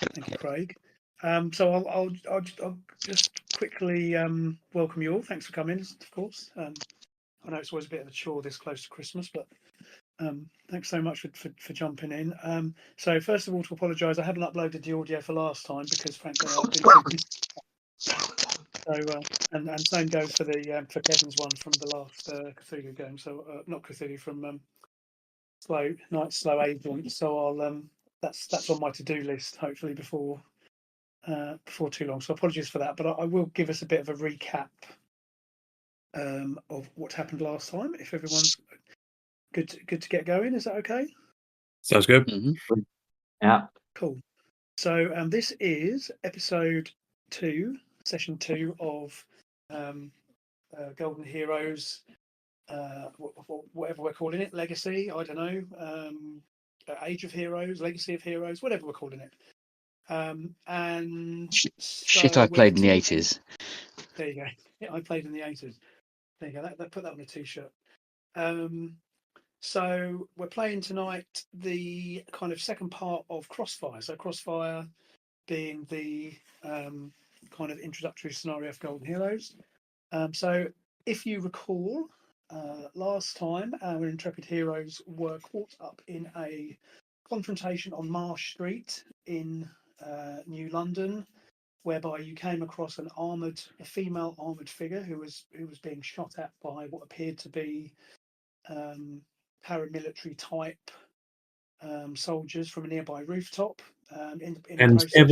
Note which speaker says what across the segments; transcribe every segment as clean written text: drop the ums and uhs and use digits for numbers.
Speaker 1: Thank you, Craig. So I'll just quickly welcome you all. Thanks for coming, of course. I know it's always a bit of a chore this close to Christmas, but thanks so much for jumping in. So first of all, to apologise, I hadn't uploaded the audio for last time because frankly I've been too busy. So and same goes for the for Kevin's one from the last Cthulhu game. So not Cthulhu, from Slow Agent. So I'll that's on my to-do list hopefully before too long. So apologies for that, but I will give us a bit of a recap of what happened last time. If everyone's good to get going, is that okay?
Speaker 2: Sounds good.
Speaker 3: Mm-hmm. Yeah.
Speaker 1: Cool. So this is episode 2, session 2 of Golden Heroes, whatever we're calling it, Legacy. I don't know, Age of Heroes, Legacy of Heroes, whatever we're calling it. And
Speaker 3: shit, I played in the 80s.
Speaker 1: There you go. Yeah, I played in the 80s. There you go. That put that on a t-shirt. So we're playing tonight the kind of second part of Crossfire. So Crossfire being the kind of introductory scenario of Golden Heroes. So if you recall, last time our intrepid heroes were caught up in a confrontation on Marsh Street in New London, whereby you came across a female armoured figure who was being shot at by what appeared to be paramilitary type soldiers from a nearby rooftop. In the process,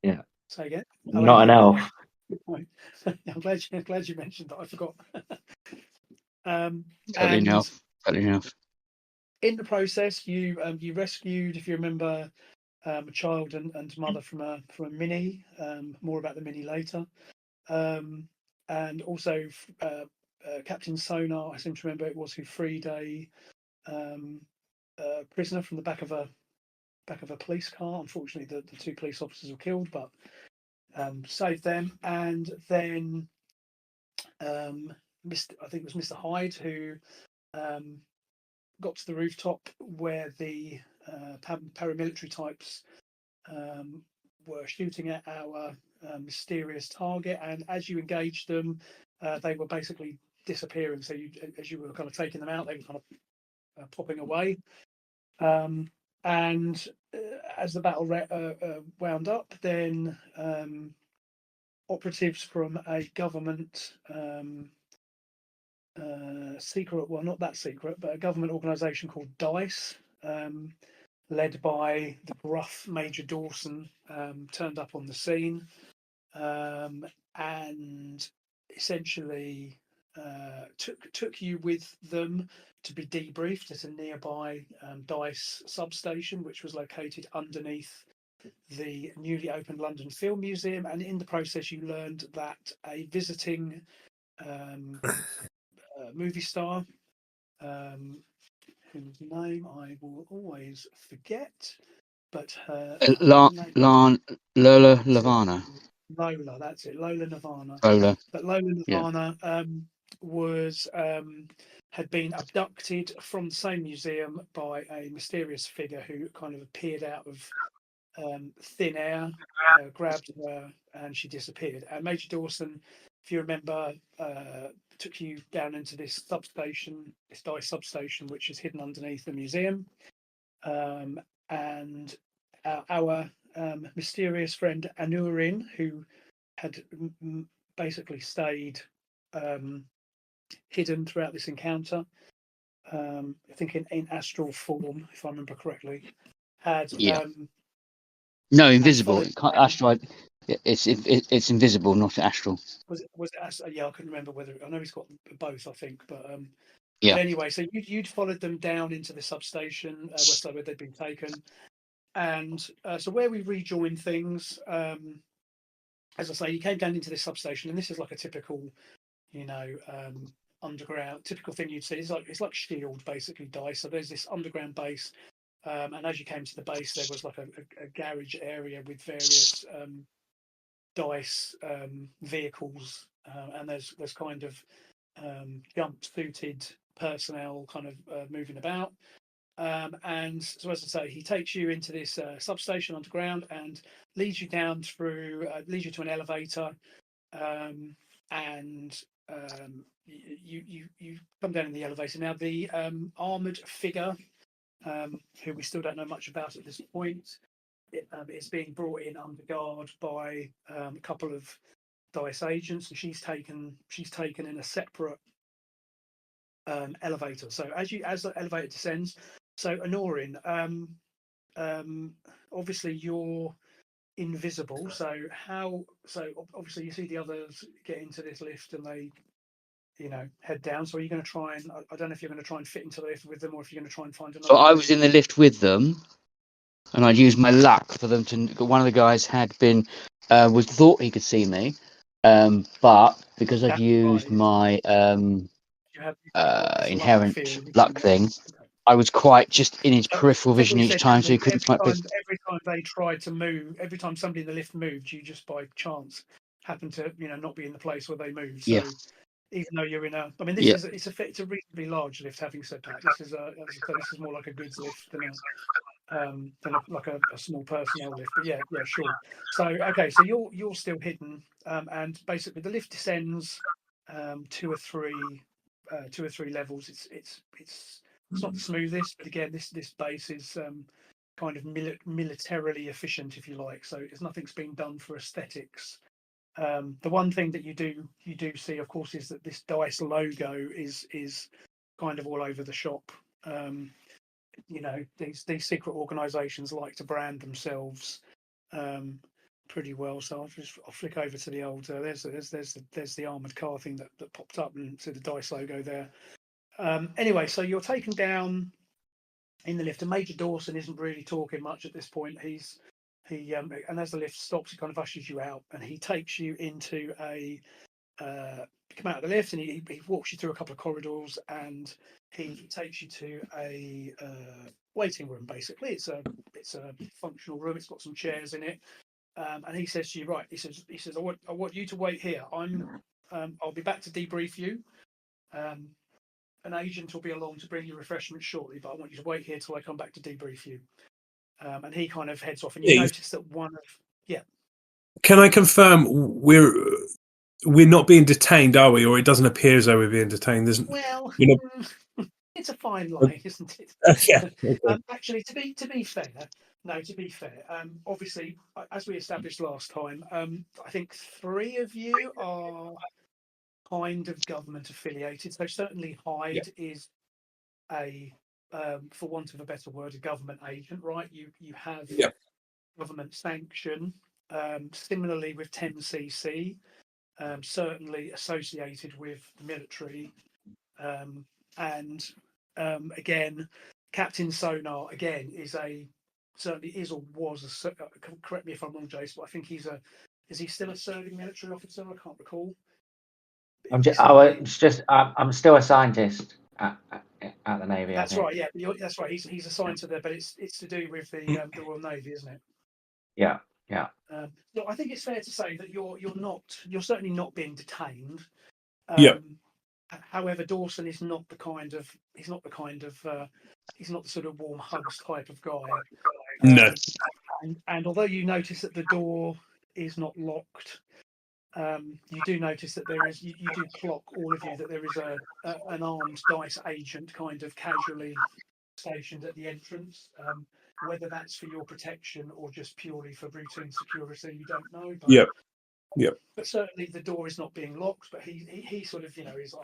Speaker 3: yeah.
Speaker 1: Say again.
Speaker 3: Not an elf.
Speaker 1: Good point. I'm glad you mentioned that. I forgot.
Speaker 3: Totally enough.
Speaker 1: In the process, you rescued, if you remember, a child and mother from a mini. More about the mini later. And also Captain Sonar, I seem to remember it was, who freed a prisoner from the back of a police car. Unfortunately, the 2 police officers were killed, but saved them. And then I think it was Mr. Hyde who got to the rooftop where the paramilitary types were shooting at our mysterious target, and as you engaged them, they were basically disappearing. So as you were kind of taking them out, they were kind of popping away. And as the battle wound up, then operatives from a government secret, well, not that secret, but a government organisation called DICE, led by the gruff Major Dawson, turned up on the scene, and essentially took you with them to be debriefed at a nearby DICE substation, which was located underneath the newly opened London Film Museum. And in the process, you learned that a visiting movie star, whose name I will always forget, but her
Speaker 3: Lola Lavana.
Speaker 1: Lola, that's it, Lola Nirvana.
Speaker 3: Lola.
Speaker 1: But Lola Nirvana was had been abducted from the same museum by a mysterious figure who kind of appeared out of thin air, grabbed her, and she disappeared. And Major Dawson, if you remember, took you down into this substation, this DICE substation, which is hidden underneath the museum. And our mysterious friend Anurin, who had basically stayed hidden throughout this encounter, I think in astral form, if I remember correctly, had
Speaker 3: no, invisible. Astral. It's invisible, not astral.
Speaker 1: Was it astral? Yeah, I couldn't remember whether. I know he's got both, I think, but
Speaker 3: yeah.
Speaker 1: But anyway, so you'd followed them down into the substation, where they'd been taken, and so where we rejoined things. As I say, you came down into this substation, and this is like a typical, underground, typical thing you'd see. It's like Shield, basically, DICE. So there's this underground base, and as you came to the base, there was like a garage area with various DICE vehicles, and there's kind of jumpsuited personnel kind of moving about. And so, as I say, he takes you into this substation underground and leads you down through, leads you to an elevator, and you come down in the elevator. Now, the armored figure, who we still don't know much about at this point, is being brought in under guard by a couple of DICE agents, and she's taken in a separate elevator. So as the elevator descends, so Honorin, obviously you're invisible. So obviously you see the others get into this lift and they, head down. So are you going to try and, I don't know if you're going to try and fit into the lift with them, or if you're going to try and find another.
Speaker 3: So I was in the lift with them, and I used my luck for them to. One of the guys had been thought he could see me, but because I'd used my inherent luck thing, I was quite just in his peripheral vision each time, so he couldn't quite.
Speaker 1: Every time they tried to move, every time somebody in the lift moved, you just by chance happened to, not be in the place where they moved. So even though you're in a, I mean, it's a reasonably large lift. Having said that, this is more like a goods lift than a small personnel lift. But yeah, sure. So okay, so you're still hidden, and basically the lift descends 2 or 3 levels. It's not the smoothest, but again, this base is kind of militarily efficient, if you like. So nothing's been done for aesthetics. The one thing that you do see, of course, is that this DICE logo is kind of all over the shop. These secret organisations like to brand themselves pretty well. So I'll flick over to the old. There's the armoured car thing that popped up, and see the DICE logo there. Anyway, so you're taken down in the lift, and Major Dawson isn't really talking much at this point. And as the lift stops, he kind of ushers you out, and he takes you into come out of the lift, and he walks you through a couple of corridors, and he takes you to a waiting room. Basically, it's a functional room. It's got some chairs in it, and he says to you, right? He says, I want you to wait here. I'll be back to debrief you. An agent will be along to bring you refreshments shortly, but I want you to wait here till I come back to debrief you. And he kind of heads off, and you notice that
Speaker 2: Can I confirm we're not being detained, are we? Or it doesn't appear as though we're being detained.
Speaker 1: It's a fine line, isn't it?
Speaker 2: Okay.
Speaker 1: Actually, to be fair, obviously, as we established last time, I think 3 of you are kind of government affiliated. So certainly Hyde is a, for want of a better word, a government agent, right? You have government sanction. Similarly with 10cc, certainly associated with the military, and again, Captain Sonar again is or was a, correct me if I'm wrong, Jace, but I think is he still a serving military officer? I can't recall.
Speaker 4: I'm still a scientist at the Navy.
Speaker 1: That's right. Yeah, that's right. He's assigned to there, but it's to do with the Royal Navy, isn't it?
Speaker 4: Yeah.
Speaker 1: So I think it's fair to say that you're certainly not being detained. However, Dawson is not the sort of warm hugs type of guy.
Speaker 2: No.
Speaker 1: And although you notice that the door is not locked, you do notice that there is. You do clock, all of you, that there is an armed DICE agent kind of casually stationed at the entrance. Whether that's for your protection or just purely for routine security, you don't know. But, But certainly the door is not being locked. But he sort of, is.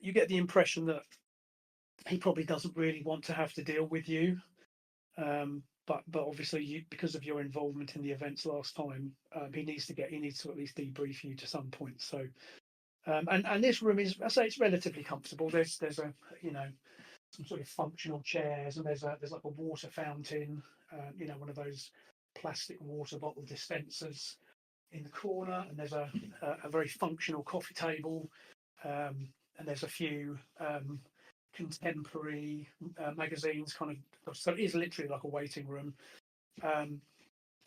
Speaker 1: You get the impression that he probably doesn't really want to have to deal with you. But obviously, because of your involvement in the events last time, he needs to at least debrief you to some point. So, and this room is, I say, it's relatively comfortable. There's a some sort of functional chairs, and there's like a water fountain, one of those plastic water bottle dispensers in the corner, and there's a very functional coffee table, and there's a few contemporary magazines, kind of. So it is literally like a waiting room.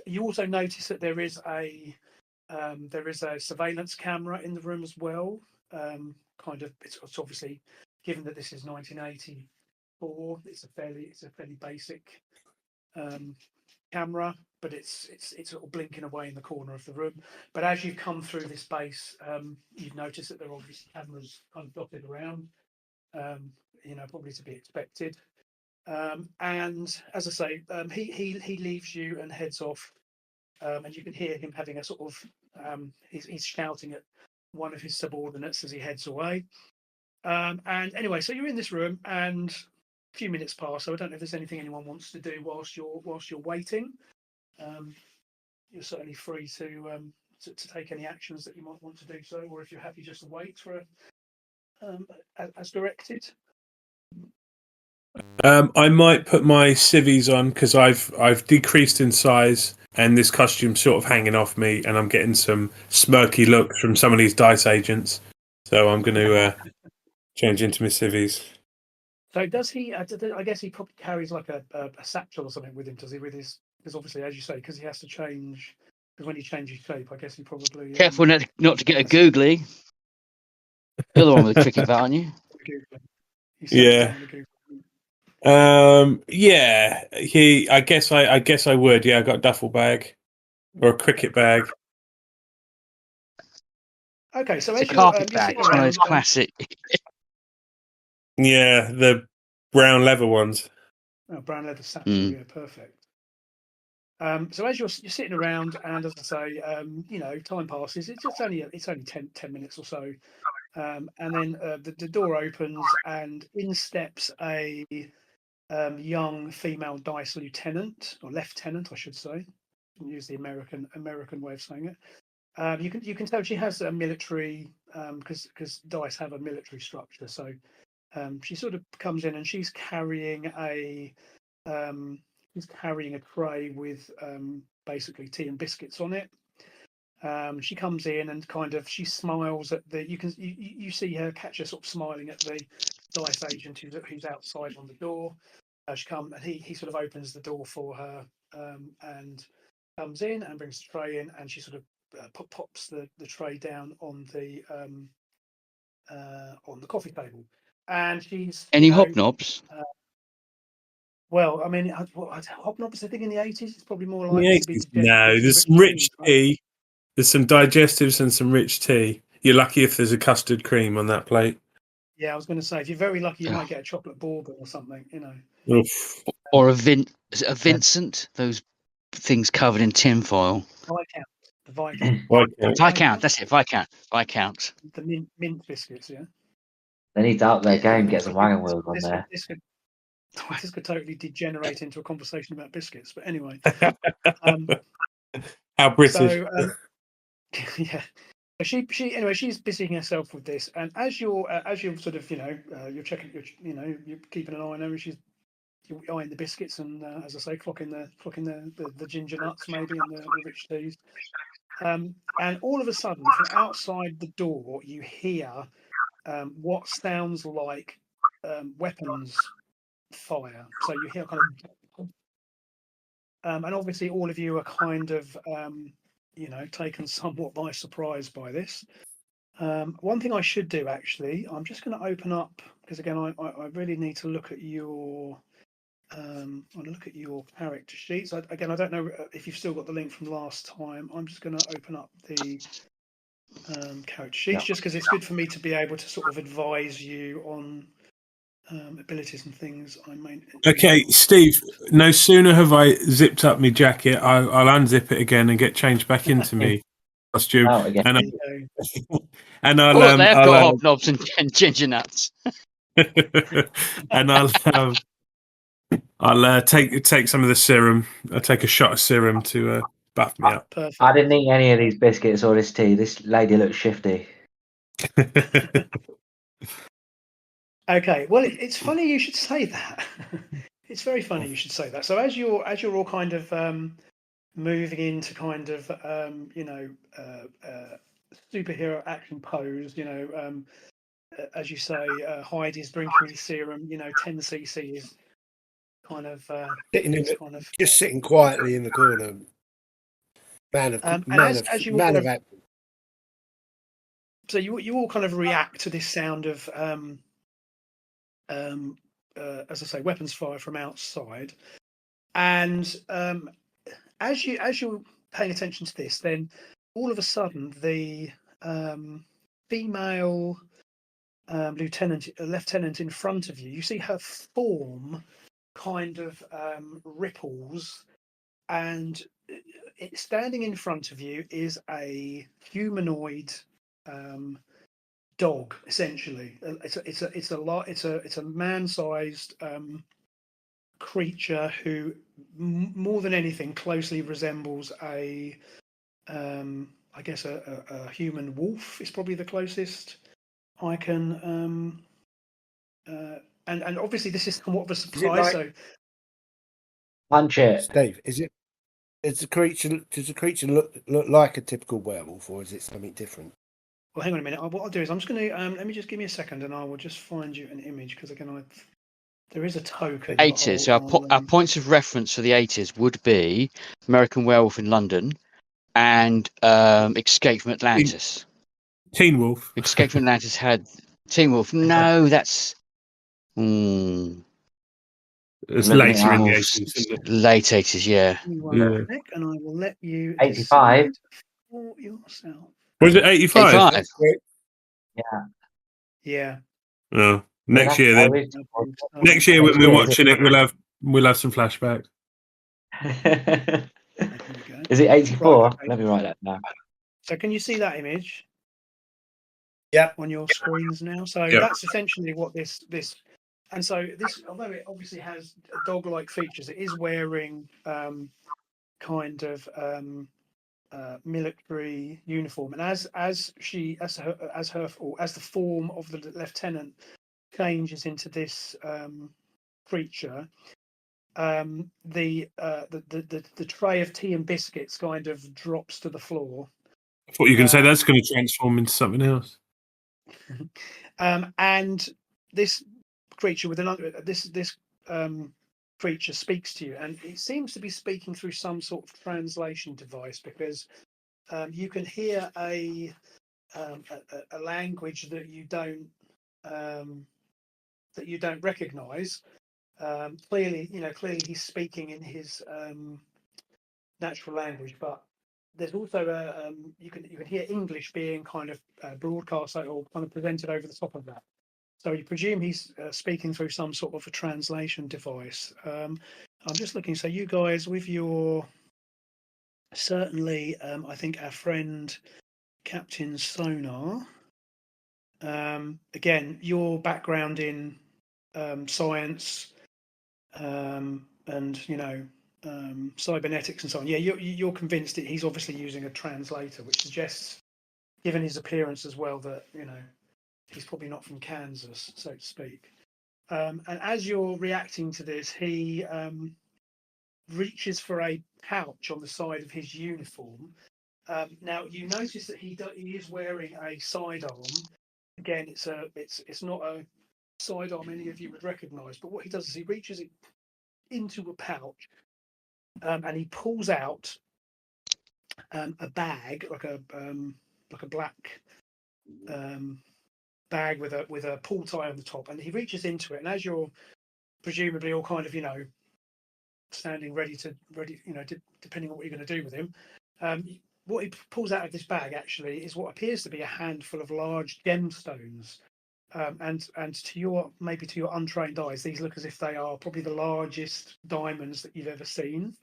Speaker 1: You also notice that there is a surveillance camera in the room as well. It's obviously, given that this is 1980, 4. It's a fairly basic camera, but it's sort of blinking away in the corner of the room. But as you've come through this base, you've noticed that there are obviously cameras kind of dotted around. Probably to be expected. And as I say, he leaves you and heads off, and you can hear him having a sort of he's shouting at one of his subordinates as he heads away. And anyway, so you're in this room, and a few minutes pass. So I don't know if there's anything anyone wants to do whilst you're waiting. You're certainly free to take any actions that you might want to do so, or if you're happy just to wait for as directed.
Speaker 2: I might put my civvies on because I've decreased in size and this costume's sort of hanging off me, and I'm getting some smirky looks from some of these dice agents. So I'm going to change into my civvies.
Speaker 1: So does he? I guess he probably carries like a satchel or something with him. Does he? Because obviously, as you say, because he has to change. Because when he changes shape, I guess he probably
Speaker 3: Careful not to get a googly. You're the one with the cricket bat, aren't you?
Speaker 2: Yeah. Yeah. I guess I would. Yeah, I got a duffel bag or a cricket bag.
Speaker 1: Okay, so
Speaker 3: It's a carpet bag. It's one of those classic.
Speaker 2: Yeah, the brown leather ones.
Speaker 1: Oh, brown leather satchel. Yeah, perfect. So as you're sitting around, and as I say, time passes. It's only 10 minutes or so, and then the door opens, and in steps a young female dice lieutenant or lieutenant, I should say. I'll use the American way of saying it. You can tell she has a military because dice have a military structure. So she sort of comes in, and she's carrying a tray with basically tea and biscuits on it. She comes in and she smiles at you see her catch her sort of smiling at the dice agent who's outside on the door. He sort of opens the door for her and comes in and brings the tray in, and she sort of pops the tray down on the coffee table. And she's
Speaker 3: Any hobnobs?
Speaker 1: Well, I mean, hobnobs, I think in the 80s, it's probably more
Speaker 2: In the
Speaker 1: likely to be.
Speaker 2: 80s, no, there's some rich tea. There's some digestives and some rich tea. You're lucky if there's a custard cream on that plate.
Speaker 1: Yeah, I was going to say, if you're very lucky, you might get a chocolate bourbon or something,
Speaker 2: Oof.
Speaker 3: Or a Vincent, those things covered in tinfoil.
Speaker 1: Viscount.
Speaker 3: That's it, Viscount.
Speaker 1: The mint biscuits, yeah.
Speaker 4: They need to up their game, get some wagon wheels on there.
Speaker 1: This could totally degenerate into a conversation about biscuits, but anyway.
Speaker 2: How British.
Speaker 1: So, yeah. She's busying herself with this, and as you're sort of you're checking, you're keeping an eye on her, and you're eyeing the biscuits, and as I say, clocking the ginger nuts maybe and the rich teas, and all of a sudden from outside the door you hear what sounds like weapons fire. So you hear kind of, and obviously all of you are kind of taken somewhat by surprise by this. One thing I should do, actually, I'm just going to open up, because again I really need to look at your character sheets. I don't know if you've still got the link from last time. I'm just going to open up the character sheets, just because it's good for me to be able to sort of advise you on abilities and things I may.
Speaker 2: Okay, Steve, no sooner have I zipped up my jacket, I'll unzip it again and get changed back into me costume. And I'll
Speaker 3: they've got hobnobs and ginger nuts.
Speaker 2: And I'll take some of the serum. I'll take a shot of serum to buff me up.
Speaker 1: Perfect.
Speaker 4: I didn't eat any of these biscuits or this tea. This lady looks shifty.
Speaker 1: Okay, well, it's funny you should say that. It's very funny you should say that. So as you're all kind of moving into kind of superhero action pose, as you say, Hyde is drinking his serum. 10 cc is kind of
Speaker 5: just sitting quietly in the corner. Man of action.
Speaker 1: So you all kind of react to this sound of as I say, weapons fire from outside. And as you're paying attention to this, then all of a sudden the female lieutenant in front of you, you see her form kind of ripples, and standing in front of you is a humanoid dog. Essentially, it's a man-sized creature who, more than anything, closely resembles a I guess a human wolf is probably the closest I can. And obviously this is somewhat of a surprise. So
Speaker 4: Punch it.
Speaker 5: Dave, does the creature look like a typical werewolf, or is it something different?
Speaker 1: well, hang on a minute. What I'll do is I'm just going to let me just give me a second, and I will just find you an image, because again, there is a token.
Speaker 3: 80s. So our points of reference for the 80s would be American Werewolf in London and Escape from Atlantis.
Speaker 2: Teen Wolf.
Speaker 3: Escape from Atlantis had Teen Wolf. No, that's
Speaker 2: It's
Speaker 4: Looking
Speaker 2: later
Speaker 4: at
Speaker 2: in the
Speaker 4: that.
Speaker 2: 80s, isn't it?
Speaker 3: late 80s, yeah.
Speaker 2: Yeah.
Speaker 1: And I will let you
Speaker 4: 85.
Speaker 1: decide for yourself.
Speaker 2: Was it 85?
Speaker 3: 85.
Speaker 2: That's great.
Speaker 1: Yeah.
Speaker 2: Oh, next year then. Next year when we're watching it, we'll have some flashbacks.
Speaker 4: Is it 84?
Speaker 1: Right, okay.
Speaker 4: Let me write that down.
Speaker 1: So can you see that image?
Speaker 5: Yeah.
Speaker 1: On your screens now. So
Speaker 2: Yep.
Speaker 1: that's essentially what this, and so this, although it obviously has dog-like features, it is wearing kind of military uniform. And as the form of the lieutenant changes into this creature, the tray of tea and biscuits kind of drops to the floor.
Speaker 2: I thought you were going to say that's going to transform into something else.
Speaker 1: And this creature with another this creature speaks to you, and it seems to be speaking through some sort of translation device, because you can hear a language that you don't recognize. Clearly he's speaking in his natural language, but there's also you can hear English being kind of broadcast or kind of presented over the top of that. So you presume he's speaking through some sort of a translation device. I'm just looking. So you guys, with your certainly, I think our friend Captain Sonar. Again, your background in science and cybernetics and so on. Yeah, you're convinced that he's obviously using a translator, which suggests, given his appearance as well, that he's probably not from Kansas, so to speak. And as you're reacting to this, he reaches for a pouch on the side of his uniform. Now you notice that he is wearing a sidearm. Again, it's not a sidearm any of you would recognise, but what he does is he reaches it into a pouch, and he pulls out a bag, like a black bag with a pull tie on the top, and he reaches into it. And as you're presumably all kind of standing ready, depending on what you're going to do with him, what he pulls out of this bag actually is what appears to be a handful of large gemstones. And to your untrained eyes, these look as if they are probably the largest diamonds that you've ever seen.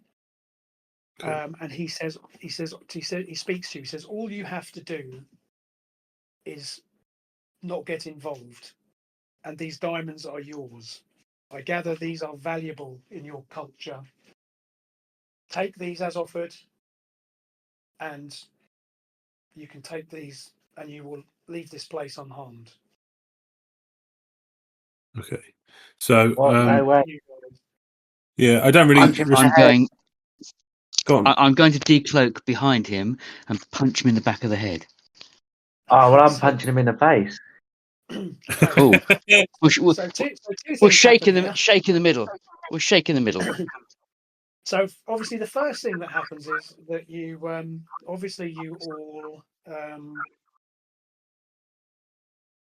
Speaker 1: Okay. And he speaks to you. He says, all you have to do is not get involved, and these diamonds are yours. I gather these are valuable in your culture. Take these as offered, and you can take these, and you will leave this place unharmed.
Speaker 2: Okay, so
Speaker 4: no way.
Speaker 2: yeah, I don't really.
Speaker 3: I'm going to decloak behind him and punch him in the back of the head.
Speaker 4: Oh well, I'm punching him in the face.
Speaker 3: Cool. We'll shake in the middle. We'll shake in the middle.
Speaker 1: So obviously, the first thing that happens is that you all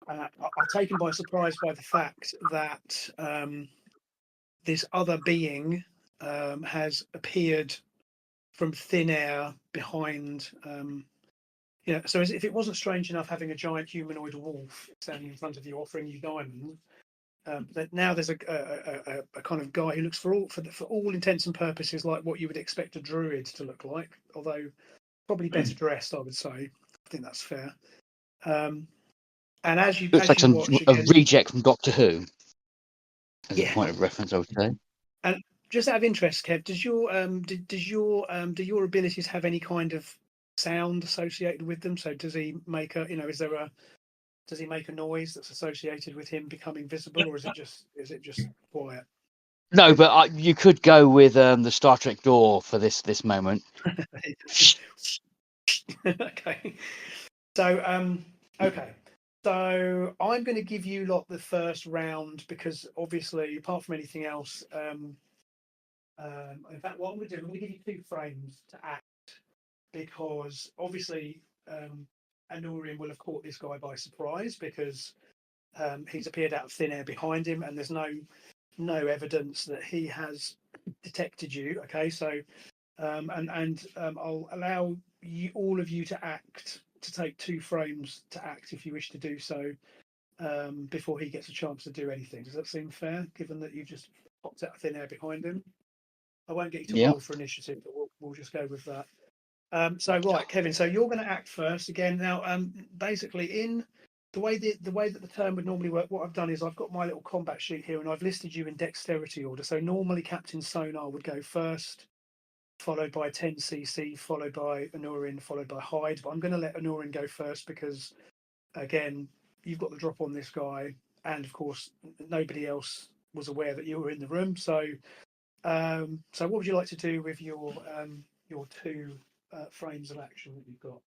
Speaker 1: I'm taken by surprise by the fact that this other being has appeared from thin air behind. So as if it wasn't strange enough having a giant humanoid wolf standing in front of you offering you diamonds, that now there's a kind of guy who looks for all intents and purposes like what you would expect a druid to look like, although probably better dressed, I would say. I think that's fair. And as you
Speaker 3: Looks like
Speaker 1: watch
Speaker 3: a
Speaker 1: again,
Speaker 3: reject from Doctor Who, as
Speaker 1: yeah.
Speaker 3: a point of reference, I would say.
Speaker 1: And just out of interest, Kev, do your abilities have any kind of sound associated with them? So does he make does he make a noise that's associated with him becoming visible, or is it just quiet?
Speaker 3: No, but you could go with the Star Trek door for this moment.
Speaker 1: Okay. So okay. So I'm going to give you lot the first round because obviously, apart from anything else, in fact, what I'm going to do, I'm going to give you 2 frames to act because obviously Anurian will have caught this guy by surprise because he's appeared out of thin air behind him, and there's no evidence that he has detected you. Okay, so I'll allow all of you to act, to take 2 frames to act if you wish to do so before he gets a chance to do anything. Does that seem fair, given that you've just popped out of thin air behind him? I won't get you to roll for initiative, but we'll just go with that. So right, Kevin. So you're going to act first again. Now, basically, in the way that the turn would normally work, what I've done is I've got my little combat sheet here, and I've listed you in dexterity order. So normally, Captain Sonar would go first, followed by 10cc, followed by Anurian, followed by Hyde. But I'm going to let Anurian go first because, again, you've got the drop on this guy, and of course, nobody else was aware that you were in the room. So, what would you like to do with your 2 frames of action that you've got?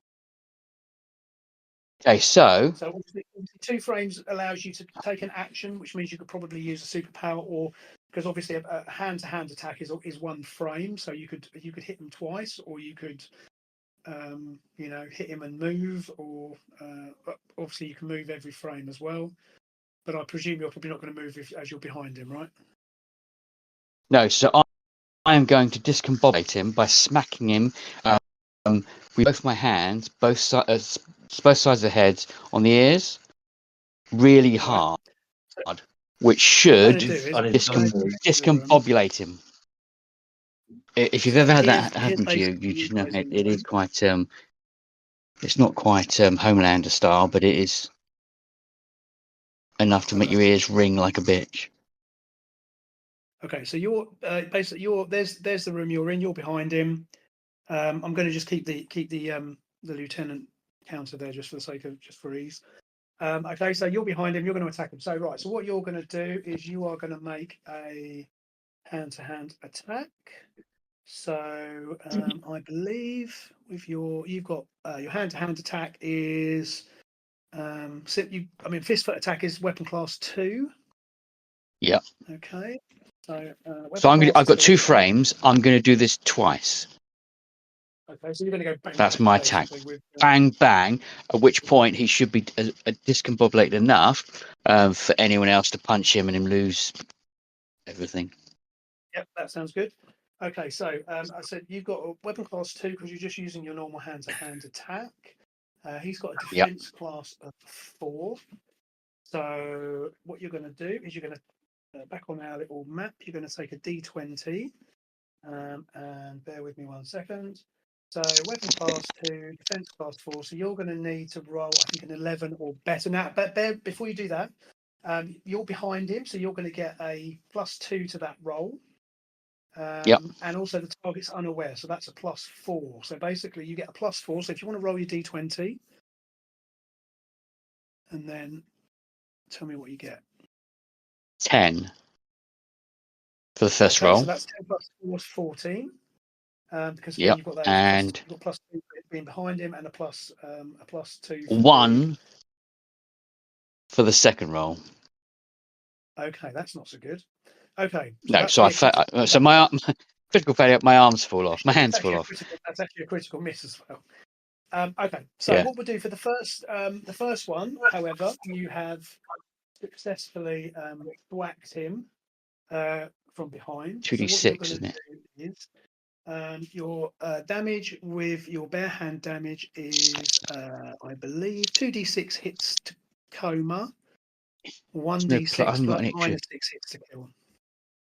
Speaker 3: Okay, so
Speaker 1: obviously 2 frames allows you to take an action, which means you could probably use a superpower, or because obviously a hand-to-hand attack is 1 frame, so you could hit him twice, or you could hit him and move, or obviously you can move every frame as well. But I presume you're probably not going to move as you're behind him, right?
Speaker 3: no, so I am going to discombobulate him by smacking him with both my hands, both sides of the head, on the ears, really hard, which should discombobulate him. If you've ever had that happen to you, you just know it is quite. It's not quite Homelander style, but it is enough to make your ears ring like a bitch.
Speaker 1: Okay, so you're basically there's the room you're in. You're behind him. I'm going to just keep the lieutenant counter there just for the sake of for ease. Okay, so you're behind him. You're going to attack him. So right. So what you're going to do is you are going to make a hand-to-hand attack. So I believe with you've got your hand-to-hand attack is fist foot attack is weapon class 2.
Speaker 3: Yeah.
Speaker 1: Okay. So
Speaker 3: I've got 2 frames. I'm going to do this twice.
Speaker 1: Okay, so you're going to go bang.
Speaker 3: That's my attack. Bang, bang. At which point he should be discombobulated enough for anyone else to punch him and him lose everything.
Speaker 1: Yep, that sounds good. Okay, so I said you've got a weapon class 2 because you're just using your normal hand-to-hand attack. He's got a defense class of 4. So what you're going to do is you're going to back on our little map. You're going to take a D20, and bear with me 1 second. So weapon class 2, defense class 4. So you're going to need to roll, I think, an 11 or better. Now, but before you do that, you're behind him, so you're going to get a +2 to that roll. And also the target's unaware, so that's a +4. So basically, you get a +4. So if you want to roll your D20, and then tell me what you get.
Speaker 3: 10 for the first roll.
Speaker 1: So that's 10 plus 4 is 14. Because
Speaker 3: you've
Speaker 1: got those
Speaker 3: and
Speaker 1: you've got +2 being behind him and a +2.
Speaker 3: 1 for the second roll.
Speaker 1: Okay, that's not so good. Okay.
Speaker 3: So my critical failure. My arms fall off. My hands fall off.
Speaker 1: That's actually a critical miss as well. Okay, so
Speaker 3: Yeah.
Speaker 1: what we'll do for the first one, however, you have successfully whacked him from behind. So what you're
Speaker 3: 2d6,
Speaker 1: going
Speaker 3: isn't
Speaker 1: to
Speaker 3: it?
Speaker 1: do is your damage with your bare hand damage is, I believe, 2d6 hits to coma,
Speaker 3: I
Speaker 1: 1d6
Speaker 3: haven't got
Speaker 1: plus
Speaker 3: an extra.
Speaker 1: minus 6 hits to kill.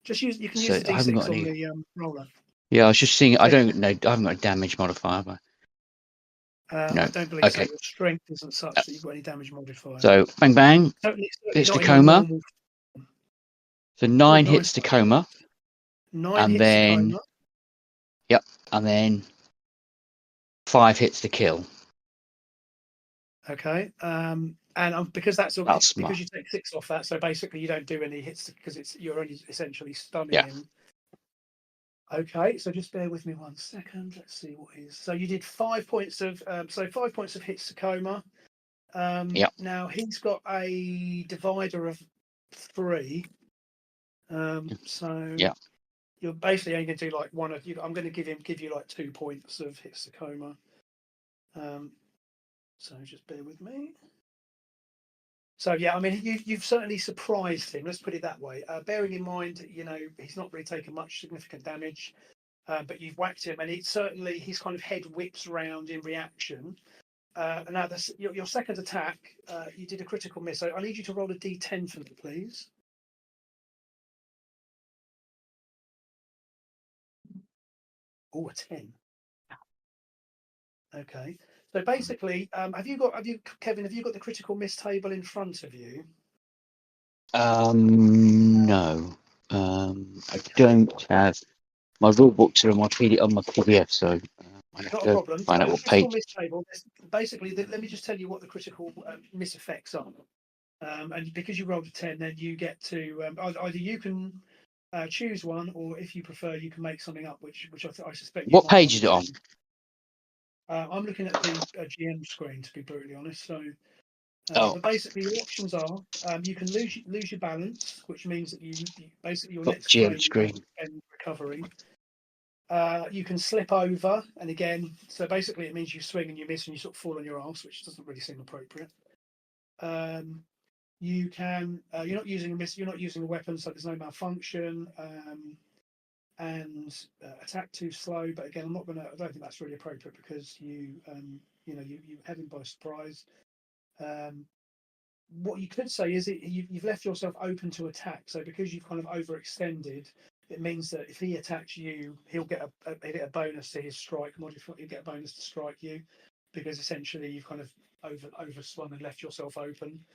Speaker 1: Just use. You can
Speaker 3: So
Speaker 1: use the
Speaker 3: I haven't
Speaker 1: d6
Speaker 3: got
Speaker 1: on
Speaker 3: any.
Speaker 1: the roller.
Speaker 3: Yeah, I was just seeing. I
Speaker 1: So,
Speaker 3: don't know. I haven't got a damage modifier. Have I? No.
Speaker 1: I don't believe so.
Speaker 3: Okay.
Speaker 1: Your strength isn't such that you've got any damage modifier.
Speaker 3: So bang bang
Speaker 1: Certainly
Speaker 3: hits
Speaker 1: not
Speaker 3: to
Speaker 1: in your
Speaker 3: coma.
Speaker 1: normal.
Speaker 3: So
Speaker 1: Oh,
Speaker 3: 9
Speaker 1: nice.
Speaker 3: hits to coma,
Speaker 1: 9
Speaker 3: and
Speaker 1: hits to
Speaker 3: then
Speaker 1: coma.
Speaker 3: and then 5 hits to kill.
Speaker 1: Okay. And because that's all,
Speaker 3: That's smart.
Speaker 1: because you take 6 off that, so basically you don't do any hits because you're only essentially stunning
Speaker 3: Yeah.
Speaker 1: him. Okay, so just bear with me 1 second. Let's see what is. So you did 5 points of 5 points of hits to coma.
Speaker 3: Yep.
Speaker 1: Now he's got a divider of 3. So
Speaker 3: Yeah.
Speaker 1: you're basically only going to do like one of you. I'm going to give you like 2 points of hits to coma. So just bear with me. So yeah, I mean, you've certainly surprised him. Let's put it that way. Bearing in mind, he's not really taken much significant damage, but you've whacked him, and his kind of head whips round in reaction. And now your second attack, you did a critical miss. So I need you to roll a d10 for me, please. Oh, a 10. Okay. So basically, Kevin, have you got the critical miss table in front of you?
Speaker 3: No. I don't have. My rule books are on my PDF, so I have
Speaker 1: Not a
Speaker 3: to
Speaker 1: problem.
Speaker 3: find
Speaker 1: So
Speaker 3: out
Speaker 1: the
Speaker 3: what
Speaker 1: critical
Speaker 3: page.
Speaker 1: miss table, basically, let me just tell you what the critical miss effects are. And because you rolled a 10, then you get to either you can choose one, or if you prefer, you can make something up, which I suspect you
Speaker 3: What
Speaker 1: might
Speaker 3: page
Speaker 1: want
Speaker 3: is
Speaker 1: to
Speaker 3: it on?
Speaker 1: do. I'm looking at the GM screen, to be brutally honest. So, but basically, your options are you can lose your balance, which means that you basically your
Speaker 3: Got
Speaker 1: next
Speaker 3: GM
Speaker 1: frame you have
Speaker 3: screen.
Speaker 1: to spend recovering. You can slip over, and again, so basically it means you swing and you miss and you sort of fall on your arse, which doesn't really seem appropriate. You can you're not using a weapon, so there's no malfunction. And attack too slow, but again, I don't think that's really appropriate because you have him by surprise. What you could say is you've left yourself open to attack. So because you've kind of overextended, it means that if he attacks you, he'll get a bonus to his strike modifier. He'll get a bonus to strike you because essentially you've kind of overswung and left yourself open.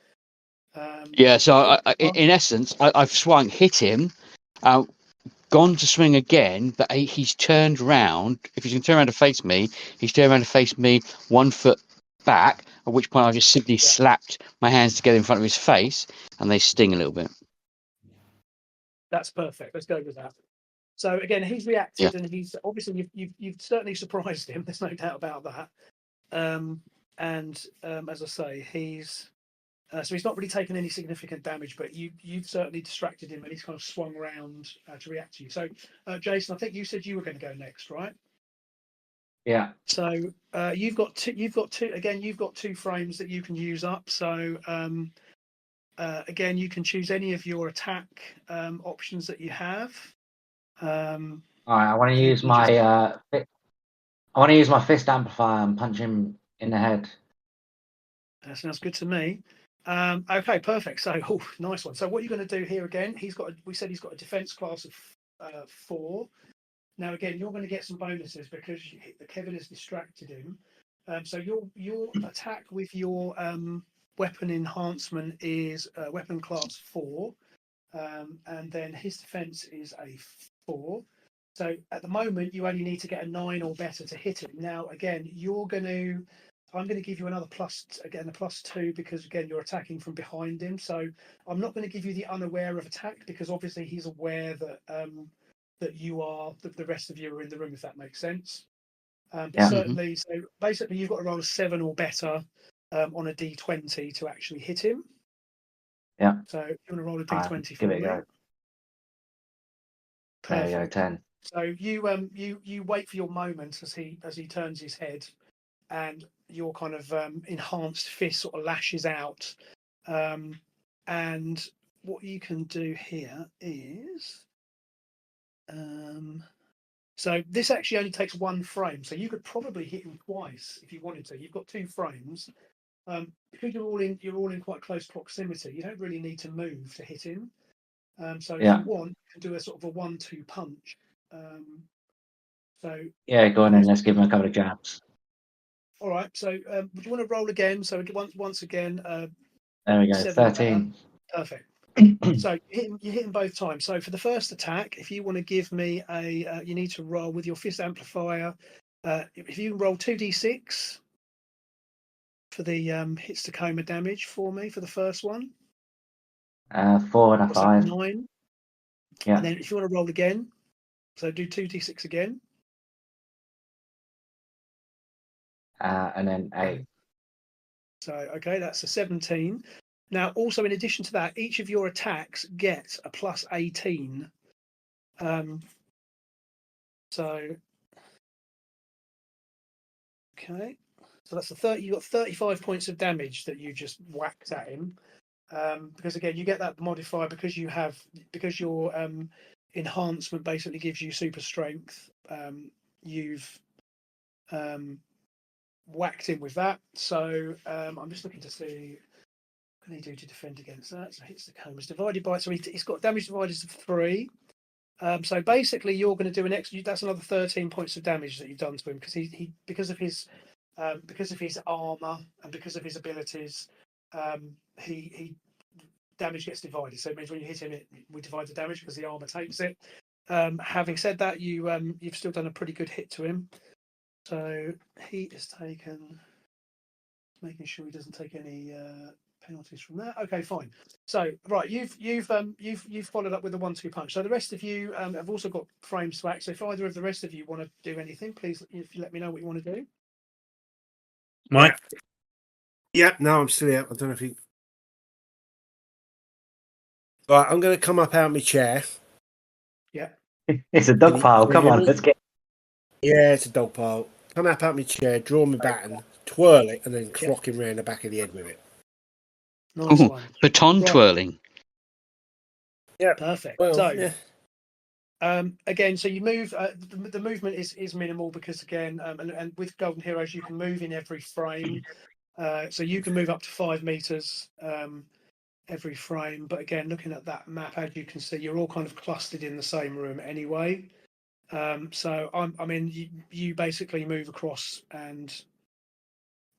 Speaker 3: Yeah. So in essence, I've swung, hit him, gone to swing again, but he's turned round. If he's going to turn around to face me, he's turned around to face me 1 foot back, at which point I just simply slapped my hands together in front of his face, and they sting a little bit.
Speaker 1: That's perfect. Let's go with that. So again, he's reacted, and he's obviously you've certainly surprised him. There's no doubt about that. As I say, he's not really taken any significant damage, but you've certainly distracted him, and he's kind of swung around to react to you. So, Jason, I think you said you were going to go next, right?
Speaker 4: Yeah.
Speaker 1: So you've got two frames that you can use up. So again, you can choose any of your attack options that you have.
Speaker 4: All right. I want to use my fist amplifier and punch him in the head.
Speaker 1: That sounds good to me. Okay, perfect. So, nice one. So, what you're going to do here again? We said he's got a defense class of 4. Now, again, you're going to get some bonuses because Kevin has distracted him. So, your attack with your weapon enhancement is weapon class 4, and then his defense is a 4. So, at the moment, you only need to get a 9 or better to hit him. Now, again, I'm going to give you a +2 because again you're attacking from behind him. So I'm not going to give you the unaware of attack because obviously he's aware that that you are the rest of you are in the room, if that makes sense. But certainly, so basically you've got to roll a 7 or better on a d20 to actually hit him.
Speaker 4: Yeah.
Speaker 1: So if you want to roll a d20 for
Speaker 4: give it
Speaker 1: me.
Speaker 4: a go. There you go, 10.
Speaker 1: So you wait for your moment as he turns his head. and your kind of enhanced fist sort of lashes out. And what you can do here is, so this actually only takes 1 frame, so you could probably hit him twice if you wanted to. You've got 2 frames. Because you're all in quite close proximity, you don't really need to move to hit him. So if you want, you can do a sort of a 1-2 punch. So
Speaker 4: yeah, go on and let's give him a couple of jabs.
Speaker 1: All right. So would you want to roll again? So once again.
Speaker 4: There we go. 13.
Speaker 1: Perfect. So you hit him both times. So for the first attack, if you want to give me a, you need to roll with your fist amplifier. If you roll 2d6 for the hits to coma damage for me for the first one.
Speaker 4: 4 and a 5.
Speaker 1: 9.
Speaker 4: Yeah.
Speaker 1: And then if you want to roll again, so do 2d6 again.
Speaker 4: And then 8.
Speaker 1: So okay, that's a 17. Now, also in addition to that, each of your attacks get a plus 18. So okay, so that's the 30. You got 35 points of damage that you just whacked at him. Because again, you get that modifier because your enhancement basically gives you super strength. You've whacked him with that. So I'm just looking to see what can he do to defend against that. So hits the comas divided by. So he's got damage dividers of 3. So basically, you're going to do an extra. That's another 13 points of damage that you've done to him because he because of his armor and because of his abilities, he damage gets divided. So it means when you hit him, we divide the damage because the armor takes it. Having said that, you've still done a pretty good hit to him. So he is taken. Making sure he doesn't take any penalties from that. Okay, fine. So right, you've followed up with a 1-2 punch. So the rest of you have also got frames to act. So if either of the rest of you want to do anything, please, if you let me know what you want to do.
Speaker 2: Mike.
Speaker 5: Yeah, no, I'm still here. I don't know if you. Right, I'm going to come up out of my chair.
Speaker 1: Yeah.
Speaker 4: It's a dog pile. Come on, let's get.
Speaker 5: Yeah, it's a dog pile. Come up out of my chair, draw my baton, twirl it, and then clock him round the back of the head with it.
Speaker 1: Nice one.
Speaker 3: Baton twirling.
Speaker 5: Yeah.
Speaker 1: Perfect.
Speaker 5: Well,
Speaker 1: So
Speaker 5: yeah.
Speaker 1: again, so you move. The movement is minimal because again, and with Golden Heroes, you can move in every frame. So you can move up to 5 meters every frame. But again, looking at that map, as you can see, you're all kind of clustered in the same room anyway. So you basically move across and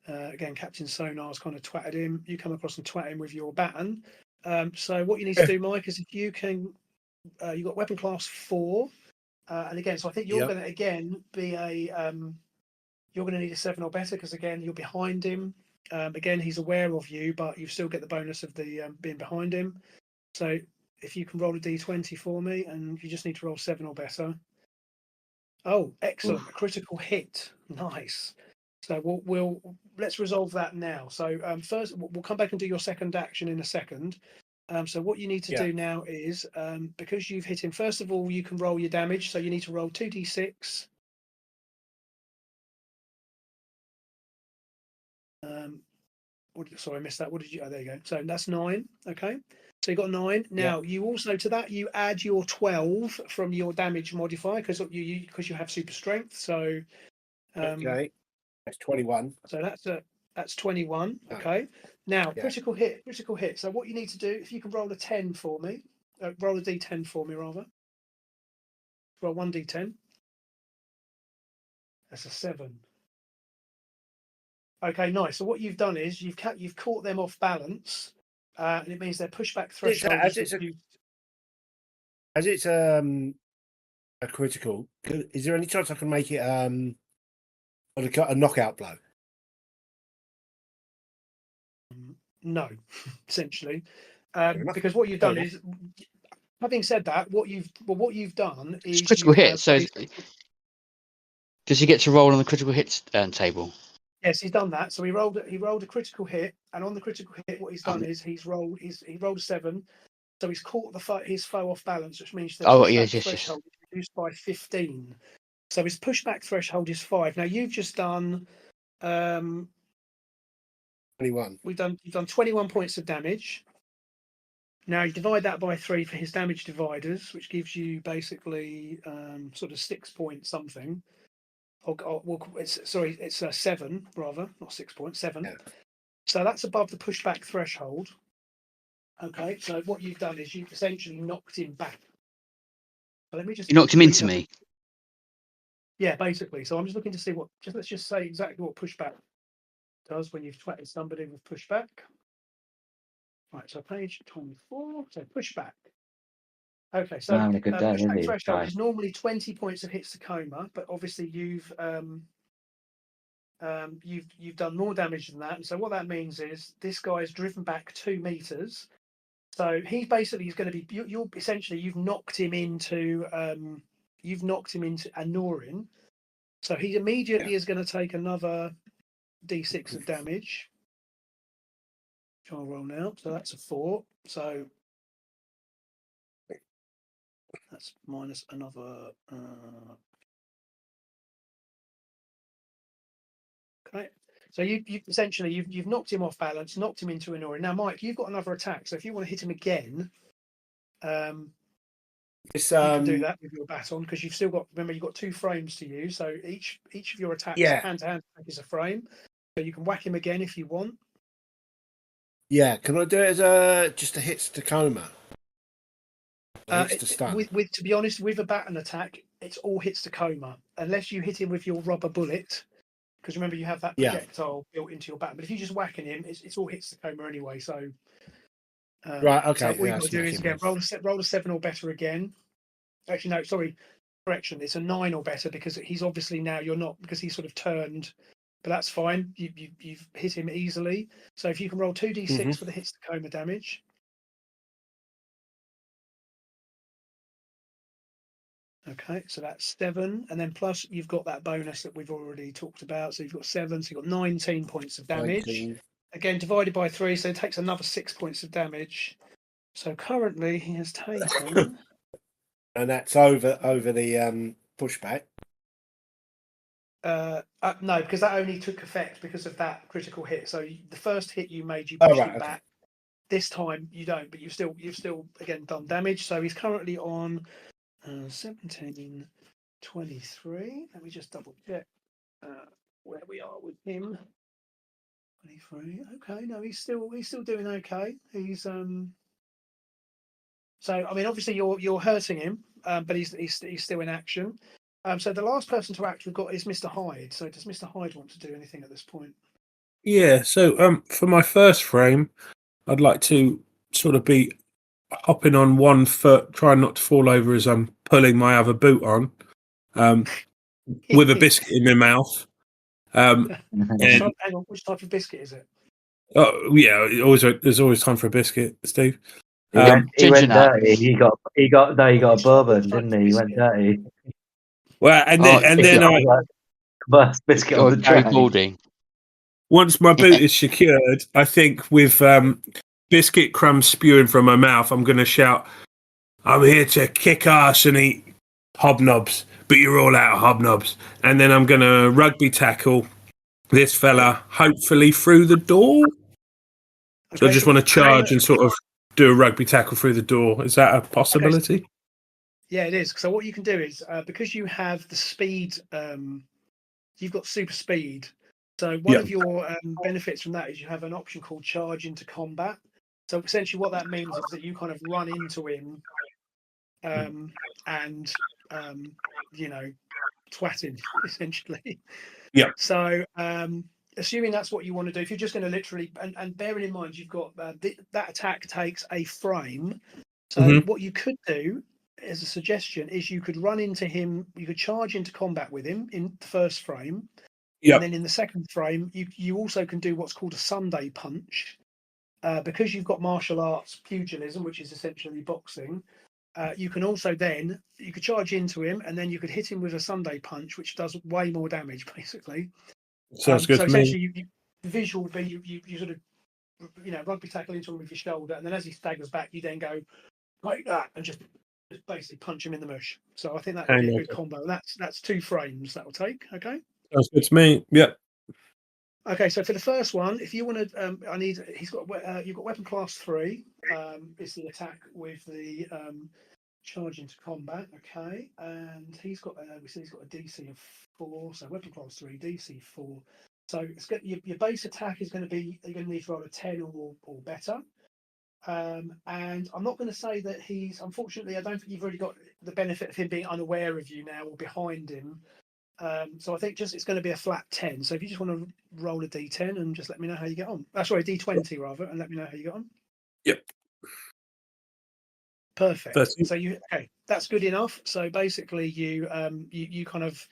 Speaker 1: again, Captain Sonar's kind of twatted him. You come across and twat him with your baton. So what you need to do, Mike, is if you can, you've got weapon class 4, and again, so I think you're going to again be you're going to need a 7 or better because again you're behind him. Again, he's aware of you, but you still get the bonus of the being behind him. So if you can roll a d20 for me, and you just need to roll 7 or better. Oh, excellent! A critical hit, nice. So let's resolve that now. So first, we'll come back and do your second action in a second. So what you need to do now is because you've hit him. First of all, you can roll your damage. So you need to roll 2d6. Sorry, I missed that. What did you? Oh, there you go. So that's 9. Okay. So you got 9. Now you also to that you add your 12 from your damage modifier because you have super strength. So
Speaker 5: Okay, that's 21.
Speaker 1: So that's 21. Okay. Now critical hit. So what you need to do, if you can roll a 10 for me, roll a d10 for me rather. Roll 1d10. That's a 7. Okay, nice. So what you've done is you've caught them off balance, and it means their pushback threshold.
Speaker 5: As it's a critical, is there any chance I can make it a knockout blow?
Speaker 1: No, essentially, because what you've done is, having said that, what you've done is
Speaker 3: it's critical hit. So does he get to roll on the critical hits table?
Speaker 1: Yes, he's done that. So he rolled a critical hit, and on the critical hit, what he's done is he rolled a 7. So he's caught his foe off balance, which means the threshold is reduced by 15. So his pushback threshold is 5. Now you've just done 21. You've done 21 points of damage. Now you divide that by 3 for his damage dividers, which gives you basically sort of 6 point something. It's 7 rather, not 6 points, 7.
Speaker 5: Yeah.
Speaker 1: So that's above the pushback threshold. Okay, so what you've done is you've essentially knocked him back. So let me just.
Speaker 3: You knocked him into me.
Speaker 1: Yeah, basically. So I'm just looking to see let's just say exactly what pushback does when you've twatted somebody with pushback. Right, so page 24. So pushback. Okay, so
Speaker 4: having a good day, isn't
Speaker 1: pushback
Speaker 4: he,
Speaker 1: threshold
Speaker 4: guy?
Speaker 1: is normally 20 points of hits to coma, but obviously you've done more damage than that. And so what that means is this guy is driven back 2 meters. So he's going to be. You're essentially you've knocked him into Anorin. So he immediately is going to take another d6 of damage. Which I'll roll now. So that's a 4. So that's minus another. Okay. So you've essentially you've knocked him off balance, knocked him into Anorin. Now, Mike, you've got another attack. So if you want to hit him again, you can do that with your baton because you've still got. Remember, you've got 2 frames to use. So each of your attacks, hand-to-hand attack, is a frame. So you can whack him again if you want.
Speaker 5: Yeah, can I do it as just a hits to coma? Hits to stun.
Speaker 1: With to be honest, with a baton attack, it's all hits to coma unless you hit him with your rubber bullet. Because remember, you have that projectile built into your baton. But if you're just whacking him, it's all hits to coma anyway. So
Speaker 5: right, okay.
Speaker 1: So what you've got to do is again roll a 7 or better again. Actually, no, sorry, correction. It's a 9 or better because he's obviously now you're not because he's sort of turned. But that's fine. You've hit him easily. So if you can roll 2d6 for the hits to coma damage. Okay, so that's 7, and then plus you've got that bonus that we've already talked about. So you've got 7, so you've got 19 points of damage.
Speaker 5: 19.
Speaker 1: Again, divided by 3, so it takes another 6 points of damage. So currently he has taken.
Speaker 5: And that's over the pushback.
Speaker 1: No, because that only took effect because of that critical hit. So the first hit you made, you pushed it back. This time you don't, but you've still again done damage. So he's currently on 17, 23. Let me just double check where we are with him. 23. Okay, no, he's still doing okay. He's So I mean, obviously you're hurting him, but he's still in action. So the last person to act we've got is Mr. Hyde. So does Mr. Hyde want to do anything at this point?
Speaker 2: Yeah. So for my first frame, I'd like to sort of be hopping on one foot, trying not to fall over as I'm pulling my other boot on, with a biscuit in my mouth.
Speaker 1: Hang on, which type of biscuit is it?
Speaker 2: Oh yeah, there's always time for a biscuit, Steve.
Speaker 4: He went dirty. He got a bourbon, didn't he? He went dirty.
Speaker 2: Well, and then I
Speaker 4: first biscuit on the train.
Speaker 2: Once my boot is secured, I think with biscuit crumbs spewing from my mouth, I'm going to shout, "I'm here to kick ass and eat hobnobs, but you're all out of hobnobs." And then I'm going to rugby tackle this fella, hopefully through the door. Okay, so I just want to charge and sort of do a rugby tackle through the door. Is that a possibility?
Speaker 1: Okay. Yeah, it is. So what you can do is because you have the speed, you've got super speed. So one of your benefits from that is you have an option called charge into combat. So essentially what that means is that you kind of run into him and twat him essentially.
Speaker 2: Yeah.
Speaker 1: So assuming that's what you want to do, if you're just going to literally and bearing in mind you've got that attack takes a frame. So what you could do as a suggestion is you could run into him, you could charge into combat with him in the first frame. And then in the second frame, you also can do what's called a Sunday punch. Because you've got martial arts pugilism, which is essentially boxing, you can also you could charge into him and then you could hit him with a Sunday punch, which does way more damage, basically.
Speaker 2: Sounds good
Speaker 1: so
Speaker 2: to me.
Speaker 1: essentially, the visual would be you sort of, rugby tackle into him with your shoulder, and then as he staggers back, you then go like that and just basically punch him in the mush. So I think that would be a good combo. That's 2 frames that will take. Okay.
Speaker 2: Sounds good to me. Yep.
Speaker 1: Okay, so for the first one, if you want to, you've got weapon class 3. Is the attack with the charge into combat. Okay, and he's got we said he's got a DC of 4, so weapon class 3, DC 4. So it's got your base attack is going to be, you're going to need to roll a 10 or better. And I'm not going to say that unfortunately, I don't think you've really got the benefit of him being unaware of you now or behind him. So I think it's going to be a flat 10. So if you just want to roll a D10 and just let me know how you get on. Sorry, D20 rather, and let me know how you get on.
Speaker 2: Yep.
Speaker 1: Perfect.
Speaker 2: 13.
Speaker 1: So that's good enough. So basically, you kind of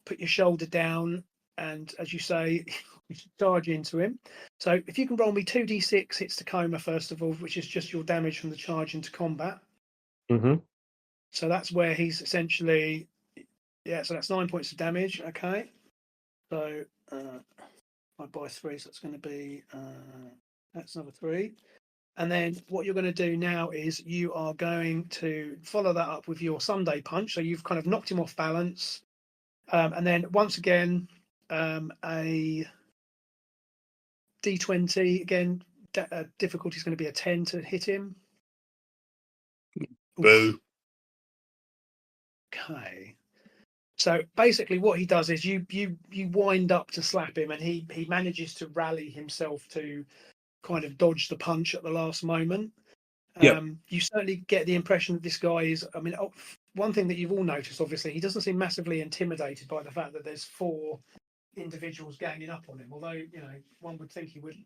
Speaker 1: put your shoulder down, and as you say, you charge into him. So if you can roll me 2d6 hits to coma first of all, which is just your damage from the charge into combat.
Speaker 2: Mm-hmm.
Speaker 1: So that's where he's essentially, so that's 9 points of damage. Okay. So I buy 3, so that's going to be that's another 3. And then what you're going to do now is you are going to follow that up with your Sunday punch. So you've kind of knocked him off balance. And then once again, a D20. Again, difficulty is going to be a 10 to hit him.
Speaker 2: Boo.
Speaker 1: Okay. So basically what he does is you wind up to slap him, and he manages to rally himself to kind of dodge the punch at the last moment.
Speaker 2: Yep.
Speaker 1: You certainly get the impression that this guy is, one thing that you've all noticed, obviously, he doesn't seem massively intimidated by the fact that there's 4 individuals ganging up on him, although, one would think he would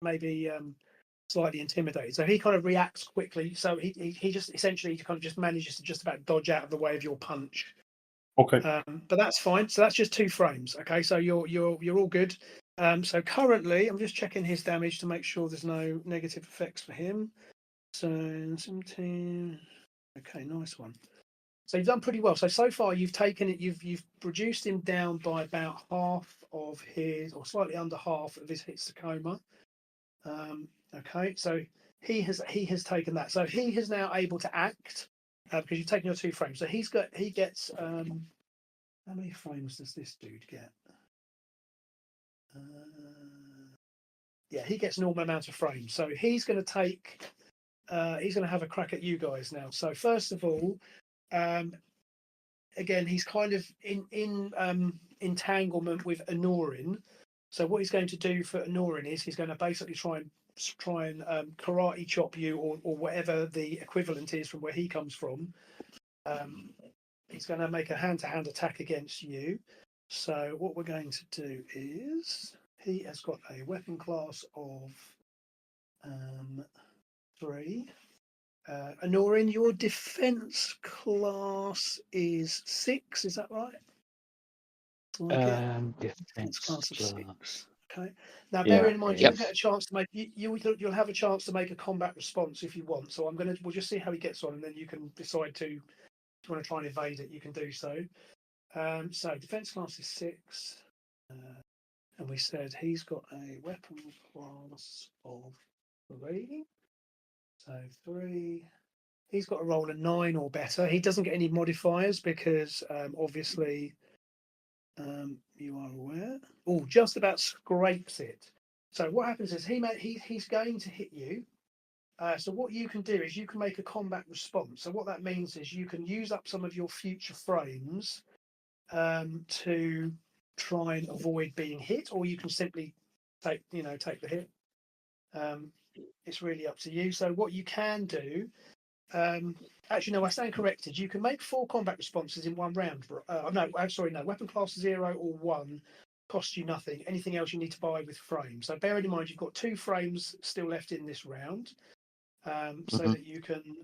Speaker 1: maybe slightly intimidated. So he kind of reacts quickly. So he just essentially kind of just manages to just about dodge out of the way of your punch.
Speaker 2: Okay.
Speaker 1: But that's fine. So that's just 2 frames. Okay, so you're all good. So currently, I'm just checking his damage to make sure there's no negative effects for him. So 17. Okay, nice one. So you've done pretty well. So far you've taken it. You've reduced him down by about half of his, or slightly under half of his hits to coma. Okay, so he has taken that. So he is now able to act because you've taken your 2 frames. So he gets how many frames does this dude get? Yeah, he gets normal amount of frames. So he's going to take. He's going to have a crack at you guys now. So first of all, again, he's kind of in entanglement with Anorin. So what he's going to do for Anorin is he's going to basically try and karate chop you, or whatever the equivalent is from where he comes from. He's going to make a hand-to-hand attack against you. So what we're going to do is he has got a weapon class of 3. Anorin, your defense class is 6. Is that right?
Speaker 3: Defense
Speaker 1: class of
Speaker 3: class.
Speaker 1: 6. Okay. Now,
Speaker 3: Yeah.
Speaker 1: bear in mind,
Speaker 3: Yep.
Speaker 1: you'll get a chance to make you'll have a chance to make a combat response if you want. So we'll just see how he gets on, and then you can decide if you want to try and evade it. You can do so. So defense class is 6, and we said he's got a weapon class of 3. So 3. He's got to roll a 9 or better. He doesn't get any modifiers because obviously you are aware. Oh, just about scrapes it. So what happens is he's going to hit you. So what you can do is you can make a combat response. So what that means is you can use up some of your future frames to try and avoid being hit, or you can simply take the hit. It's really up to you. So what you can do. Actually, no, I stand corrected. You can make 4 combat responses in 1 round. No. Weapon class 0 or 1 costs you nothing. Anything else you need to buy with frames. So bear in mind you've got 2 frames still left in this round, so that you can.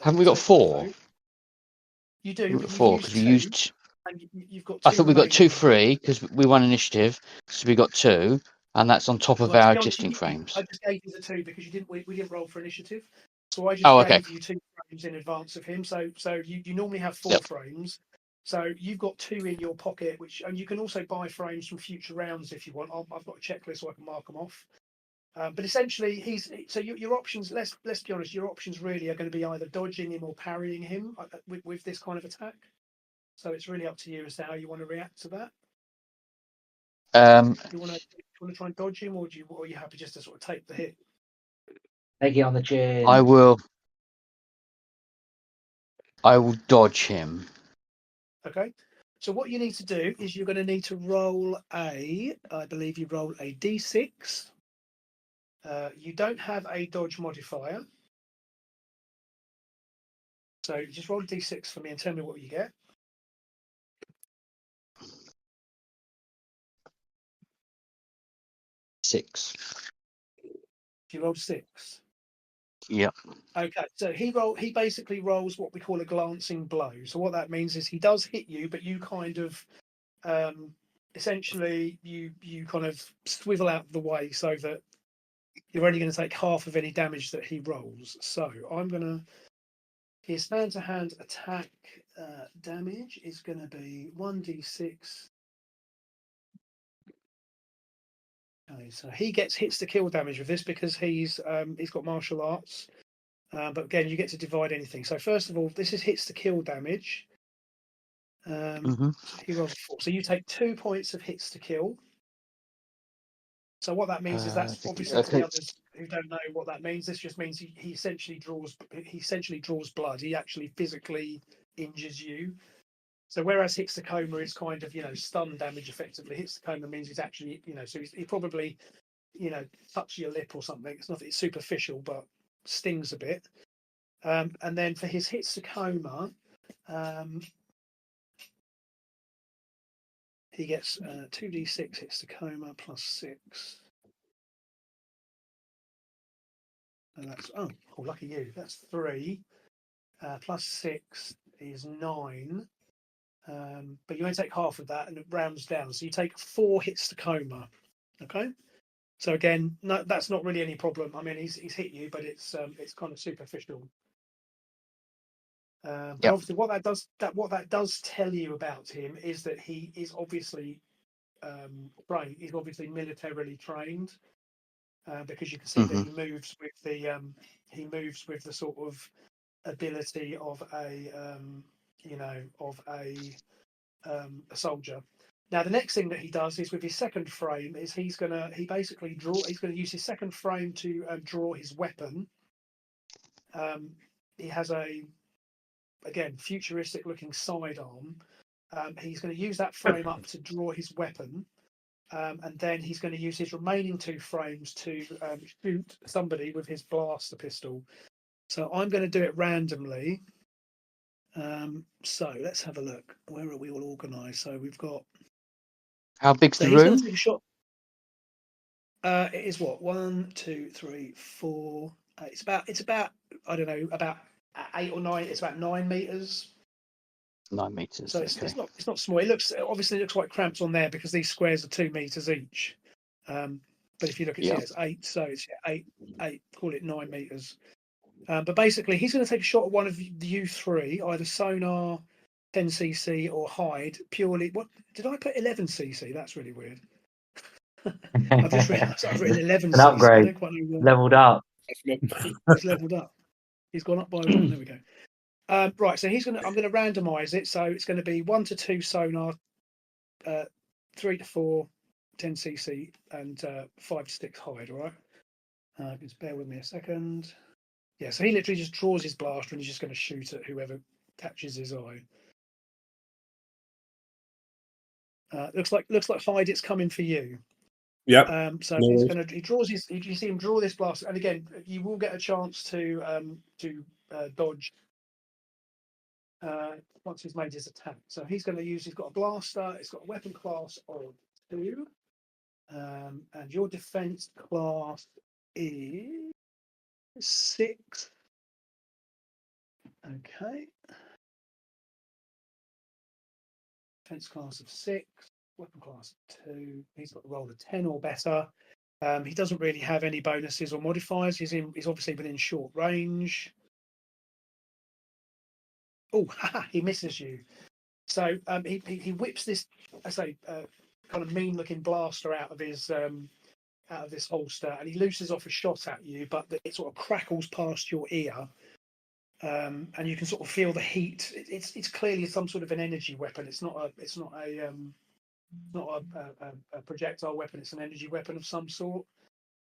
Speaker 3: Haven't we got 4?
Speaker 1: You do.
Speaker 3: We've
Speaker 1: But
Speaker 3: got 4 because we used.
Speaker 1: And you've got 2.
Speaker 3: I thought we got 2
Speaker 1: remaining.
Speaker 3: free because we won initiative, so we got 2, and that's on top of our existing frames.
Speaker 1: I just gave you the 2 because we didn't roll for initiative, so I just gave you 2 frames in advance of him. So you normally have 4 frames, so you've got 2 in your pocket, and you can also buy frames from future rounds if you want. I've got a checklist so I can mark them off. But essentially, your options. Let's be honest. Your options really are going to be either dodging him or parrying him with this kind of attack. So it's really up to you as to how you want to react to that. Do you want to try and dodge him, or are you happy just to sort of take the hit?
Speaker 4: Take it on the chin.
Speaker 3: I will dodge him.
Speaker 1: Okay. So what you need to do is you're going to need to roll I believe you roll a d6. You don't have a dodge modifier. So just roll a d6 for me and tell me what you get.
Speaker 3: Six.
Speaker 1: You rolled 6.
Speaker 3: Yep.
Speaker 1: Okay, so he basically rolls what we call a glancing blow. So what that means is he does hit you, but you kind of essentially you kind of swivel out of the way so that you're only going to take half of any damage that he rolls. So I'm going to his hand to hand attack damage is going to be 1d6. Okay, so he gets hits to kill damage with this because he's got martial arts. But again, you get to divide anything. So first of all, this is hits to kill damage. So he rolls a 4. So you take 2 points of hits to kill. So what that means is that's obviously to the others who don't know what that means. This just means he essentially draws blood. He actually physically injures you. So whereas hits to coma is kind of stun damage effectively, hits to coma means he's actually so he probably touch your lip or something. It's nothing. It's superficial, but stings a bit. And then for his hits to coma, he gets 2d6 hits to coma plus 6. And that's lucky you. That's 3 plus 6 is 9. But you only take half of that, and it rounds down. So you take 4 hits to coma. Okay. So again, no, that's not really any problem. I mean, he's hit you, but it's kind of superficial. But obviously, what that does tell you about him is that he is obviously trained. He's obviously militarily trained, because you can see that he moves with the sort of ability of a soldier. Now, the next thing that he does is with his second frame is he's going to use his second frame to draw his weapon. He has again, futuristic looking sidearm. He's going to use that frame up to draw his weapon. And then he's going to use his remaining 2 frames to shoot somebody with his blaster pistol. So I'm going to do it randomly. So let's have a look. Where are we all organised? So we've got.
Speaker 3: How big's the
Speaker 1: He's
Speaker 3: room?
Speaker 1: going to take a shot. It is what 1, 2, 3, 4. It's about I don't know, about 8 or 9. It's about 9 meters.
Speaker 3: 9 meters.
Speaker 1: So it's not small. It looks quite cramped on there because these squares are 2 meters each. But if you look at it's 8, so it's 8. Call it 9 meters. But basically, he's going to take a shot at one of you 3, either sonar, 10cc, or hide. Purely, what did I put 11cc? That's really weird. I've just realised I've written 11cc.
Speaker 4: An upgrade.
Speaker 1: I don't quite know
Speaker 4: Leveled up.
Speaker 1: He's leveled up. He's gone up by 1. There we go. Right, so I'm going to randomise it. So it's going to be 1 to 2 sonar, 3 to 4 10cc, and 5 to 6 hide. All right. Just bear with me a second. Yeah, so he literally just draws his blaster and he's just going to shoot at whoever catches his eye. Looks like hide. It's coming for you.
Speaker 2: Yeah.
Speaker 1: So he draws his. You see him draw this blaster, and again, you will get a chance to dodge once he's made his attack. So he's going to use. He's got a blaster. It's got a weapon class of 2, and your defense class is 6. Okay. Defense class of 6. Weapon class of 2. He's got a roll of 10 or better. He doesn't really have any bonuses or modifiers. He's obviously within short range. Oh, he misses you. So he whips this, I say, kind of mean-looking blaster out of this holster, and he looses off a shot at you, but it sort of crackles past your ear, and you can sort of feel the heat. It's clearly some sort of an energy weapon. It's not a not a projectile weapon; it's an energy weapon of some sort.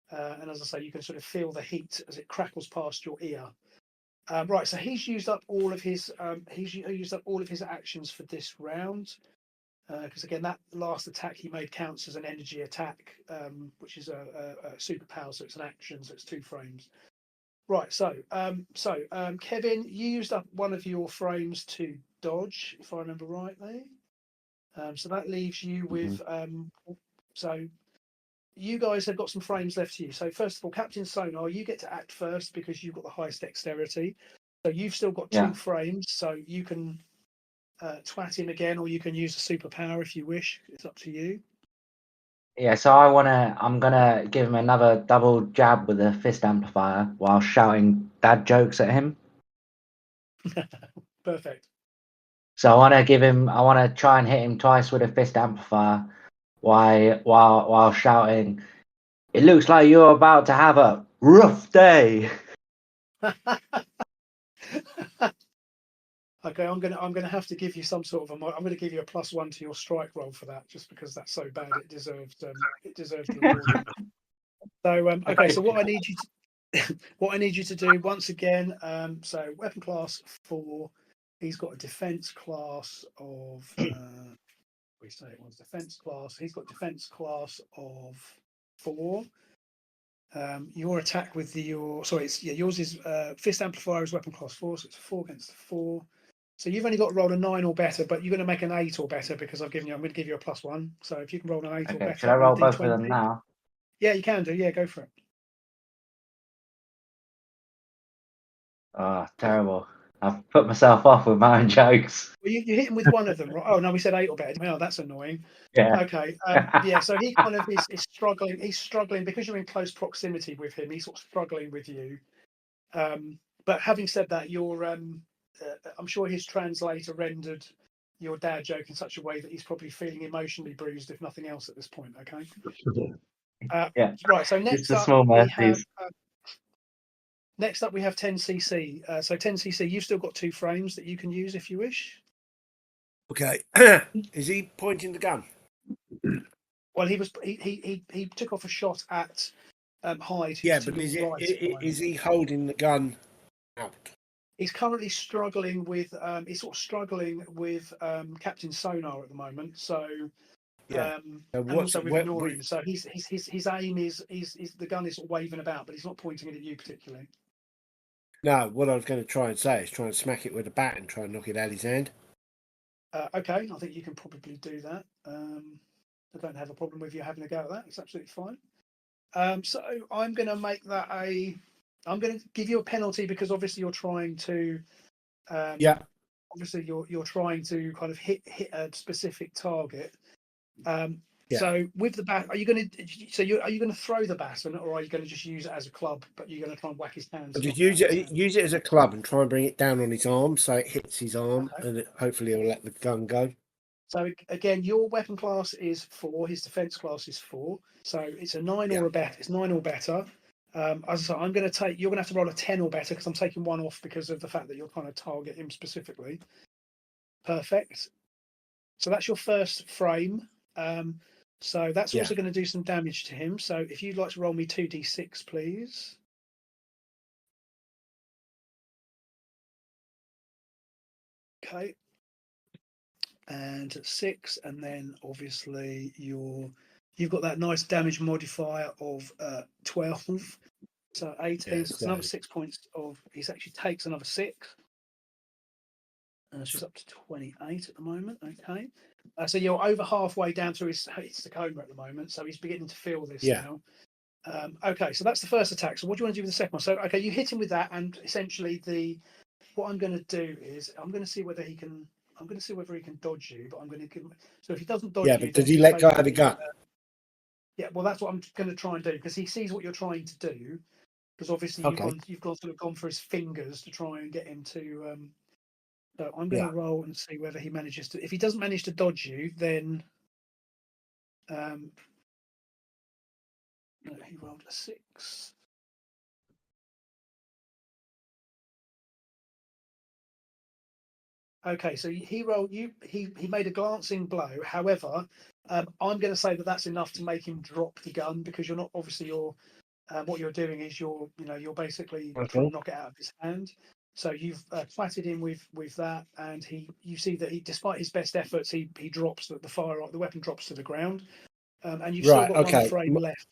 Speaker 1: And as I say, you can sort of feel the heat as it crackles past your ear. Right, so he's used up all of his actions for this round. Because again, that last attack he made counts as an energy attack, which is a superpower, so it's an action, so it's 2 frames. Right, so Kevin, you used up one of your frames to dodge, if I remember rightly. So that leaves you with so you guys have got some frames left to you. So first of all, Captain Sonar, you get to act first because you've got the highest dexterity. So you've still got 2 frames, so you can twat him again, or you can use a superpower if you wish. It's up to you.
Speaker 4: Yeah, so I'm gonna give him another double jab with a fist amplifier while shouting dad jokes at him.
Speaker 1: Perfect.
Speaker 4: So I want to try and hit him twice with a fist amplifier while shouting, "It looks like you're about to have a rough day."
Speaker 1: Okay, I'm gonna have to give you some sort of I'm gonna give you a +1 to your strike roll for that, just because that's so bad. It deserves rewarding. So okay, so what I need you to do once again. So weapon class 4. He's got a defense class of. We say it was defense class. He's got defense class of 4. Your attack with yours is fist amplifier is weapon class 4, so it's 4 against 4. So you've only got to roll a 9 or better, but you're going to make an 8 or better because I'm going to give you a +1. So if you can roll an 8 or better,
Speaker 4: should I roll
Speaker 1: on a
Speaker 4: both
Speaker 1: D20,
Speaker 4: of them now?
Speaker 1: Yeah, you can do. Yeah, go for it.
Speaker 4: Oh, terrible! I've put myself off with my own jokes.
Speaker 1: Well, you hit him with one of them, right? Oh no, we said 8 or better. Oh, that's annoying.
Speaker 4: Yeah.
Speaker 1: Okay. Yeah. So he kind of is struggling. He's struggling because you're in close proximity with him. He's sort of struggling with you. But having said that, I'm sure his translator rendered your dad joke in such a way that he's probably feeling emotionally bruised, if nothing else, at this point. Okay.
Speaker 4: Yeah.
Speaker 1: Right. So
Speaker 4: Just a small mercies.
Speaker 1: Next up we have 10cc. So 10cc, you've still got 2 frames that you can use if you wish.
Speaker 5: Okay. Is he pointing the gun?
Speaker 1: Well, he took off a shot at Hyde.
Speaker 5: Yeah, but is he holding the gun out?
Speaker 1: He's currently struggling with Captain Sonar at the moment. So
Speaker 5: yeah.
Speaker 1: And also with ignoring. So his aim is the gun is waving about, but he's not pointing it at you particularly.
Speaker 5: No, what I was going to try and say is try and smack it with a bat and try and knock it out of his hand.
Speaker 1: Okay, I think you can probably do that. I don't have a problem with you having a go at that. It's absolutely fine. So I'm going to make that I'm going to give you a penalty because obviously you're trying to. Obviously you're trying to kind of hit a specific target. So with the bat, are you going to throw the baton, or are you going to just use it as a club? But you're going to try and whack his hands.
Speaker 5: Just use it as a club and try and bring it down on his arm so it hits his arm, and hopefully he'll let the gun go. So
Speaker 1: again, your weapon class is 4. His defense class is 4. So it's a 9 or a better. It's 9 or better. As I said, you're going to have to roll a 10 or better because I'm taking 1 off because of the fact that you're trying to target him specifically. Perfect. So that's your first frame. So that's also going to do some damage to him. So if you'd like to roll me 2d6, please. Okay. And 6, and then obviously you've got that nice damage modifier of 12. So 18. So it's another 6 points of. He actually takes another 6. And she's up to 28 at the moment. Okay. So you're over halfway down through his Tacoma at the moment. So he's beginning to feel this now. Okay, so that's the first attack. So what do you want to do with the second one? So okay, you hit him with that, and essentially what I'm going to do is I'm going to see whether he can dodge you, but I'm going to give him. So if he doesn't dodge you,
Speaker 5: but does he let go of the gun?
Speaker 1: Yeah, well, that's what I'm going to try and do because he sees what you're trying to do. Because obviously you've gone for his fingers to try and get him to. So I'm going to roll and see whether he manages to. If he doesn't manage to dodge you, then no, he rolled a 6. Okay, so he rolled you. He made a glancing blow. However, I'm going to say that that's enough to make him drop the gun because you're not obviously what you're doing is you're basically trying to knock it out of his hand. So you've flatted him with that, and you see that despite his best efforts, he drops the weapon drops to the ground, and you've still got one frame left.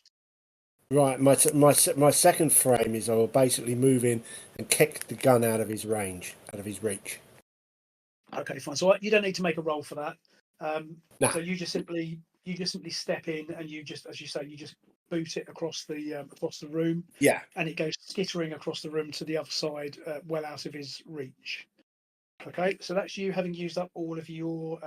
Speaker 5: Right, my second frame is I will basically move in and kick the gun out of his range, out of his reach.
Speaker 1: Okay, fine. So you don't need to make a roll for that.
Speaker 5: Nah.
Speaker 1: So you just simply step in and you just, as you say, you just boot it across the room.
Speaker 5: Yeah.
Speaker 1: And it goes skittering across the room to the other side, well out of his reach. Okay, so that's you having used up all of your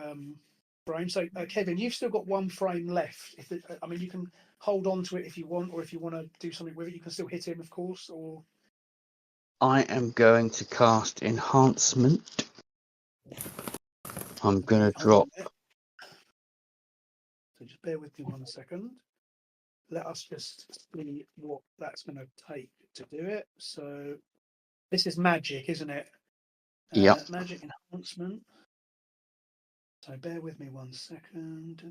Speaker 1: frames. So Kevin, you've still got one frame left. You can hold on to it if you want, or if you want to do something with it, you can still hit him, of course. Or
Speaker 3: I am going to cast enhancement. I'm going to drop.
Speaker 1: So just bear with me 1 second. Let us just see what that's going to take to do it. So this is magic, isn't it?
Speaker 3: Yep.
Speaker 1: Magic enhancement. So bear with me 1 second.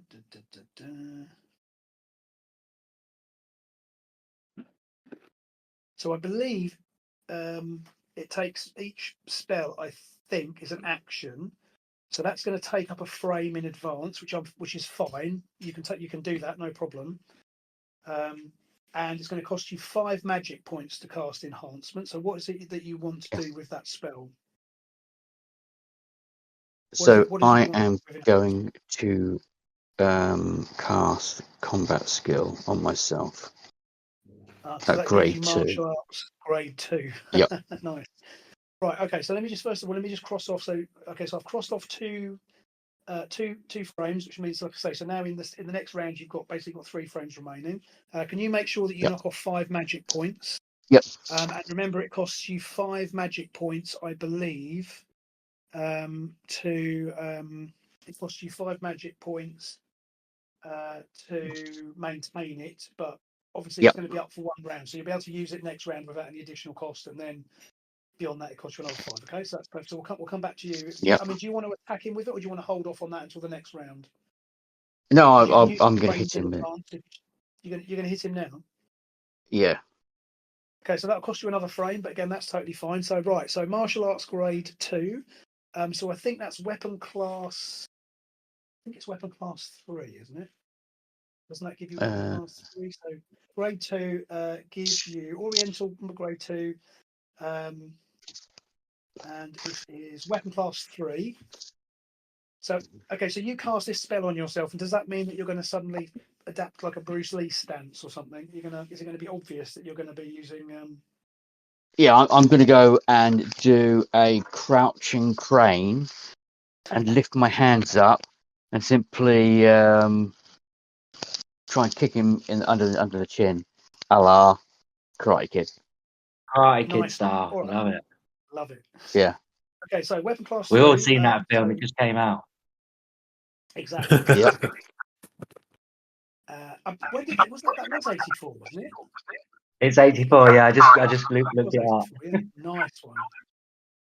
Speaker 1: So I believe it takes each spell, I think, is an action. So that's going to take up a frame in advance, which is fine. You can do that, no problem. And it's going to cost you 5 magic points to cast enhancement. So what is it that you want to do with that spell?
Speaker 3: So I am going to cast combat skill on myself.
Speaker 1: So that
Speaker 3: grade
Speaker 1: gives you
Speaker 3: 2.
Speaker 1: martial arts grade 2.
Speaker 3: Yep.
Speaker 1: Nice. Right. Okay. So let me just cross off. So I've crossed off two frames, which means, like I say, so now in the next round you've got 3 frames remaining. Can you make sure that you knock off 5 magic points?
Speaker 3: Yep.
Speaker 1: And remember, it costs you 5 magic points, I believe. It costs you 5 magic points to maintain it, but obviously it's going to be up for 1 round, so you'll be able to use it next round without any additional cost, and then beyond that it costs you another 5. Okay, so that's perfect. So we'll come back to you.
Speaker 3: Yep.
Speaker 1: Do you want to attack him with it, or do you want to hold off on that until the next round?
Speaker 3: No, I'm going to hit him.
Speaker 1: You're going to hit him now.
Speaker 3: Yeah.
Speaker 1: Okay, so that'll cost you another frame, but again, that's totally fine. So so martial arts grade 2. So I think that's weapon class. I think it's weapon class 3, isn't it? Doesn't that give you weapon class 3? So grade 2 gives you Oriental grade 2, and it is weapon class 3. So okay, so you cast this spell on yourself, and does that mean that you're going to suddenly adapt like a Bruce Lee stance or something? Is it going to be obvious that you're going to be using?
Speaker 3: Yeah, I'm going to go and do a crouching crane and lift my hands up and simply try and kick him under the chin, a la Karate Kid.
Speaker 4: Karate Kid
Speaker 1: Nice.
Speaker 4: style.
Speaker 1: All right.
Speaker 4: Love it.
Speaker 1: Love it.
Speaker 3: Yeah.
Speaker 1: Okay, so weapon class 3.
Speaker 4: We've all seen that film. It just came out.
Speaker 1: Exactly.
Speaker 3: Yep.
Speaker 1: When did was that? That was 84, wasn't it?
Speaker 4: It's 84. Yeah, I just looked it up.
Speaker 1: Yeah. Nice one.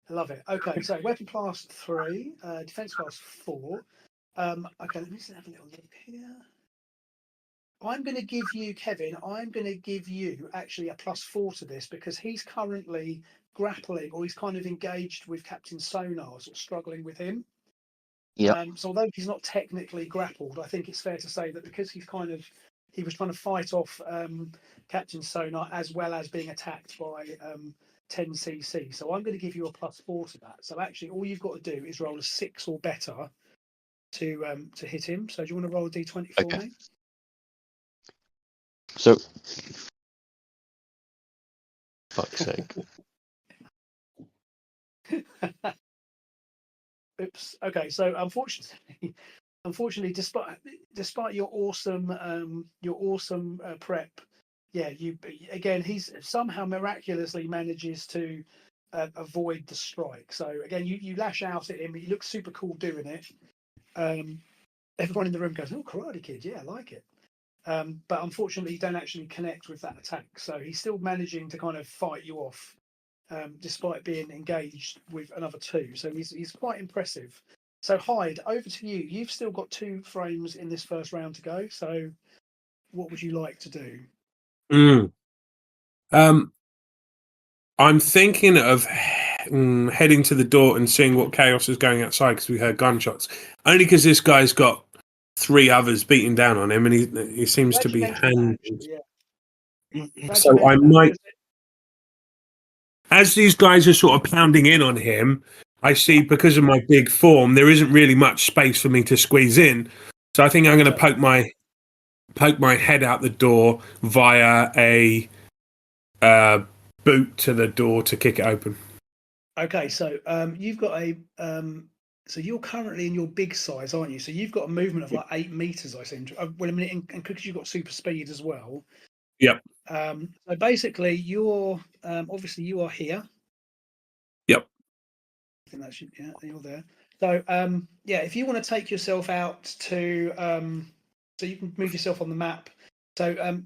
Speaker 1: I love it. Okay, so weapon class 3, defense class 4. Okay, let me just have a little look here. I'm going to give you, Kevin, actually a +4 to this because he's currently grappling, or he's kind of engaged with Captain Sonar, sort of struggling with him.
Speaker 3: Yeah.
Speaker 1: So although he's not technically grappled, I think it's fair to say that because he was trying to fight off Captain Sonar as well as being attacked by 10cc. So I'm going to give you a +4 to that. So actually, all you've got to do is roll a 6 or better to hit him. So do you want to roll a d20 for me?
Speaker 3: So, fuck's sake.
Speaker 1: Oops. Okay. So unfortunately, despite your awesome prep, yeah, he's somehow miraculously manages to avoid the strike. So again, you lash out at him. He looks super cool doing it. Everyone in the room goes, "Oh, Karate Kid, yeah, I like it." But unfortunately, you don't actually connect with that attack. So he's still managing to kind of fight you off. despite being engaged with another 2. So he's quite impressive. So Hyde, over to you. You've still got 2 frames in this first round to go. So what would you like to do?
Speaker 2: I'm thinking of heading to the door and seeing what chaos is going outside because we heard gunshots. Only because this guy's got 3 others beating down on him, and he seems
Speaker 1: Glad
Speaker 2: to
Speaker 1: you
Speaker 2: be
Speaker 1: mentioned that, actually, Glad you
Speaker 2: So I
Speaker 1: mentioned that,
Speaker 2: might,
Speaker 1: because
Speaker 2: as these guys are sort of pounding in on him, I see because of my big form, there isn't really much space for me to squeeze in. So I think I'm going to poke my head out the door via a boot to the door to kick it open.
Speaker 1: Okay, so you've got a so you're currently in your big size, aren't you? So you've got a movement of like 8 meters, I seem to. Well, I mean, and because you've got super speed as well.
Speaker 2: Yep.
Speaker 1: So basically, you're obviously you are here.
Speaker 2: Yep.
Speaker 1: I think that's yeah, you're there. So yeah, if you want to take yourself out to so you can move yourself on the map. So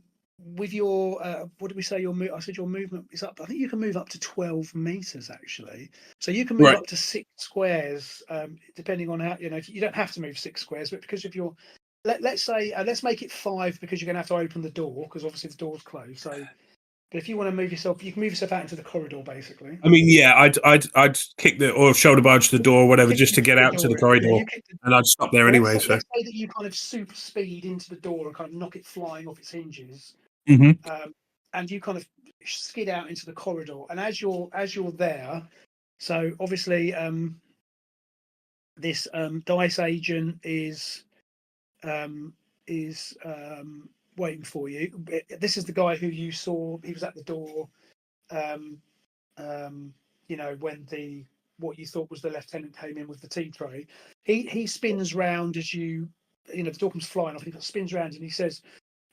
Speaker 1: with your what did we say your I said your movement is up. I think you can move up to 12 meters actually. So you can move up to 6 squares depending on how, you know, you don't have to move 6 squares, but because if you're let's say let's make it 5 because you're going to have to open the door because obviously the door's closed. So but if you want to move yourself, you can move yourself out into the corridor basically.
Speaker 2: I mean, yeah, I'd kick the or shoulder barge the door or whatever just to get out to the corridor, and I'd stop there anyway.
Speaker 1: Let's say that you kind of super speed into the door and kind of knock it flying off its hinges, and you kind of skid out into the corridor. And as you're there, so obviously this dice agent is waiting for you. This is the guy who you saw. He was at the door. You know, when what you thought was the lieutenant came in with the tea tray, he spins round as you know, the door comes flying off, and he spins round and he says,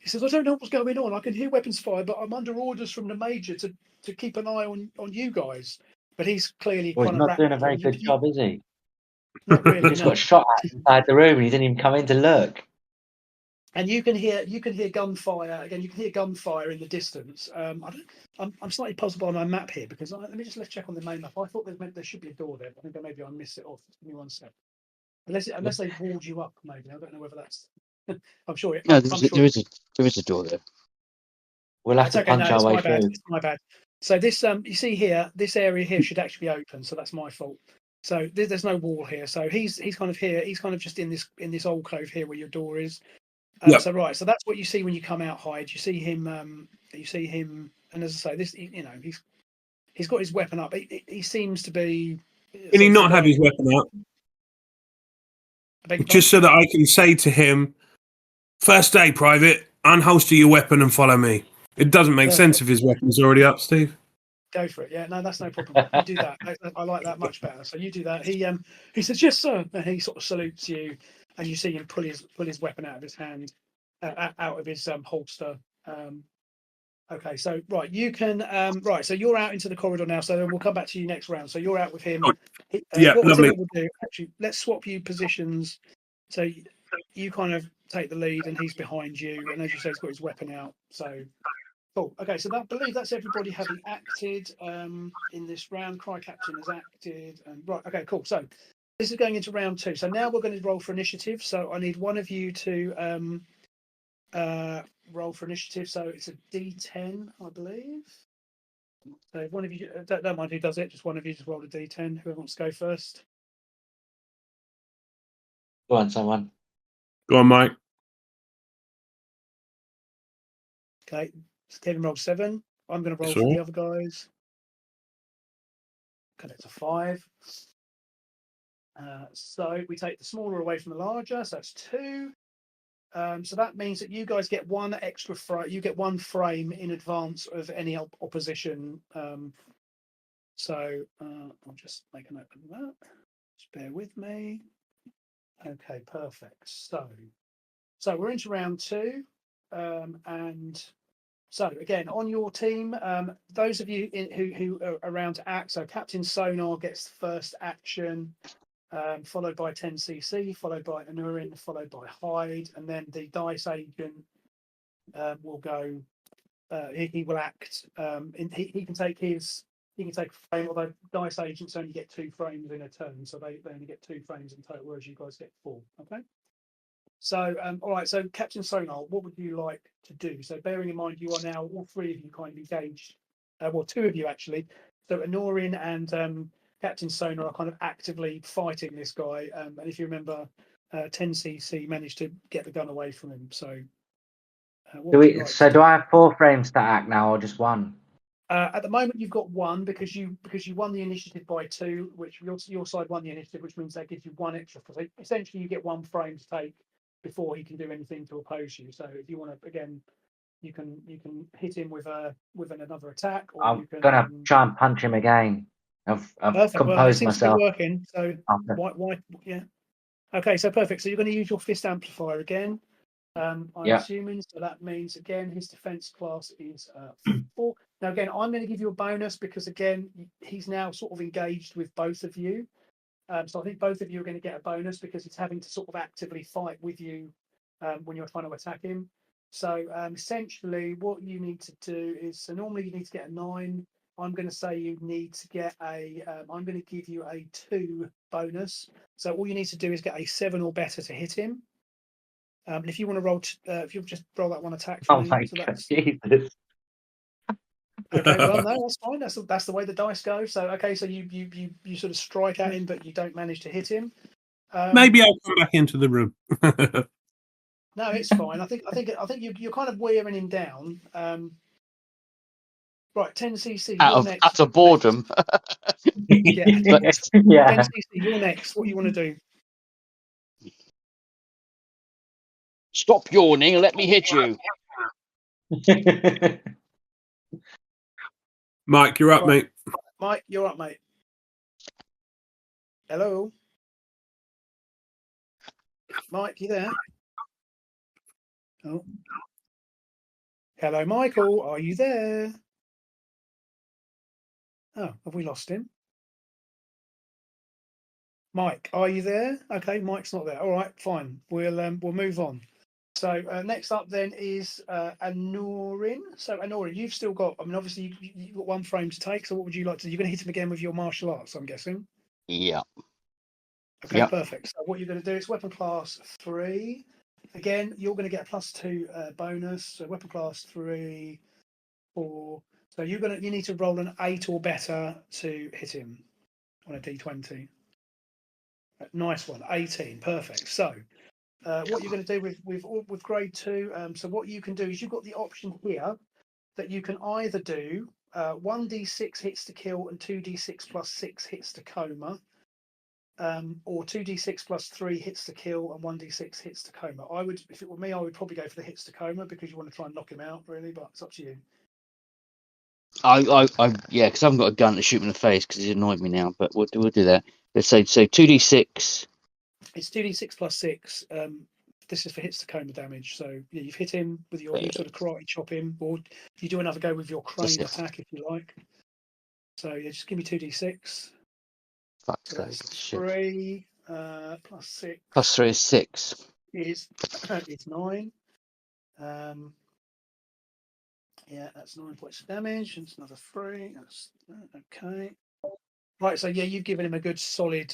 Speaker 1: I don't know what's going on. I can hear weapons fire, but I'm under orders from the major to keep an eye on you guys. But he's clearly
Speaker 4: Well, he's
Speaker 1: kind of
Speaker 4: not doing a very good job, is he?
Speaker 1: Not really.
Speaker 4: He just got shot at inside the room and he didn't even come in to look.
Speaker 1: And you can hear gunfire again. You can hear gunfire in the distance. I'm slightly puzzled by my map here because let's check on the main map. I thought there should be a door there, but I think maybe I missed it off. Give me 1 sec. Unless they walled you up, maybe I don't know whether that's. I'm sure.
Speaker 3: No, there is a door there.
Speaker 4: We'll have to punch our way through.
Speaker 1: It's my bad. So this you see here, this area here should actually be open. So that's my fault. So there's no wall here. So he's kind of here. He's kind of just in this alcove here where your door is. So right, so that's what you see when you come out, Hyde. You see him, and as I say, this, you know, he's got his weapon up. He seems to be.
Speaker 2: Can he not have his weapon up? Just so that I can say to him, "First day, Private, unholster your weapon and follow me." It doesn't make sense if his weapon's already up, Steve.
Speaker 1: Go for it. Yeah, no, that's no problem. You do that. I like that much better. So you do that. He says, "Yes, sir," and he sort of salutes you. And you see him pull his weapon out of his hand, out of his holster. Okay, so right, you can right. So you're out into the corridor now. So we'll come back to you next round. So you're out with him.
Speaker 2: Lovely.
Speaker 1: What we'll do, actually, let's swap you positions. So you kind of take the lead, and he's behind you. And as you say, he's got his weapon out. So cool. Okay, so I believe that's everybody having acted in this round. Cry Captain has acted, and right. Okay, cool. So. This is going into round 2. So now we're going to roll for initiative. So I need one of you to roll for initiative. So it's a D10, I believe. So one of you, don't mind who does it. Just one of you just roll a D10. Whoever wants to go first.
Speaker 4: Go on, someone.
Speaker 2: Go on, Mike.
Speaker 1: Okay. So Kevin rolled 7. I'm going to roll for the other guys. Okay, that's a 5. So we take the smaller away from the larger, so that's 2. So that means that you guys get 1 extra frame. You get 1 frame in advance of any opposition. So I'll just make a note of that. Just bear with me. Okay, perfect. So we're into round 2, and so again on your team, those of you who are around to act. So Captain Sonar gets first action. Followed by 10cc, followed by Anurin, followed by Hyde, and then the dice agent will go. He will act. He can take his he can take a frame. Although dice agents only get 2 frames in a turn, so they only get 2 frames in total, whereas you guys get 4. Okay. So, all right. So, Captain Sonar, what would you like to do? So, bearing in mind you are now all 3 of you kind of engaged. Well, 2 of you actually. So, Anorin and Captain Sonar are kind of actively fighting this guy. And if you remember, 10cc managed to get the gun away from him. So, what would you like to do?
Speaker 4: Do I have 4 frames to act now, or just 1?
Speaker 1: At the moment, you've got 1 because you won the initiative by 2, which your side won the initiative, which means that gives you 1 extra. So essentially, you get 1 frame to take before he can do anything to oppose you. So if you want to, again, you can hit him with another attack, or
Speaker 4: I'm
Speaker 1: you can
Speaker 4: gonna try and punch him again. I've
Speaker 1: perfect. Well, it
Speaker 4: composed
Speaker 1: seems to be
Speaker 4: myself.
Speaker 1: working. So
Speaker 4: After.
Speaker 1: why yeah. Okay, so perfect. So you're going to use your fist amplifier again. I'm
Speaker 4: Yeah.
Speaker 1: assuming, so that means again his defense class is 4. Now again, I'm going to give you a bonus because again he's now sort of engaged with both of you. So I think both of you are going to get a bonus because he's having to sort of actively fight with you when you're trying to attack him. So essentially, what you need to do is, so normally you need to get a 9. I'm going to say you need to get a. I'm going to give you a 2 bonus. So all you need to do is get a 7 or better to hit him. And if you want to roll, if you just roll that 1 attack for
Speaker 4: Oh
Speaker 1: me,
Speaker 4: my
Speaker 1: so
Speaker 4: god,
Speaker 1: that's
Speaker 4: Jesus!
Speaker 1: okay. Well, no, that's fine. That's the way the dice go. So okay, so you sort of strike at him, but you don't manage to hit him.
Speaker 2: Maybe I'll come back into the room.
Speaker 1: No, it's fine. I think you're kind of wearing him down. Right, 10cc, you're next.
Speaker 3: Out of boredom.
Speaker 1: Yeah,
Speaker 3: But-
Speaker 1: 10cc, you're next. What do you want to do?
Speaker 3: Stop yawning and let me hit you.
Speaker 2: Mike, you're up,
Speaker 1: Right.
Speaker 2: mate.
Speaker 1: Mike, you're up, mate. Hello, Mike, you there? Oh, hello, Michael. Are you there? Oh, have we lost him? Mike, are you there? Okay, Mike's not there. All right, fine. We'll move on. So next up then is Anorin. So Anorin, you've still got. I mean, obviously you've got 1 frame to take. So what would you like to do? You're going to hit him again with your martial arts, I'm guessing.
Speaker 3: Yeah.
Speaker 1: Okay,
Speaker 3: Yep.
Speaker 1: perfect. So what you're going to do is weapon class 3. Again, you're going to get a +2 bonus. So weapon class 3, 4. So you need to roll an 8 or better to hit him on a d20. Nice one, 18, perfect. So what you're going to do with grade 2, so what you can do is you've got the option here that you can either do 1d6 hits to kill and 2d6 plus 6 hits to coma, or 2d6 plus 3 hits to kill and 1d6 hits to coma. If it were me, I would probably go for the hits to coma because you want to try and knock him out, really, but it's up to you.
Speaker 3: Yeah, because I haven't got a gun to shoot him in the face because he's annoyed me now. But we'll do that. Let's say 2d6.
Speaker 1: It's 2d6 plus 6. This is for hits to coma damage. So yeah, you've hit him with your you sort of karate chop him, or you do another go with your crane attack if you like. So yeah, just give me 2d6.
Speaker 3: Fuck's
Speaker 1: So
Speaker 3: sake.
Speaker 1: that's
Speaker 3: Shit.
Speaker 1: 3 plus 6
Speaker 3: Plus 3 is 6.
Speaker 1: is it's 9. Yeah, that's 9 points of damage. And it's another 3. That's okay. Right, so yeah, you've given him a good solid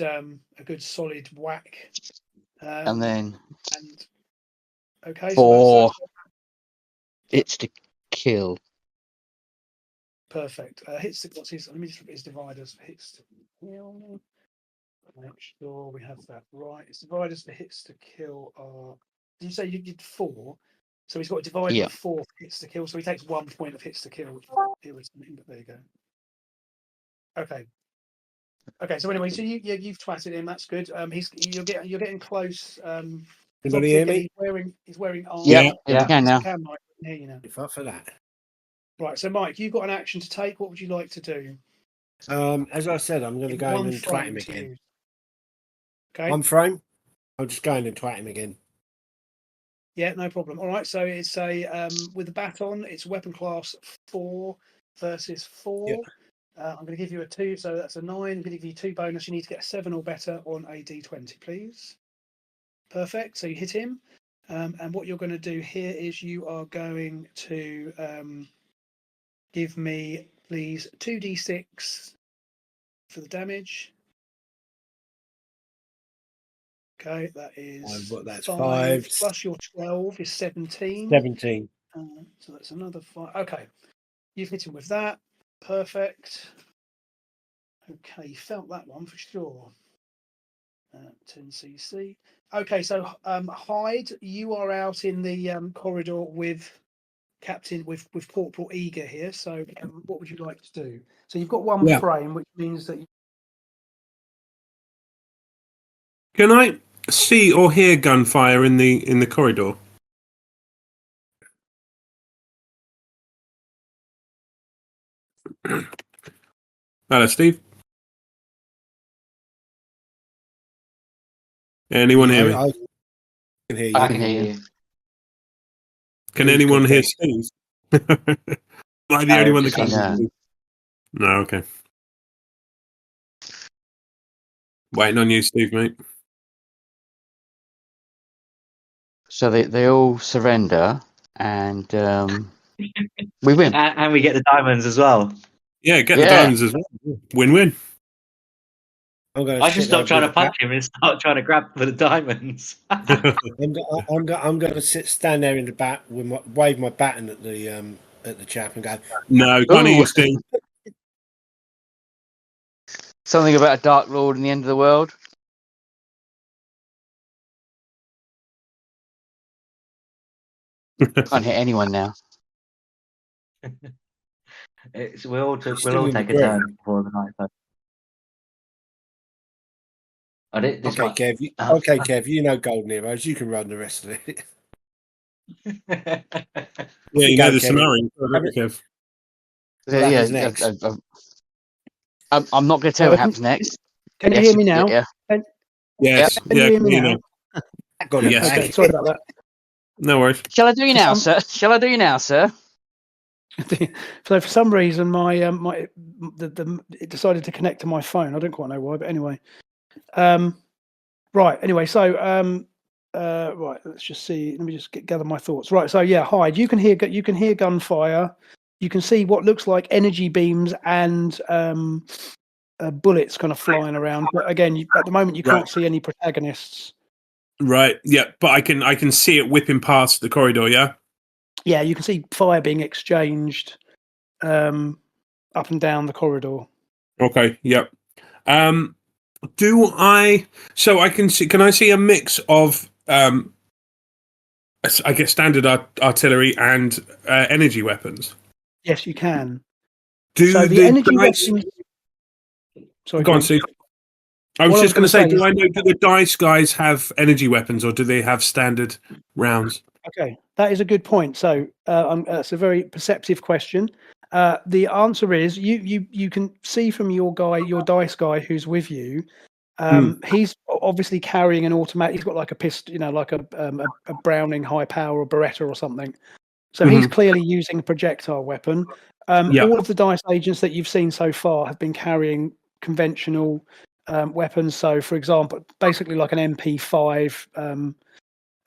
Speaker 1: whack.
Speaker 3: And then
Speaker 1: Okay,
Speaker 3: 4
Speaker 1: so
Speaker 3: hits to kill.
Speaker 1: perfect. Hits to what's his? Let me just look at his dividers. Hits to kill. Make sure we have that right. His dividers for hits to kill are. Did you say you did 4? So he's got a divider of 4 hits to kill. So he takes 1 point of hits to kill. Which is but there you go. Okay. Okay. So anyway, so you've twatted him. That's good. You're getting close.
Speaker 5: Anybody hear me?
Speaker 1: He's wearing armor.
Speaker 3: Yeah,
Speaker 4: Yeah.
Speaker 3: we can now.
Speaker 1: Can Mike hear you now?
Speaker 5: If up for that.
Speaker 1: Right. So Mike, you've got an action to take. What would you like to do?
Speaker 5: As I said, I'm going to go in and twat him again.
Speaker 1: Use. Okay.
Speaker 5: 1 frame. I'll just go in and twat him again.
Speaker 1: Yeah, no problem. All right. So it's a with the baton. It's weapon class 4 versus 4.
Speaker 5: Yep.
Speaker 1: I'm going to give you a 2, so that's a 9. I'm going to give you 2 bonus. You need to get a 7 or better on a d20, please. Perfect. So you hit him, and what you're going to do here is you are going to give me please. 2d6 for the damage. Okay, that is
Speaker 5: That's
Speaker 1: 5
Speaker 5: 5.
Speaker 1: plus your 12 is 17.
Speaker 5: 17.
Speaker 1: So that's another 5. Okay, you've hit him with that. Perfect. Okay, you felt that one for sure. 10 cc. Okay, so Hyde, you are out in the corridor with with Corporal Eager here. So what would you like to do? So you've got one
Speaker 2: Yeah.
Speaker 1: frame, which means that
Speaker 2: Can I see or hear gunfire in the corridor? Hello, Steve. Anyone hear me?
Speaker 5: I can hear you.
Speaker 3: I can hear you.
Speaker 2: Can
Speaker 5: Who's
Speaker 2: anyone
Speaker 5: got
Speaker 2: hear
Speaker 5: that?
Speaker 2: Steve? Am I the only one that
Speaker 4: just
Speaker 2: can
Speaker 3: us.
Speaker 2: hear Steve? No, okay. Waiting on you, Steve, mate.
Speaker 3: So they all surrender, and we win.
Speaker 4: And we get the diamonds as well.
Speaker 2: Yeah, get the
Speaker 3: Yeah.
Speaker 2: diamonds as well. Win-win.
Speaker 5: I'm going
Speaker 4: I should stop trying to punch him and start trying to grab for the diamonds.
Speaker 5: I'm going to stand there in the back with wave my baton at the chap and go.
Speaker 2: No, can't hear
Speaker 3: Ooh.
Speaker 2: you, Steve.
Speaker 3: Something about a Dark Lord and the end of the world. Can't hit anyone now.
Speaker 4: We'll all
Speaker 5: Still in the
Speaker 4: take a
Speaker 5: green.
Speaker 4: turn before the night. I did this
Speaker 5: Okay,
Speaker 4: one.
Speaker 5: Kev. Okay, Kev. You know Golden Heroes. You can run the rest of it.
Speaker 2: Yeah,
Speaker 5: you
Speaker 2: you
Speaker 5: go,
Speaker 2: know the
Speaker 5: Kerrin.
Speaker 2: scenario, don't you, Kev?
Speaker 5: What happens next?
Speaker 3: I'm not going to tell you what happens next.
Speaker 1: Can you
Speaker 3: Yes,
Speaker 1: hear me now?
Speaker 3: Yeah.
Speaker 2: Yes.
Speaker 1: Can you
Speaker 2: Yeah,
Speaker 1: hear me
Speaker 2: you
Speaker 1: now?
Speaker 2: know.
Speaker 5: Got it.
Speaker 2: Yes.
Speaker 1: Okay, sorry about that.
Speaker 2: No worries.
Speaker 3: Shall I do you
Speaker 1: For
Speaker 3: now,
Speaker 1: some-
Speaker 3: sir? Shall I do you now, sir?
Speaker 1: So for some reason, it decided to connect to my phone. I don't quite know why, but anyway. Right. Anyway, so right. Let's just see. Let me just gather my thoughts. Right. So yeah, Hyde, you can hear gunfire. You can see what looks like energy beams and bullets kind of flying around. But again, at the moment, you can't see any protagonists.
Speaker 2: Right. Yeah, but I can see it whipping past the corridor. Yeah.
Speaker 1: Yeah, you can see fire being exchanged up and down the corridor.
Speaker 2: Okay. Yep. Do I? So I can see. Can I see a mix of I guess standard artillery and energy weapons?
Speaker 1: Yes, you can.
Speaker 2: Do
Speaker 1: So the energy weapons. Sorry,
Speaker 2: go on, Steve. I was
Speaker 1: What I was
Speaker 2: just going to say,
Speaker 1: gonna say
Speaker 2: do
Speaker 1: is-
Speaker 2: I know do the dice guys have energy weapons or do they have standard rounds?
Speaker 1: Okay, that is a good point. So that's a very perceptive question. The answer is you can see from your dice guy who's with you. He's obviously carrying an automatic. He's got like a pistol, like a Browning high power or Beretta or something. So he's clearly using a projectile weapon. All of the dice agents that you've seen so far have been carrying conventional weapons. So, for example, basically like an MP5.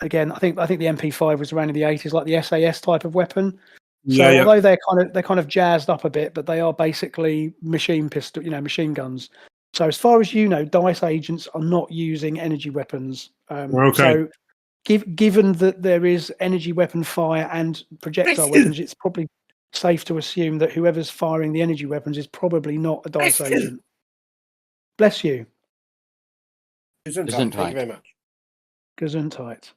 Speaker 1: Again, I think the MP5 was around in the 80s, like the SAS type of weapon. So although they're kind of jazzed up a bit, but they are basically machine guns. So as far as you know, dice agents are not using energy weapons. So given that there is energy weapon fire and projectile weapons, it's probably safe to assume that whoever's firing the energy weapons is probably not a dice agent. Bless you.
Speaker 5: Thank you very much.
Speaker 1: Gesundheit.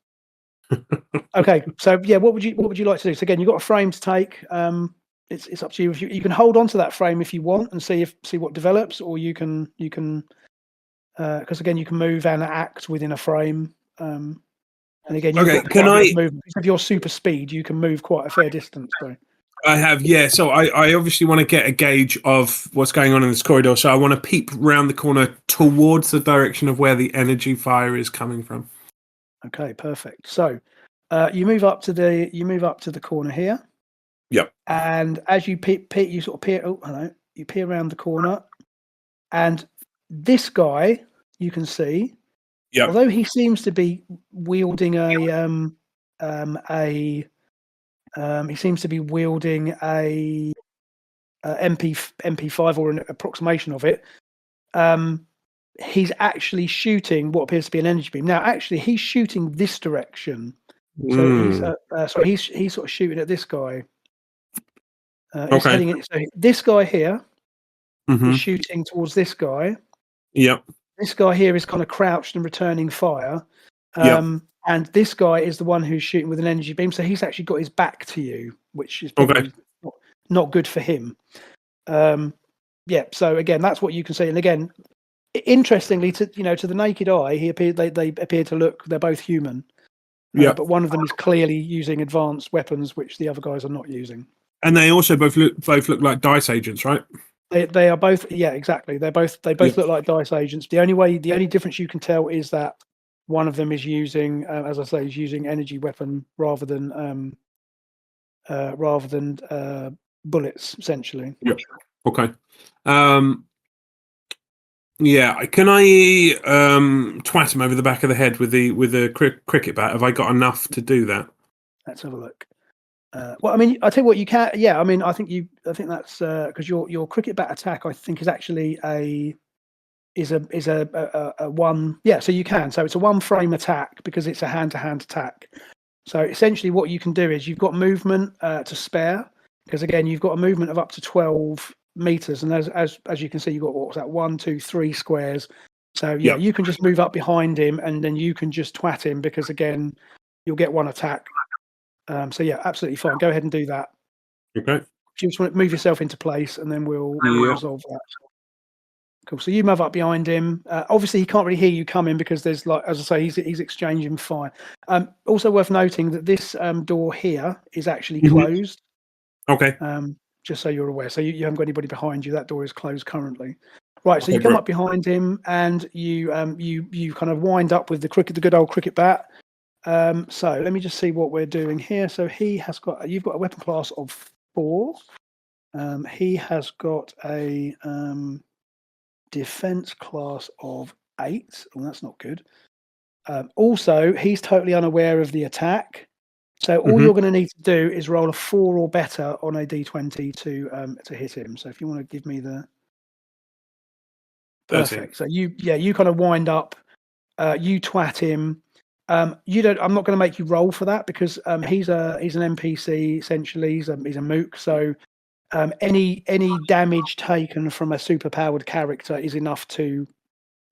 Speaker 1: Okay, so yeah, what would you like to do? So again, you've got a frame to take. It's up to you. If you can hold on to that frame if you want and see what develops, or you can because again you can move and act within a frame. And again, you've got quite a bit of movement. With your super speed, you can move quite a fair distance. So.
Speaker 2: I have, yeah. So I obviously want to get a gauge of what's going on in this corridor. So I want to peep round the corner towards the direction of where the energy fire is coming from.
Speaker 1: Okay, perfect. So you move up to the corner here.
Speaker 2: Yep.
Speaker 1: And as you you sort of peer. Oh, hello. You peer around the corner, and this guy you can see.
Speaker 2: Yep.
Speaker 1: Although he seems to be wielding a MP5 or an approximation of it, he's actually shooting what appears to be an energy beam. Now, actually, he's shooting this direction. So he's sort of shooting at this guy. He's heading in, so this guy here is shooting towards this guy.
Speaker 2: Yep.
Speaker 1: This guy here is kind of crouched and returning fire. And this guy is the one who's shooting with an energy beam. So he's actually got his back to you, which is probably not good for him. So again, that's what you can see. And again, interestingly, to the naked eye, they appear to look. They're both human. But one of them is clearly using advanced weapons, which the other guys are not using.
Speaker 2: And they also both look like dice agents, right?
Speaker 1: They are both. Yeah, exactly. They both look like dice agents. The only difference you can tell is that one of them is using, as I say, is using energy weapon rather than bullets, essentially.
Speaker 2: Yep. Okay. Yeah, can I twat him over the back of the head with the cricket bat? Have I got enough to do that?
Speaker 1: Let's have a look. Well, I mean, I tell you what, you can. Yeah, I mean, I think that's because your cricket bat attack, I think, is actually a one. Yeah, so you can. So it's a one frame attack because it's a hand-to-hand attack. So essentially, what you can do is you've got movement to spare because again, you've got a movement of up to 12 meters, and as you can see, you've got what's that 1, 2, 3 squares. So you can just move up behind him, and then you can just twat him because again, you'll get one attack. So yeah, absolutely fine. Go ahead and do that.
Speaker 2: Okay.
Speaker 1: You just want to move yourself into place, and then we'll resolve that. Cool. So you move up behind him. Obviously, he can't really hear you coming because there's, like, as I say, he's exchanging fire. Also worth noting that this door here is actually closed.
Speaker 2: Okay.
Speaker 1: Just so you're aware. So you haven't got anybody behind you. That door is closed currently. Right. So you come up behind him, and you kind of wind up with the good old cricket bat. So let me just see what we're doing here. So you've got a weapon class of 4. He has got a defense class of 8. Well, that's not good. Also, he's totally unaware of the attack. So all you're going to need to do is roll a 4 or better on a d20 to hit him. So if you want to give me the
Speaker 2: 13.
Speaker 1: Perfect. So you kind of wind up, you twat him. I'm not going to make you roll for that because he's an NPC essentially. He's a mook. So any damage taken from a superpowered character is enough to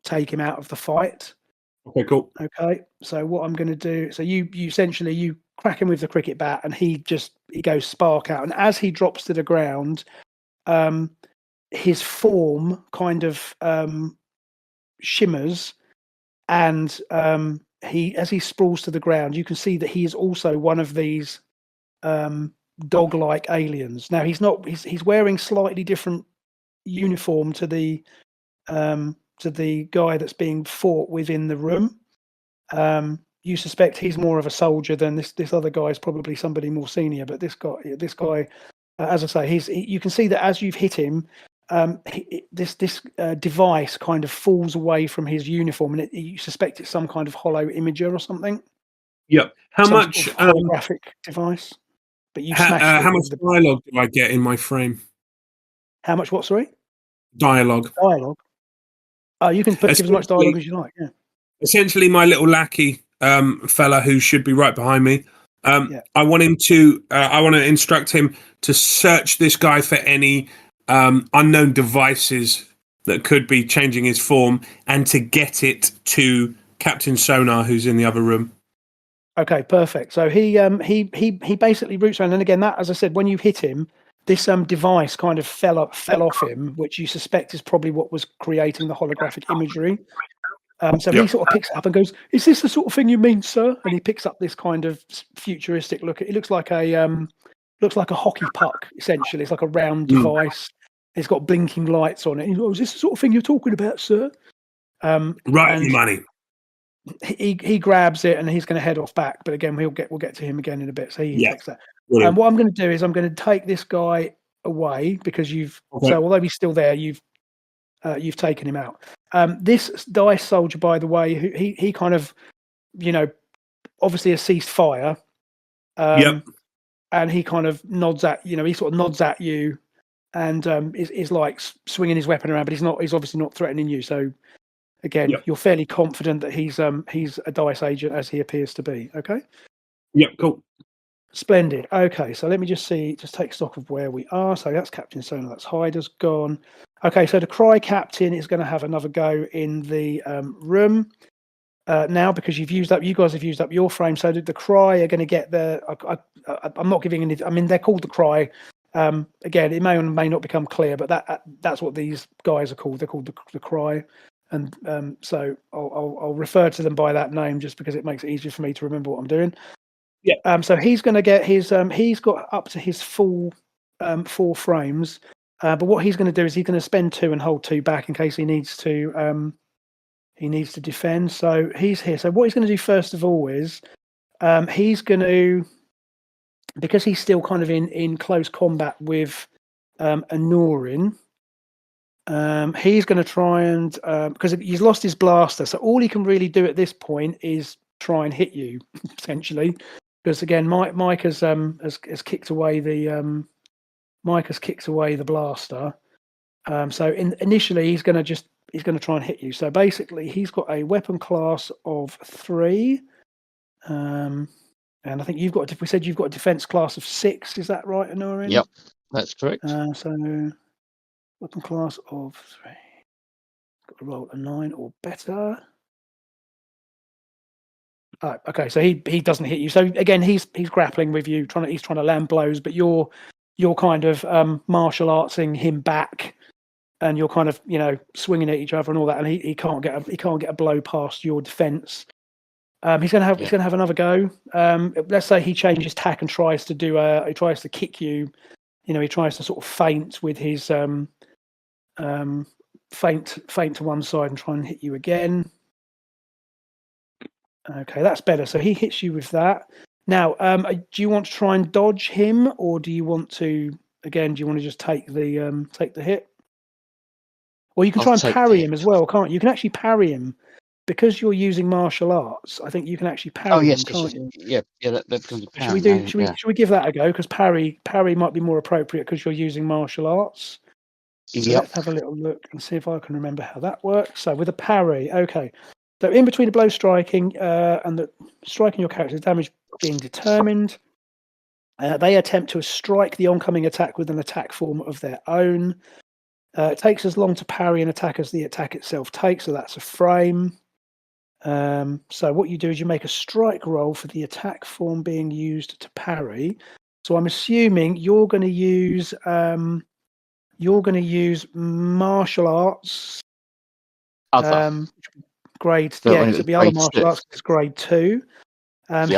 Speaker 1: take him out of the fight.
Speaker 2: Okay, cool.
Speaker 1: Okay, so what I'm going to do, so you essentially crack him with the cricket bat, and he goes spark out, and as he drops to the ground, his form kind of shimmers, and as he sprawls to the ground, you can see that he is also one of these dog-like aliens. Now he's wearing slightly different uniform to the guy that's being fought within the room. You suspect he's more of a soldier than this other guy is probably somebody more senior. But this guy, as I say, you can see that as you've hit him, this device kind of falls away from his uniform, and you suspect it's some kind of hollow imager or something.
Speaker 2: Yep. How much
Speaker 1: sort of holographic device? But you smashed it.
Speaker 2: How much dialogue do I get in my frame?
Speaker 1: How much? What? Sorry.
Speaker 2: Dialogue.
Speaker 1: Oh, you can give as much dialogue as you like. Yeah.
Speaker 2: Essentially, my little lackey fella who should be right behind me. I want him to. I want to instruct him to search this guy for any unknown devices that could be changing his form, and to get it to Captain Sonar, who's in the other room.
Speaker 1: Okay, perfect. So he basically roots around, and again, that, as I said, when you hit him, this device kind of fell off him, which you suspect is probably what was creating the holographic imagery. So he sort of picks it up and goes, "Is this the sort of thing you mean, sir?" And he picks up this kind of futuristic look. It looks like a hockey puck, essentially. It's like a round device. It's got blinking lights on it. And he goes, "Is this the sort of thing you're talking about, sir?"
Speaker 2: Right, money.
Speaker 1: He grabs it and he's going to head off back. But again, we'll get to him again in a bit. So he takes that. And what I'm going to do is I'm going to take this guy away because so although he's still there, you've taken him out. This dice soldier, by the way, who he kind of, obviously has ceased fire. And he kind of nods at, he sort of nods at you, and is like swinging his weapon around, but he's obviously not threatening you. So again,
Speaker 2: Yep.
Speaker 1: you're fairly confident that he's a dice agent as he appears to be. Okay.
Speaker 2: Yep, cool.
Speaker 1: Splendid. Okay, so let me just take stock of where we are. So that's Captain Sonar, that's Hyder's gone. Okay, so the Cry Captain is going to have another go in the room now, because you guys have used up your frame. So the Cry are going to get I'm not giving any. I mean, they're called the Cry. Again, it may or may not become clear, but that's what these guys are called. They're called the Cry, and so I'll refer to them by that name just because it makes it easier for me to remember what I'm doing.
Speaker 2: Yeah.
Speaker 1: So he's going to get his. He's got up to his full 4 frames, but what he's going to do is he's going to spend 2 and hold 2 back in case he needs to. He needs to defend. So he's here. So what he's going to do first of all is he's going to, because he's still kind of in close combat with Anorin. He's going to try and because he's lost his blaster, so all he can really do at this point is try and hit you potentially. Because again, Mike has kicked away the blaster. So initially he's going to try and hit you. So basically, he's got a weapon class of 3, and I think we said you've got a defense class of 6. Is that right, Anorin?
Speaker 3: Yep, that's correct.
Speaker 1: So weapon class of 3. Got to roll a 9 or better. Oh, okay, so he doesn't hit you. So again, he's grappling with you, he's trying to land blows, but you're kind of martial artsing him back, and you're kind of swinging at each other and all that, and he can't get a blow past your defense. He's gonna have another go. Let's say he changes tack and tries to kick you. He tries to sort of feint with his feint to one side and try and hit you again. Okay, that's better. So he hits you with that. Now, do you want to try and dodge him, or do you want to just take the hit? Or you can try and parry him as well, can't you? You can actually parry him because you're using martial arts. I think you can actually parry him, can't you?
Speaker 3: Yeah, that becomes a
Speaker 1: parry. Should we give that a go? Because parry might be more appropriate because you're using martial arts. So let's have a little look and see if I can remember how that works. So with a parry, okay. So in between the blow striking and the striking your character's damage being determined, they attempt to strike the oncoming attack with an attack form of their own. It takes as long to parry an attack as the attack itself takes, so that's a frame. So what you do is you make a strike roll for the attack form being used to parry. So I'm assuming you're going to use martial arts. Grade, it'll be other martial arts. It's grade 2.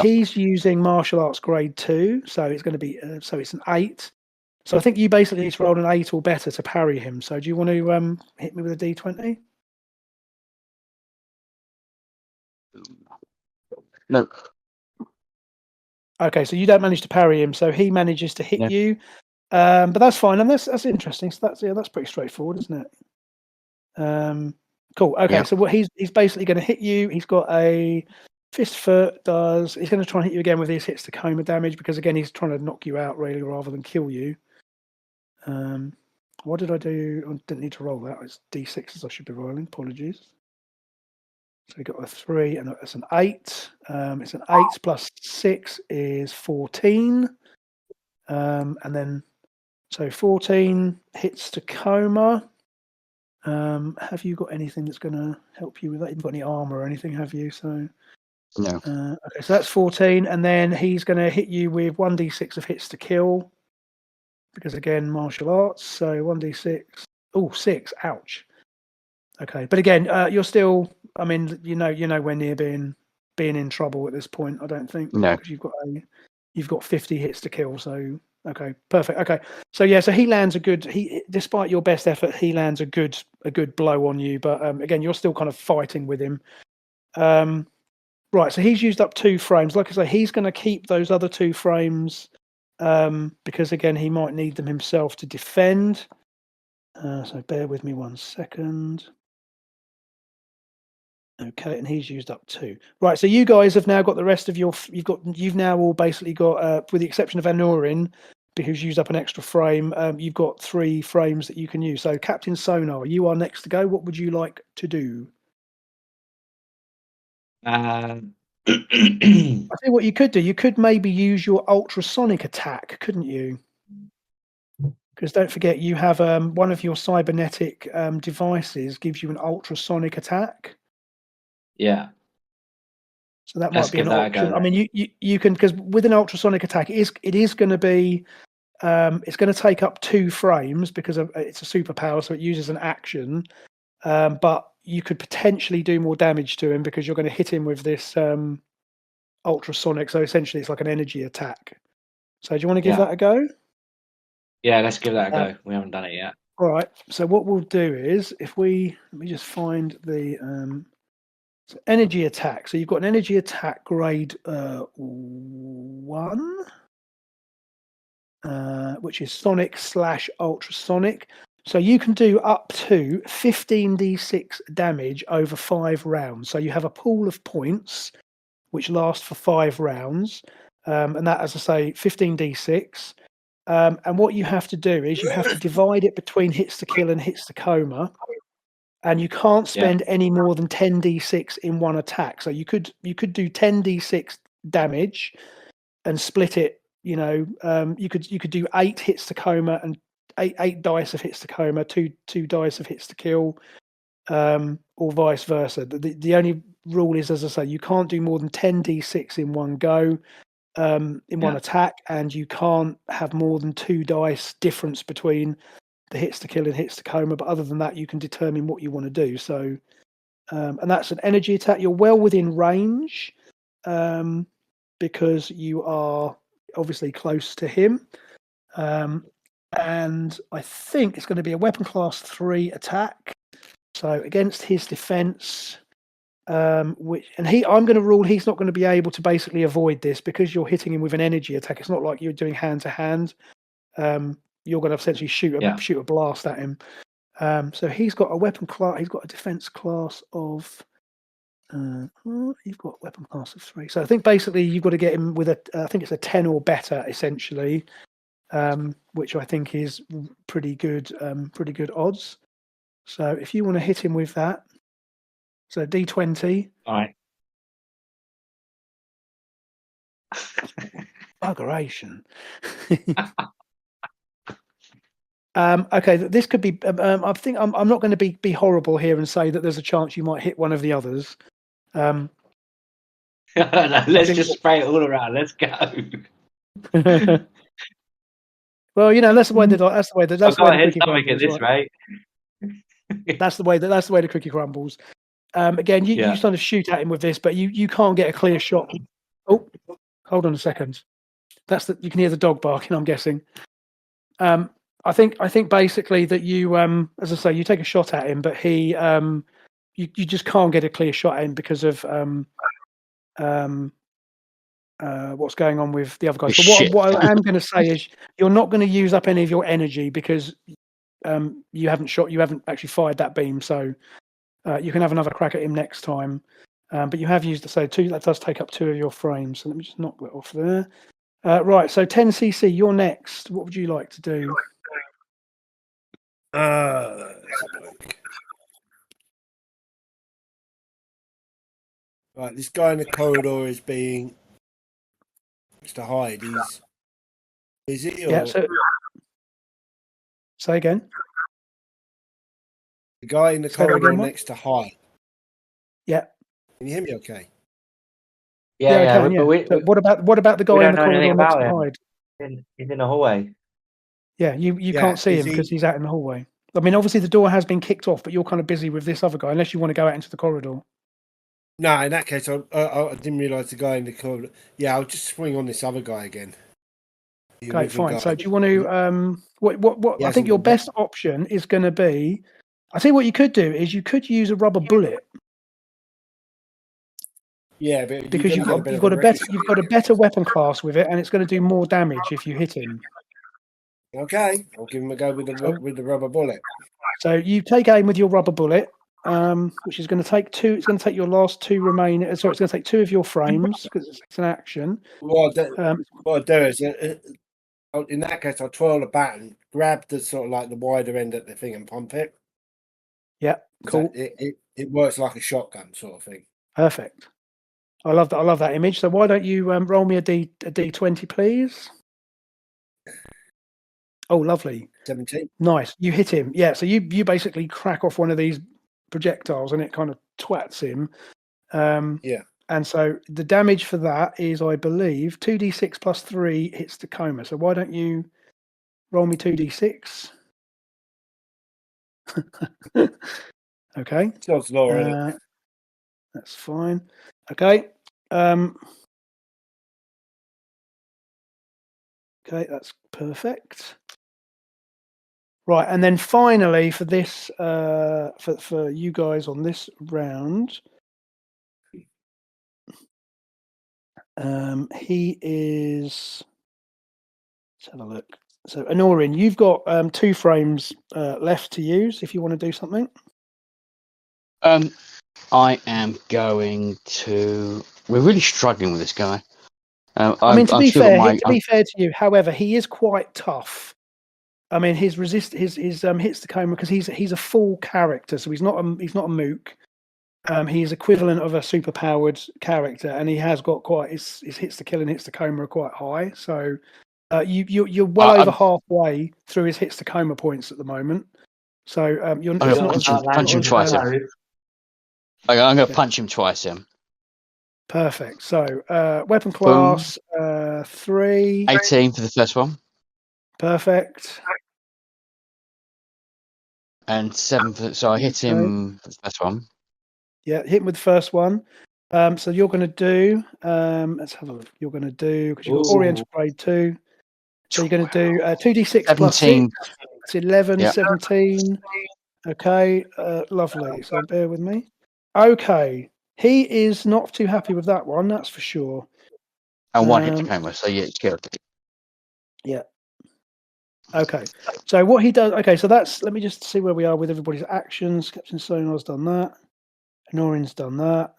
Speaker 1: He's using martial arts grade 2, so it's going to be it's an 8. So I think you basically need to roll an 8 or better to parry him. So do you want to hit me with a D20?
Speaker 3: No.
Speaker 1: Okay, so you don't manage to parry him, so he manages to hit you. But that's fine, and that's interesting. So that's pretty straightforward, isn't it? Cool. Okay, so what he's basically going to hit you. He's got a fist foot. He's going to try and hit you again with his hits to coma damage because again he's trying to knock you out really rather than kill you. What did I do? I didn't need to roll that. It's D6s I should be rolling. Apologies. So we got a 3 and it's an 8. It's an 8 plus 6 is 14. And then so 14 hits to coma. Have you got anything that's going to help you with that? You've got any armor or anything, have you? So
Speaker 3: no.
Speaker 1: Okay, so that's 14, and then he's going to hit you with 1d6 of hits to kill, because again, martial arts. So 1d6. Oh, 6. Ouch. Okay, but again, you're still. I mean, you're nowhere near being in trouble at this point. I don't think.
Speaker 3: No.
Speaker 1: Because you've got 50 hits to kill. So. Okay, perfect. Okay, so so he lands despite your best effort, he lands a good blow on you. But again, you're still kind of fighting with him. Right, so he's used up 2 frames. Like I say, he's going to keep those other 2 frames because again, he might need them himself to defend. So bear with me 1 second. Okay, and he's used up 2. Right, so you guys have now got the rest of you've now all basically got, with the exception of Anorin, because you used up an extra frame. You've got 3 frames that you can use. So, Captain Sonar, you are next to go. What would you like to do?
Speaker 4: I
Speaker 1: I think what you could do, you could maybe use your ultrasonic attack, couldn't you? Because don't forget, you have one of your cybernetic devices gives you an ultrasonic attack.
Speaker 4: Yeah.
Speaker 1: So that
Speaker 4: Let's
Speaker 1: might be
Speaker 4: give
Speaker 1: an
Speaker 4: that a
Speaker 1: option.
Speaker 4: go
Speaker 1: I mean, you can, because with an ultrasonic attack, it is going to be it's going to take up 2 frames because it's a superpower, so it uses an action. But you could potentially do more damage to him because you're going to hit him with this ultrasonic. So essentially, it's like an energy attack. So do you want to give that a go?
Speaker 4: Yeah, let's give that a go. We haven't done it yet.
Speaker 1: All right. So what we'll do is, let me just find the energy attack. So you've got an energy attack grade 1, which is sonic / ultrasonic. So you can do up to 15d6 damage over 5 rounds. So you have a pool of points which last for 5 rounds, and that, as I say, 15d6. And what you have to do is you have to divide it between hits to kill and hits to coma, and you can't spend any more than 10d6 in one attack. So you could do 10d6 damage and split it. You could do 8 hits to coma and 8 dice of hits to coma, 2 dice of hits to kill, or vice versa. The only rule is, as I say, you can't do more than 10d6 in one go. In one attack, and you can't have more than 2 dice difference between the hits to kill and hits to coma. But other than that, you can determine what you want to do. So, and that's an energy attack. You're well within range because you are obviously close to him. And I think it's going to be a weapon class 3 attack. So against his defense. I'm going to rule he's not going to be able to basically avoid this because you're hitting him with an energy attack. It's not like you're doing hand to hand. You're going to essentially shoot a blast at him. So he's got a weapon class. He's got a defense class of. You've got weapon class of 3. So I think basically you've got to get him with I think it's a 10 or better essentially, which I think is pretty good odds. So if you want to hit him with that. So D20.
Speaker 4: All right.
Speaker 1: Buggeration. Okay, this could be. I think I'm not going to be horrible here and say that there's a chance you might hit one of the others.
Speaker 4: No, let's just spray it all around. Let's go.
Speaker 1: Well, that's the way that that's the way that that's the way the cookie
Speaker 4: something
Speaker 1: crumbles.
Speaker 4: At this rate.
Speaker 1: That's the way the cookie crumbles. Again, you sort of shoot at him with this, but you can't get a clear shot. Oh, hold on a second. You can hear the dog barking, I'm guessing. I think basically that you, as I say, you take a shot at him, but he, you just can't get a clear shot at him because of what's going on with the other guys. But what I am going to say is you're not going to use up any of your energy because you haven't actually fired that beam, so. You can have another crack at him next time, but you have used 2. That does take up 2 of your frames. So let me just knock that off there. Right. So 10cc, you're next. What would you like to do?
Speaker 5: Right. This guy in the corridor is being to hide. Is it?
Speaker 1: Yeah. So, say again.
Speaker 5: The guy in the corridor next to hide.
Speaker 1: Yeah.
Speaker 5: Can you hear me okay?
Speaker 1: Yeah. I can, but what about the guy in the corridor next to hide?
Speaker 4: He's in the hallway.
Speaker 1: Yeah, you can't see him because he's out in the hallway. I mean, obviously the door has been kicked off, but you're kind of busy with this other guy, unless you want to go out into the corridor.
Speaker 5: No, in that case, I didn't realise the guy in the corridor. Yeah, I'll just swing on this other guy again.
Speaker 1: Okay, fine. So do you want to? What I think your best option is going to be. I think what you could do is you could use a rubber bullet.
Speaker 5: Yeah, but
Speaker 1: because you've got a better weapon class with it, and it's going to do more damage if you hit him.
Speaker 5: Okay, I'll give him a go with the rubber bullet.
Speaker 1: So you take aim with your rubber bullet, which is going to take 2. It's going to take your last 2 remaining. Sorry, it's going to take 2 of your frames because it's an action.
Speaker 5: What I do is in that case, I'll twirl the baton, grab the sort of like the wider end of the thing, and pump it.
Speaker 1: Yeah, cool.
Speaker 5: It works like a shotgun sort of thing.
Speaker 1: Perfect. I love that. I love that image. So why don't you roll me a D20, please? Oh, lovely.
Speaker 5: 17.
Speaker 1: Nice. You hit him. Yeah. So you basically crack off one of these projectiles, and it kind of twats him.
Speaker 5: Yeah.
Speaker 1: And so the damage for that is, I believe, 2d6 plus 3 hits the coma. So why don't you roll me 2d6? Okay.
Speaker 5: God's law, isn't it?
Speaker 1: That's fine. Okay. Okay, that's perfect. Right, and then finally for this, for you guys on this round, he is. Let's have a look. So, Anorin, you've got 2 frames left to use if you want to do something.
Speaker 3: I am going to. We're really struggling with this guy.
Speaker 1: I mean, to be fair to you, however, he is quite tough. I mean, his hits the coma because he's a full character, so he's not a mook. He's equivalent of a superpowered character, and he has got quite his hits to kill and hits to coma are quite high. So you're well over halfway through his hits to coma points at the moment. So you're
Speaker 3: punch him twice. I'm going to punch him twice.
Speaker 1: Perfect. So weapon class 3.
Speaker 3: 18 for the first one.
Speaker 1: Perfect.
Speaker 3: And 7 for. So I hit him for the first one.
Speaker 1: Yeah, hit him with the first one. So you're going to do. Let's have a look. You're going to do because you've got Oriental grade 2. So you're going to do 2d6 plus 6. It's 11, yep. 17. Okay, lovely. So bear with me. Okay, he is not too happy with that one. That's for sure.
Speaker 3: And 1 hit the camera, so yeah, it's killed.
Speaker 1: Yeah. Okay. So what he does. Okay, so that's. Let me just see where we are with everybody's actions. Captain Sonar's done that. Anorin's done that.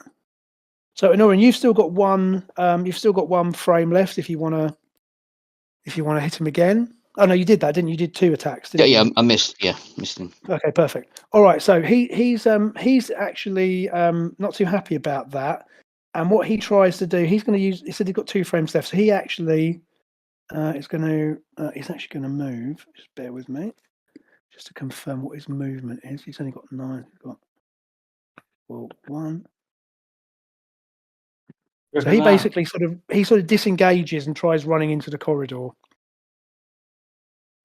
Speaker 1: So Anorin, you've still got one. You've still got 1 frame left if you want to. If you want to hit him again. Oh no, you did that, didn't you? You did 2 attacks. Didn't you?
Speaker 3: I missed. Yeah, missed him.
Speaker 1: Okay, perfect. All right, so he's actually not too happy about that. And what he tries to do, he's going to use. He said he's got 2 frames left, so he actually is going to. He's actually going to move. Just bear with me, just to confirm what his movement is. He's only got 9. He's got 1. So he basically sort of disengages and tries running into the corridor.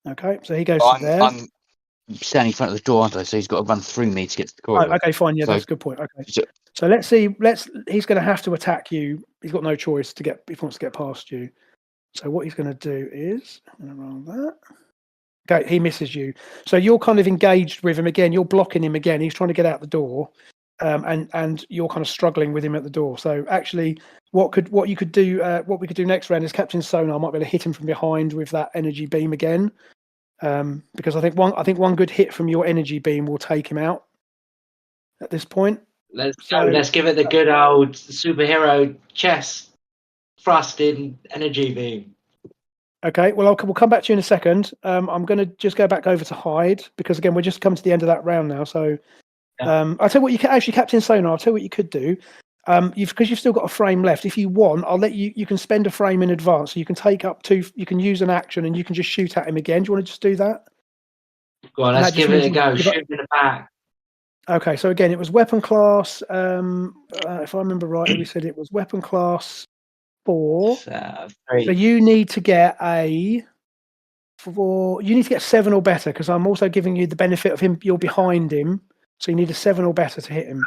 Speaker 1: Okay, so he goes to there.
Speaker 3: I'm standing in front of the door, aren't I? So he's got to run through me to get to the corridor.
Speaker 1: Oh, okay, fine. Yeah, that's a good point. Okay, so let's see. He's going to have to attack you. He's got no choice if he wants to get past you. So what he's going to do is, I'm going to roll that. Okay, he misses you. So you're kind of engaged with him again. You're blocking him again. He's trying to get out the door. And you're kind of struggling with him at the door. So actually, what we could do next round is Captain Sonar might be able to hit him from behind with that energy beam again, because I think one good hit from your energy beam will take him out. At this point,
Speaker 4: let's give it the good old superhero chest thrusting energy beam.
Speaker 1: Okay, well we'll come back to you in a second. I'm going to just go back over to hide because again we're just coming to the end of that round now. So. I'll tell you what you can actually, Captain Sonar. I'll tell you what you could do. Because you've still got a frame left. If you want, I'll let you. You can spend a frame in advance, so you can take up 2. You can use an action, and you can just shoot at him again. Do you want to just do that?
Speaker 4: Go on, let's give it a go. Shoot in the back.
Speaker 1: Okay, so again, it was weapon class. If I remember rightly, we said it was weapon class 4.
Speaker 4: 3.
Speaker 1: So you need to get a. You need to get 7 or better, because I'm also giving you the benefit of him. You're behind him. So you need a 7 or better to hit him.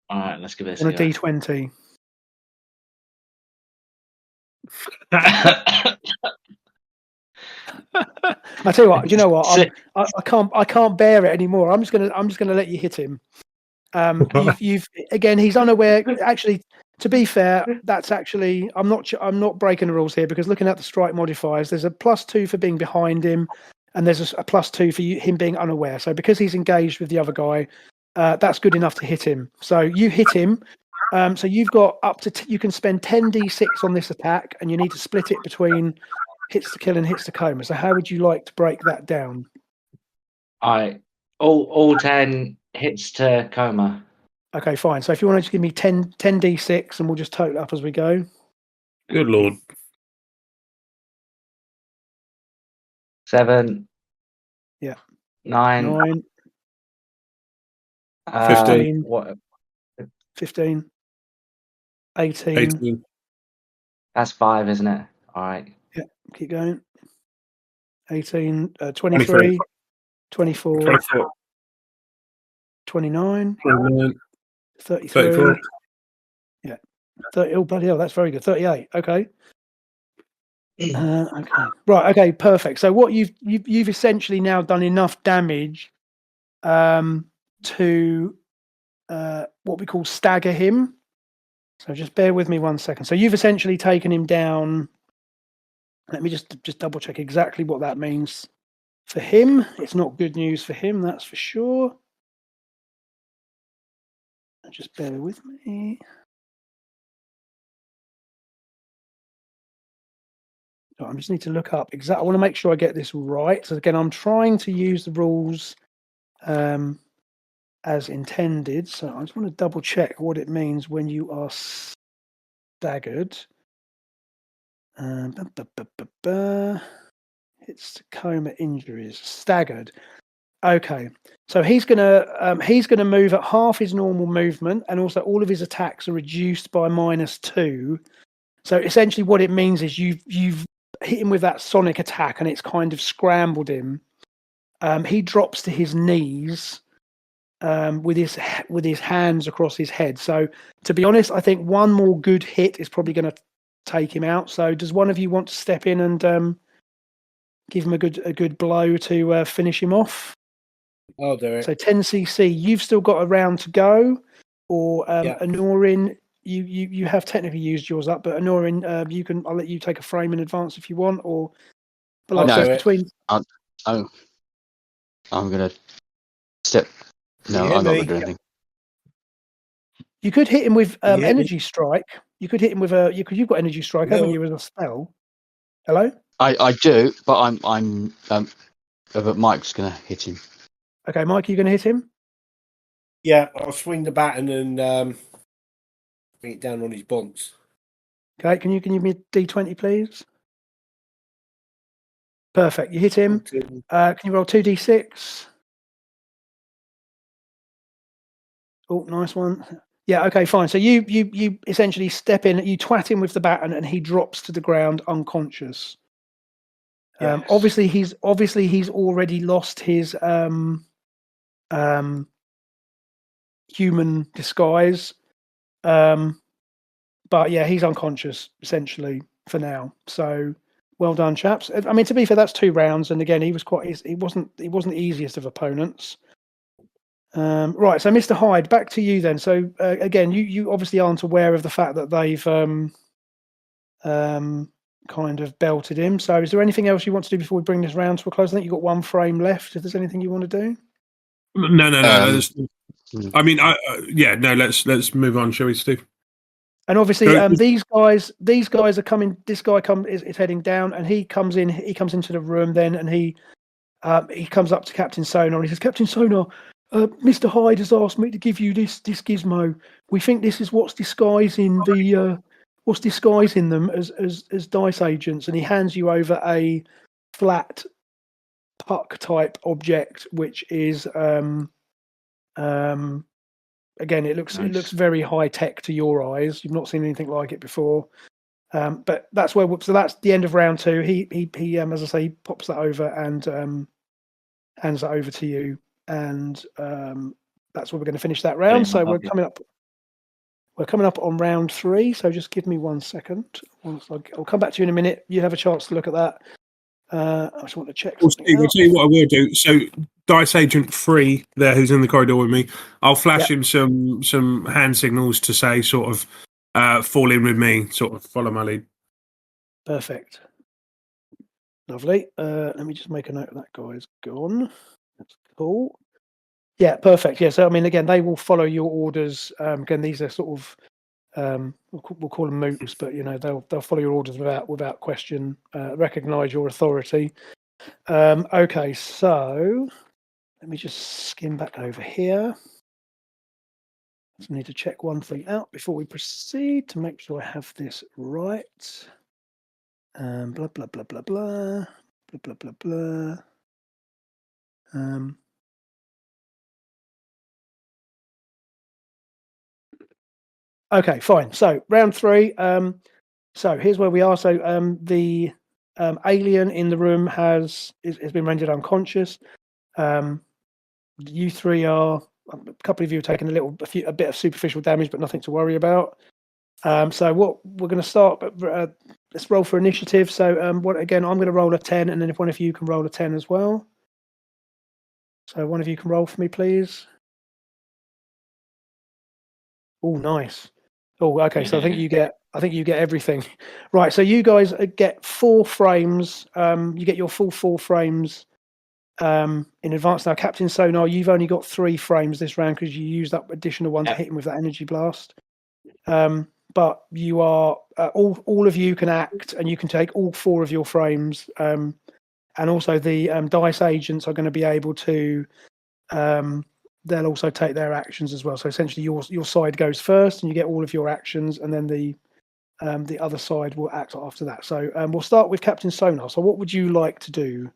Speaker 4: All right, let's give this
Speaker 1: on a D20. I tell you what. Do you know what? I can't bear it anymore. I'm just gonna let you hit him. You've again. He's unaware. Actually, to be fair, that's actually. I'm not breaking the rules here because looking at the strike modifiers, there's a +2 for being behind him. And there's a +2 for him being unaware. So because he's engaged with the other guy, that's good enough to hit him. So you hit him. So you've got up to you can spend 10d6 on this attack, and you need to split it between hits to kill and hits to coma. So how would you like to break that down?
Speaker 4: All 10 hits to coma.
Speaker 1: Okay, fine. So if you want to just give me 10d6 and we'll just total up as we go.
Speaker 2: Good lord.
Speaker 4: 7.
Speaker 1: Yeah.
Speaker 4: 9.
Speaker 1: 9.
Speaker 2: 15.
Speaker 4: What?
Speaker 1: 15. 18.
Speaker 2: 18.
Speaker 4: That's 5, isn't it? All right.
Speaker 1: Yeah, keep going. 18. 23. 24.
Speaker 2: 24.
Speaker 1: 29.
Speaker 2: 29.
Speaker 1: 33.
Speaker 2: 34.
Speaker 1: Yeah. 30. Oh, bloody hell, that's very good. 38. Okay. Okay. Right. Okay. Perfect. So what you've essentially now done enough damage to what we call stagger him. So just bear with me 1 second. So you've essentially taken him down. Let me just double check exactly what that means for him. It's not good news for him, that's for sure. Just bear with me. So I just need to look up exactly. I want to make sure I get this right. So again, I'm trying to use the rules as intended. So I just want to double check what it means when you are staggered. It's coma injuries. Staggered. Okay, so he's gonna move at half his normal movement, and also all of his attacks are reduced by -2. So essentially, what it means is you've hit him with that sonic attack, and it's kind of scrambled him. He drops to his knees with his hands across his head. So to be honest, I think one more good hit is probably going to take him out. So does one of you want to step in and give him a good blow to finish him off?
Speaker 5: I'll do it.
Speaker 1: So 10 cc. You've still got a round to go, or
Speaker 5: Yeah.
Speaker 1: Anorin, you have technically used yours up, but Anorin, I'll let you take a frame in advance if you want, or but like
Speaker 5: I'll
Speaker 1: so
Speaker 5: do
Speaker 1: it's
Speaker 5: it.
Speaker 1: between.
Speaker 3: I'm gonna step. No,
Speaker 5: hear
Speaker 3: I'm not
Speaker 5: me?
Speaker 3: gonna do anything.
Speaker 1: You could hit him with
Speaker 5: You hear me?
Speaker 1: energy strike. You could hit him with you've got energy strike, haven't
Speaker 5: No.
Speaker 1: you, as a spell? Hello.
Speaker 3: I do, but but Mike's gonna hit him.
Speaker 1: Okay, Mike, are you going to hit him?
Speaker 5: Yeah, I'll swing the baton and bring it down on his bonds.
Speaker 1: Okay, can you give me a d20, please? Perfect. You hit him. Can you roll 2d6? Oh, nice one. Yeah. Okay. Fine. So you essentially step in, you twat him with the baton, and he drops to the ground unconscious.
Speaker 5: Yes.
Speaker 1: Obviously, he's already lost his human disguise. But yeah, he's unconscious essentially for now. So well done, chaps. I mean, to be fair, that's 2 rounds, and again, he wasn't the easiest of opponents. Right, so Mr. Hyde, back to you then. So again, you obviously aren't aware of the fact that they've kind of belted him. So is there anything else you want to do before we bring this round to a close? I think you've got 1 frame left. If there's anything you want to do.
Speaker 2: No. I mean, let's move on, shall we, Steve?
Speaker 1: And obviously, these guys are coming. This guy is heading down, and he comes into the room then, and he comes up to Captain Sonar, and he says, "Captain Sonar, Mr. Hyde has asked me to give you this gizmo. We think this is what's disguising them as dice agents." And he hands you over a flat puck type object, which is again, it looks very high tech to your eyes. You've not seen anything like it before. But that's that's the end of round 2. He as I say, he pops that over and hands that over to you, and that's where we're going to finish that round. So we're coming up on round 3. So just give me 1 second. I'll come back to you in a minute. You have a chance to look at that. I just want to check.
Speaker 2: Well, Steve, I'll tell you what I will do. So, Dice Agent 3 there, who's in the corridor with me, I'll flash him some hand signals to say sort of fall in with me, sort of follow my lead.
Speaker 1: Perfect. Lovely. Let me just make a note of that guy's gone. That's cool. Yeah, perfect. Yeah, so I mean, again, they will follow your orders. Again, these are sort of we'll call them moots, but they'll follow your orders without question. Recognise your authority. Okay, so let me just skim back over here. Just need to check one thing out before we proceed to make sure I have this right. Blah blah blah blah blah blah blah blah blah. Okay, fine. So round 3. So here's where we are. So the alien in the room has been rendered unconscious. You 3 are, a couple of you have taken a bit of superficial damage, but nothing to worry about. So what we're going to start. Let's roll for initiative. So again, I'm going to roll a 10, and then if one of you can roll a 10 as well. So one of you can roll for me, please. Oh, nice. Oh, okay. So I think you get everything. Right. So you guys get 4 frames. You get your full 4 frames in advance. Now, Captain Sonar, you've only got 3 frames this round because you used that additional one to hit him with that energy blast. But you are all of you can act, and you can take all 4 of your frames. And also the dice agents are going to be able to. They'll also take their actions as well. So essentially, your side goes first, and you get all of your actions, and then the other side will act after that. So we'll start with Captain Sonar. So what would you like to do?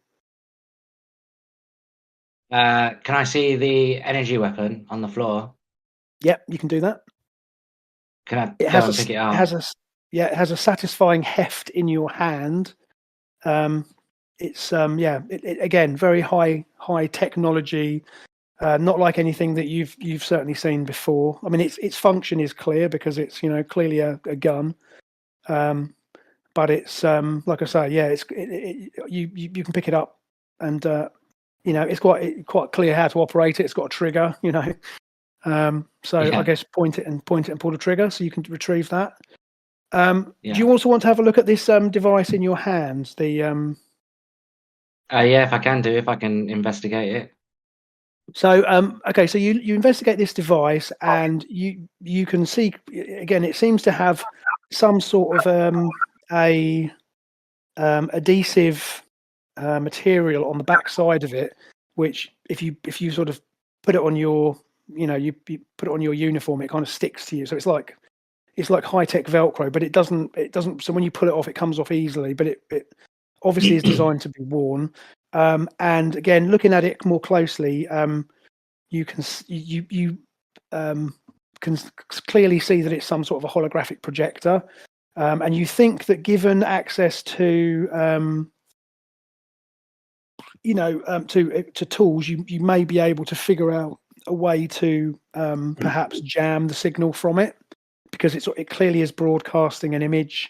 Speaker 4: Can I see the energy weapon on the floor?
Speaker 1: Yep, you can do that.
Speaker 4: Can I go and pick it up?
Speaker 1: It has a satisfying heft in your hand. It's again very high technology. Not like anything that you've certainly seen before. I mean, its function is clear because it's clearly a gun, but it's like I say, yeah, you can pick it up, and it's quite clear how to operate it. It's got a trigger, so I guess point it and pull the trigger, so you can retrieve that. Do you also want to have a look at this device in your hands? The
Speaker 4: if I can investigate it.
Speaker 1: So okay, so you investigate this device, and you can see again it seems to have some sort of adhesive material on the back side of it, which if you sort of put it on your you put it on your uniform, it kind of sticks to you. So it's like high-tech Velcro, but it doesn't. So when you pull it off, it comes off easily. But it obviously is designed to be worn. And again, looking at it more closely, you can clearly see that it's some sort of a holographic projector, and you think that given access to to tools, you may be able to figure out a way to perhaps jam the signal from it, because it clearly is broadcasting an image.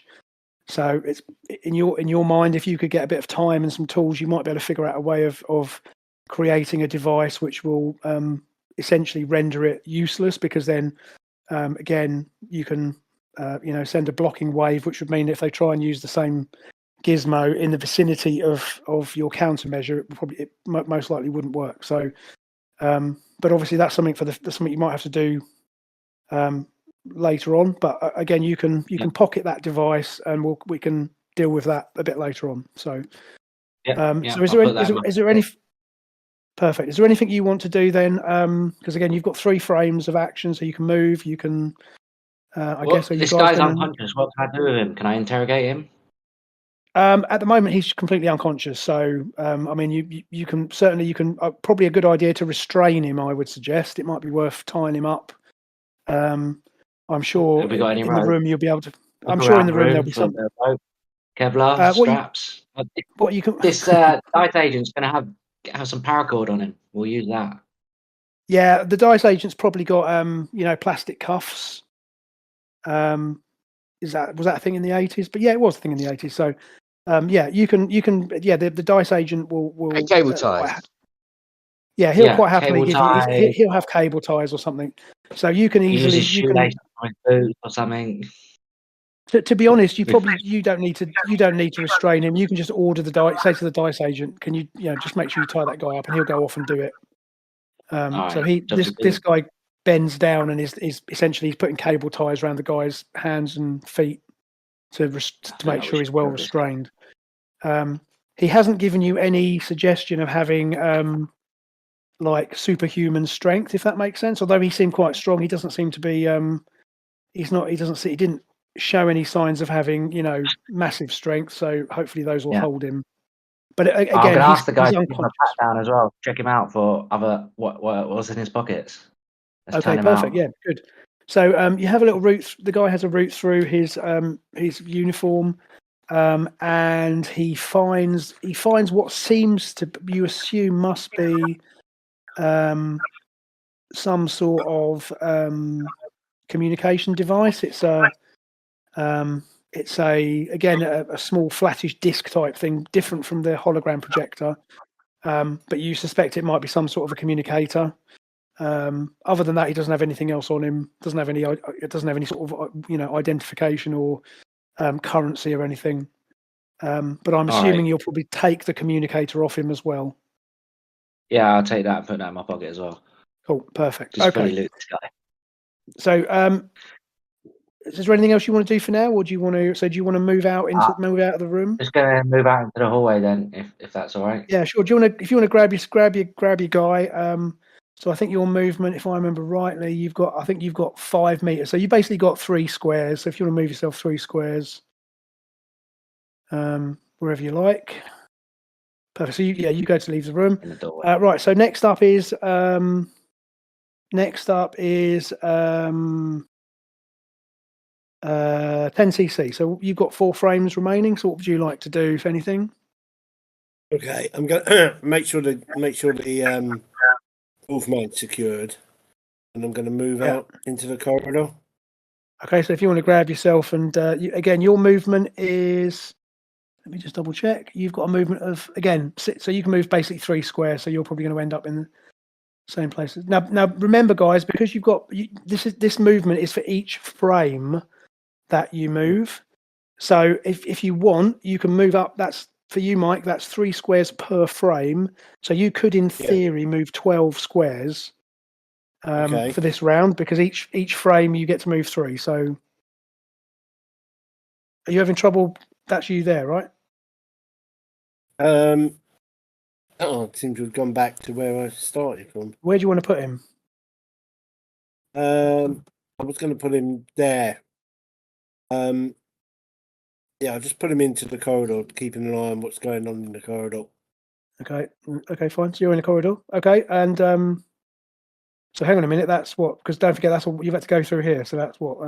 Speaker 1: So it's in your mind, if you could get a bit of time and some tools, you might be able to figure out a way of creating a device which will essentially render it useless, because then again you can send a blocking wave, which would mean if they try and use the same gizmo in the vicinity of your countermeasure, it most likely wouldn't work. So but obviously that's something that's something you might have to do later on, but again you can pocket that device, and we can deal with that a bit later on. So so is there any perfect, is there anything you want to do then, because again you've got 3 frames of action, so you can move, you can guess
Speaker 4: this guy's unconscious. What can I do with him? Can I interrogate him?
Speaker 1: At the moment he's completely unconscious, so I mean you can certainly probably a good idea to restrain him. I would suggest it might be worth tying him up. I'm sure in the room you'll be able to. I'm sure in the room there'll be some
Speaker 4: Kevlar straps.
Speaker 1: What you can.
Speaker 4: This dice agent's going to have some paracord on him. We'll use that.
Speaker 1: Yeah, the dice agent's probably got plastic cuffs. Was that a thing in the 80s? But yeah, it was a thing in the 80s. So you can the dice agent will
Speaker 3: cable ties.
Speaker 1: He'll quite happily give you. He'll have cable ties or something, so you can easily
Speaker 4: or something.
Speaker 1: To be honest, you don't need to restrain him. You can just order the dice. Say to the dice agent, "Can you just make sure you tie that guy up," and he'll go off and do it. So this guy bends down and is essentially he's putting cable ties around the guy's hands and feet to make sure he's well restrained. He hasn't given you any suggestion of having like superhuman strength, if that makes sense. Although he seemed quite strong, he doesn't seem to be. He didn't show any signs of having, massive strength. So hopefully those will hold him. But again,
Speaker 4: I'm going to ask the guy
Speaker 1: he's
Speaker 4: to give him a pat down as well. Check him out for other what was in his pockets. Let's turn him
Speaker 1: perfect.
Speaker 4: out.
Speaker 1: Yeah, good. So you have a little route. The guy has a route through his uniform, and he finds what seems to, you assume, must be some sort of communication device. It's a small flattish disc type thing, different from the hologram projector. But you suspect it might be some sort of a communicator. Other than that, he doesn't have anything else on him. It doesn't have any sort of identification or currency or anything. But I'm assuming you'll probably take the communicator off him as well.
Speaker 4: Yeah, I'll take that and put that in my pocket as well.
Speaker 1: Cool, perfect.
Speaker 4: Just
Speaker 1: okay.
Speaker 4: fully loot this guy.
Speaker 1: So, is there anything else you want to do for now, or do you want to? So, do you want to move out of the room?
Speaker 4: Just gonna move out into the hallway then, if that's all right.
Speaker 1: Yeah, sure. Do you want to? If you want to grab your guy. So I think your movement, if I remember rightly, you've got 5 meters. So you basically got 3 squares. So if you want to move yourself 3 squares, wherever you like. Perfect. So you go to leave the room.
Speaker 4: In the doorway.
Speaker 1: Right. So next up is 10cc. So you've got 4 frames remaining. So what would you like to do, if anything?
Speaker 5: Okay, I'm gonna make sure the wolf mine's secured, and I'm going to move out into the corridor.
Speaker 1: Okay, so if you want to grab yourself, and again, your movement is. Let me just double check. You've got a movement of, again, so you can move basically 3 squares. So you're probably going to end up in the same places. Now remember, guys, because you've got this movement is for each frame that you move. So if you want, you can move up. That's for you, Mike. That's 3 squares per frame. So you could, in theory, move 12 squares for this round, because each frame you get to move 3. So are you having trouble? That's you there, right?
Speaker 5: It seems to have gone back to where I started from.
Speaker 1: Where do you want to put him?
Speaker 5: I was going to put him there. I'll just put him into the corridor, keeping an eye on what's going on in the corridor. Okay,
Speaker 1: fine. So you're in the corridor. Okay, and so hang on a minute. That's what? Because don't forget, that's all you've had to go through here. So that's what.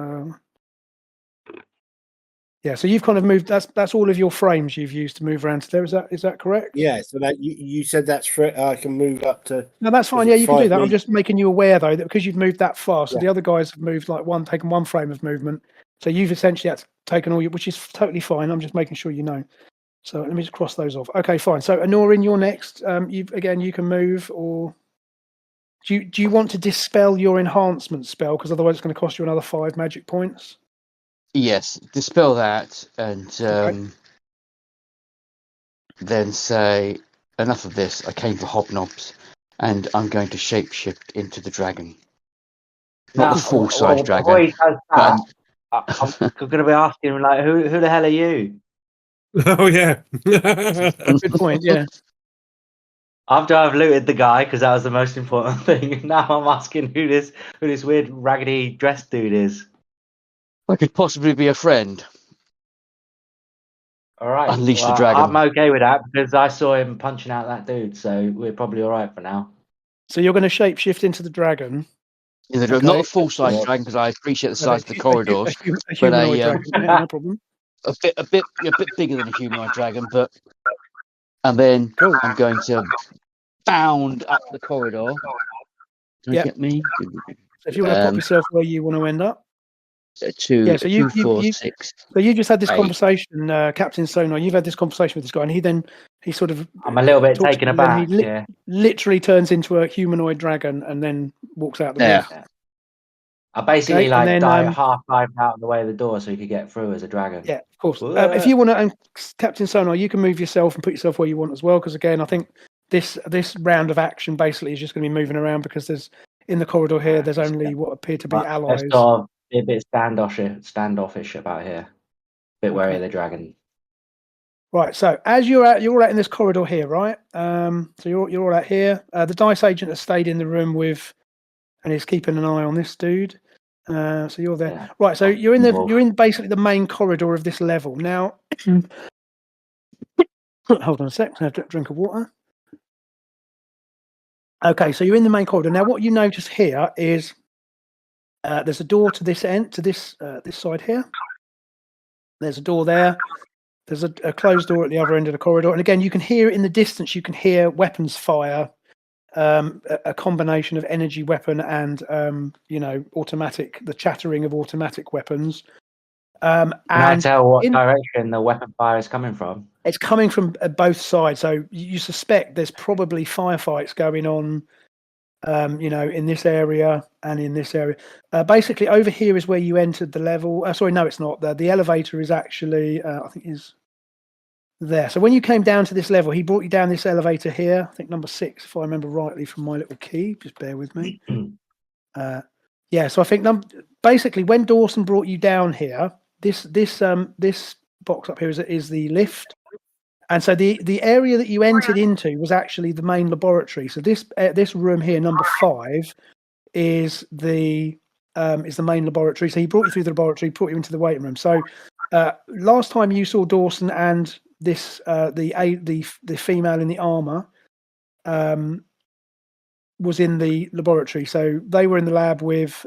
Speaker 1: So you've kind of moved. That's all of your frames you've used to move around to there. Is that correct?
Speaker 5: Yeah. So that you said that's for it. I can move up to.
Speaker 1: No, that's fine. Yeah, you can do that.
Speaker 5: meters?
Speaker 1: I'm just making you aware though that because you've moved that far, so the other guys have moved taken 1 frame of movement. So you've essentially had to taken all which is totally fine. I'm just making sure you know. So let me just cross those off. Okay, fine. So Anorin, you're next. You can move, or do you want to dispel your enhancement spell, because otherwise it's going to cost you another 5 magic points?
Speaker 3: Yes, dispel that, and then say, enough of this. I came for hobnobs, and I'm going to shapeshift into the dragon. Not the full-size dragon.
Speaker 4: Before he does that, I'm going to be asking him, like, who the hell are you?
Speaker 2: Oh yeah.
Speaker 1: Good point. Yeah.
Speaker 4: After I've looted the guy, because that was the most important thing, now I'm asking who this weird raggedy dressed dude is.
Speaker 3: I could possibly be a friend.
Speaker 4: All right.
Speaker 3: Unleash the dragon.
Speaker 4: I'm okay with that, because I saw him punching out that dude, so we're probably all right for now.
Speaker 1: So you're going to shapeshift into the dragon.
Speaker 3: Not a full-size dragon, because I appreciate the size of the corridors, but
Speaker 1: no problem.
Speaker 3: a bit bigger than a humanoid dragon. And then I'm going to bound up the corridor. Can you get me?
Speaker 1: So if you want to pop yourself where you want to end up.
Speaker 3: 2, 4, 6.
Speaker 1: So you just had this conversation, Captain Sonar. You've had this conversation with this guy, and he sort of.
Speaker 4: I'm a little bit taken aback.
Speaker 1: He literally turns into a humanoid dragon and then walks out the room.
Speaker 4: Yeah. I basically dive out of the way of the door so he could get through as a dragon.
Speaker 1: Yeah, of course. If you want to, and Captain Sonar, you can move yourself and put yourself where you want as well. Because again, I think this round of action basically is just going to be moving around, because in the corridor here, there's only what appear to be allies.
Speaker 4: It's sort of a bit standoffish about here. Bit wary of the dragon.
Speaker 1: Right, so as you're all out in this corridor here, right? So you're all out here. The dice agent has stayed in the room with, and is keeping an eye on this dude. So you're there,
Speaker 4: Yeah.
Speaker 1: right? So you're in basically the main corridor of this level now. Hold on a sec. I have to drink of water. Okay, so you're in the main corridor now. What you notice here is there's a door to this end, to this side here. There's a door there. There's a closed door at the other end of the corridor, and again, you can hear in the distance. You can hear weapons fire, a combination of energy weapon and automatic. The chattering of automatic weapons.
Speaker 4: Can I tell what direction the weapon fire is coming from?
Speaker 1: It's coming from both sides, so you suspect there's probably firefights going on. In this area and in this area. Basically, over here is where you entered the level. Sorry, no, it's not. The elevator is actually, I think, is there. So when you came down to this level, he brought you down this elevator here. I think number 6, if I remember rightly from my little key. Just bear with me. Yeah. So I think basically when Dawson brought you down here, this box up here is the lift. And so the area that you entered into was actually the main laboratory. So this room here, number 5, is the main laboratory. So he brought you through the laboratory, brought you into the waiting room. So last time you saw Dawson and this the female in the armor was in the laboratory. So they were in the lab with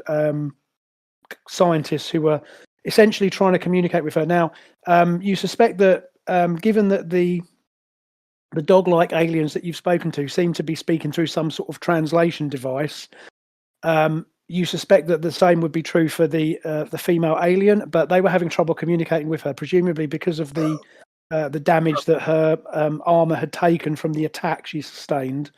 Speaker 1: scientists who were essentially trying to communicate with her. Now you suspect that. Given that the dog-like aliens that you've spoken to seem to be speaking through some sort of translation device, you suspect that the same would be true for the female alien, but they were having trouble communicating with her, presumably because of the damage that her armor had taken from the attack she sustained.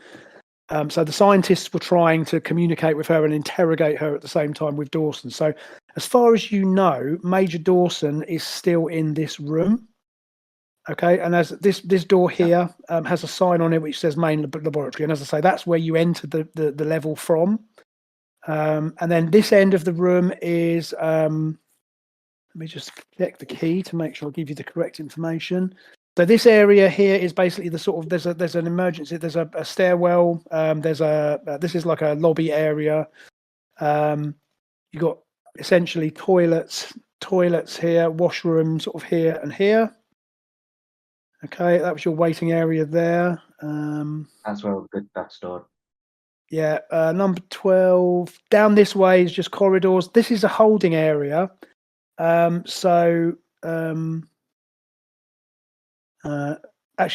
Speaker 1: So the scientists were trying to communicate with her and interrogate her at the same time with Dawson. So as far as you know, Major Dawson is still in this room. Okay, and as this door here has a sign on it which says main laboratory, and as I say, that's where you entered the level from. And then this end of the room is let me just check the key to make sure I give you the correct information. So this area here is basically the sort of there's an emergency. There's a stairwell. This is like a lobby area. You got essentially toilets here, washroom sort of here and here. Okay, that was your waiting area there.
Speaker 4: That's where good stuff's stored.
Speaker 1: Yeah, number 12. Down this way is just corridors. This is a holding area. Actually,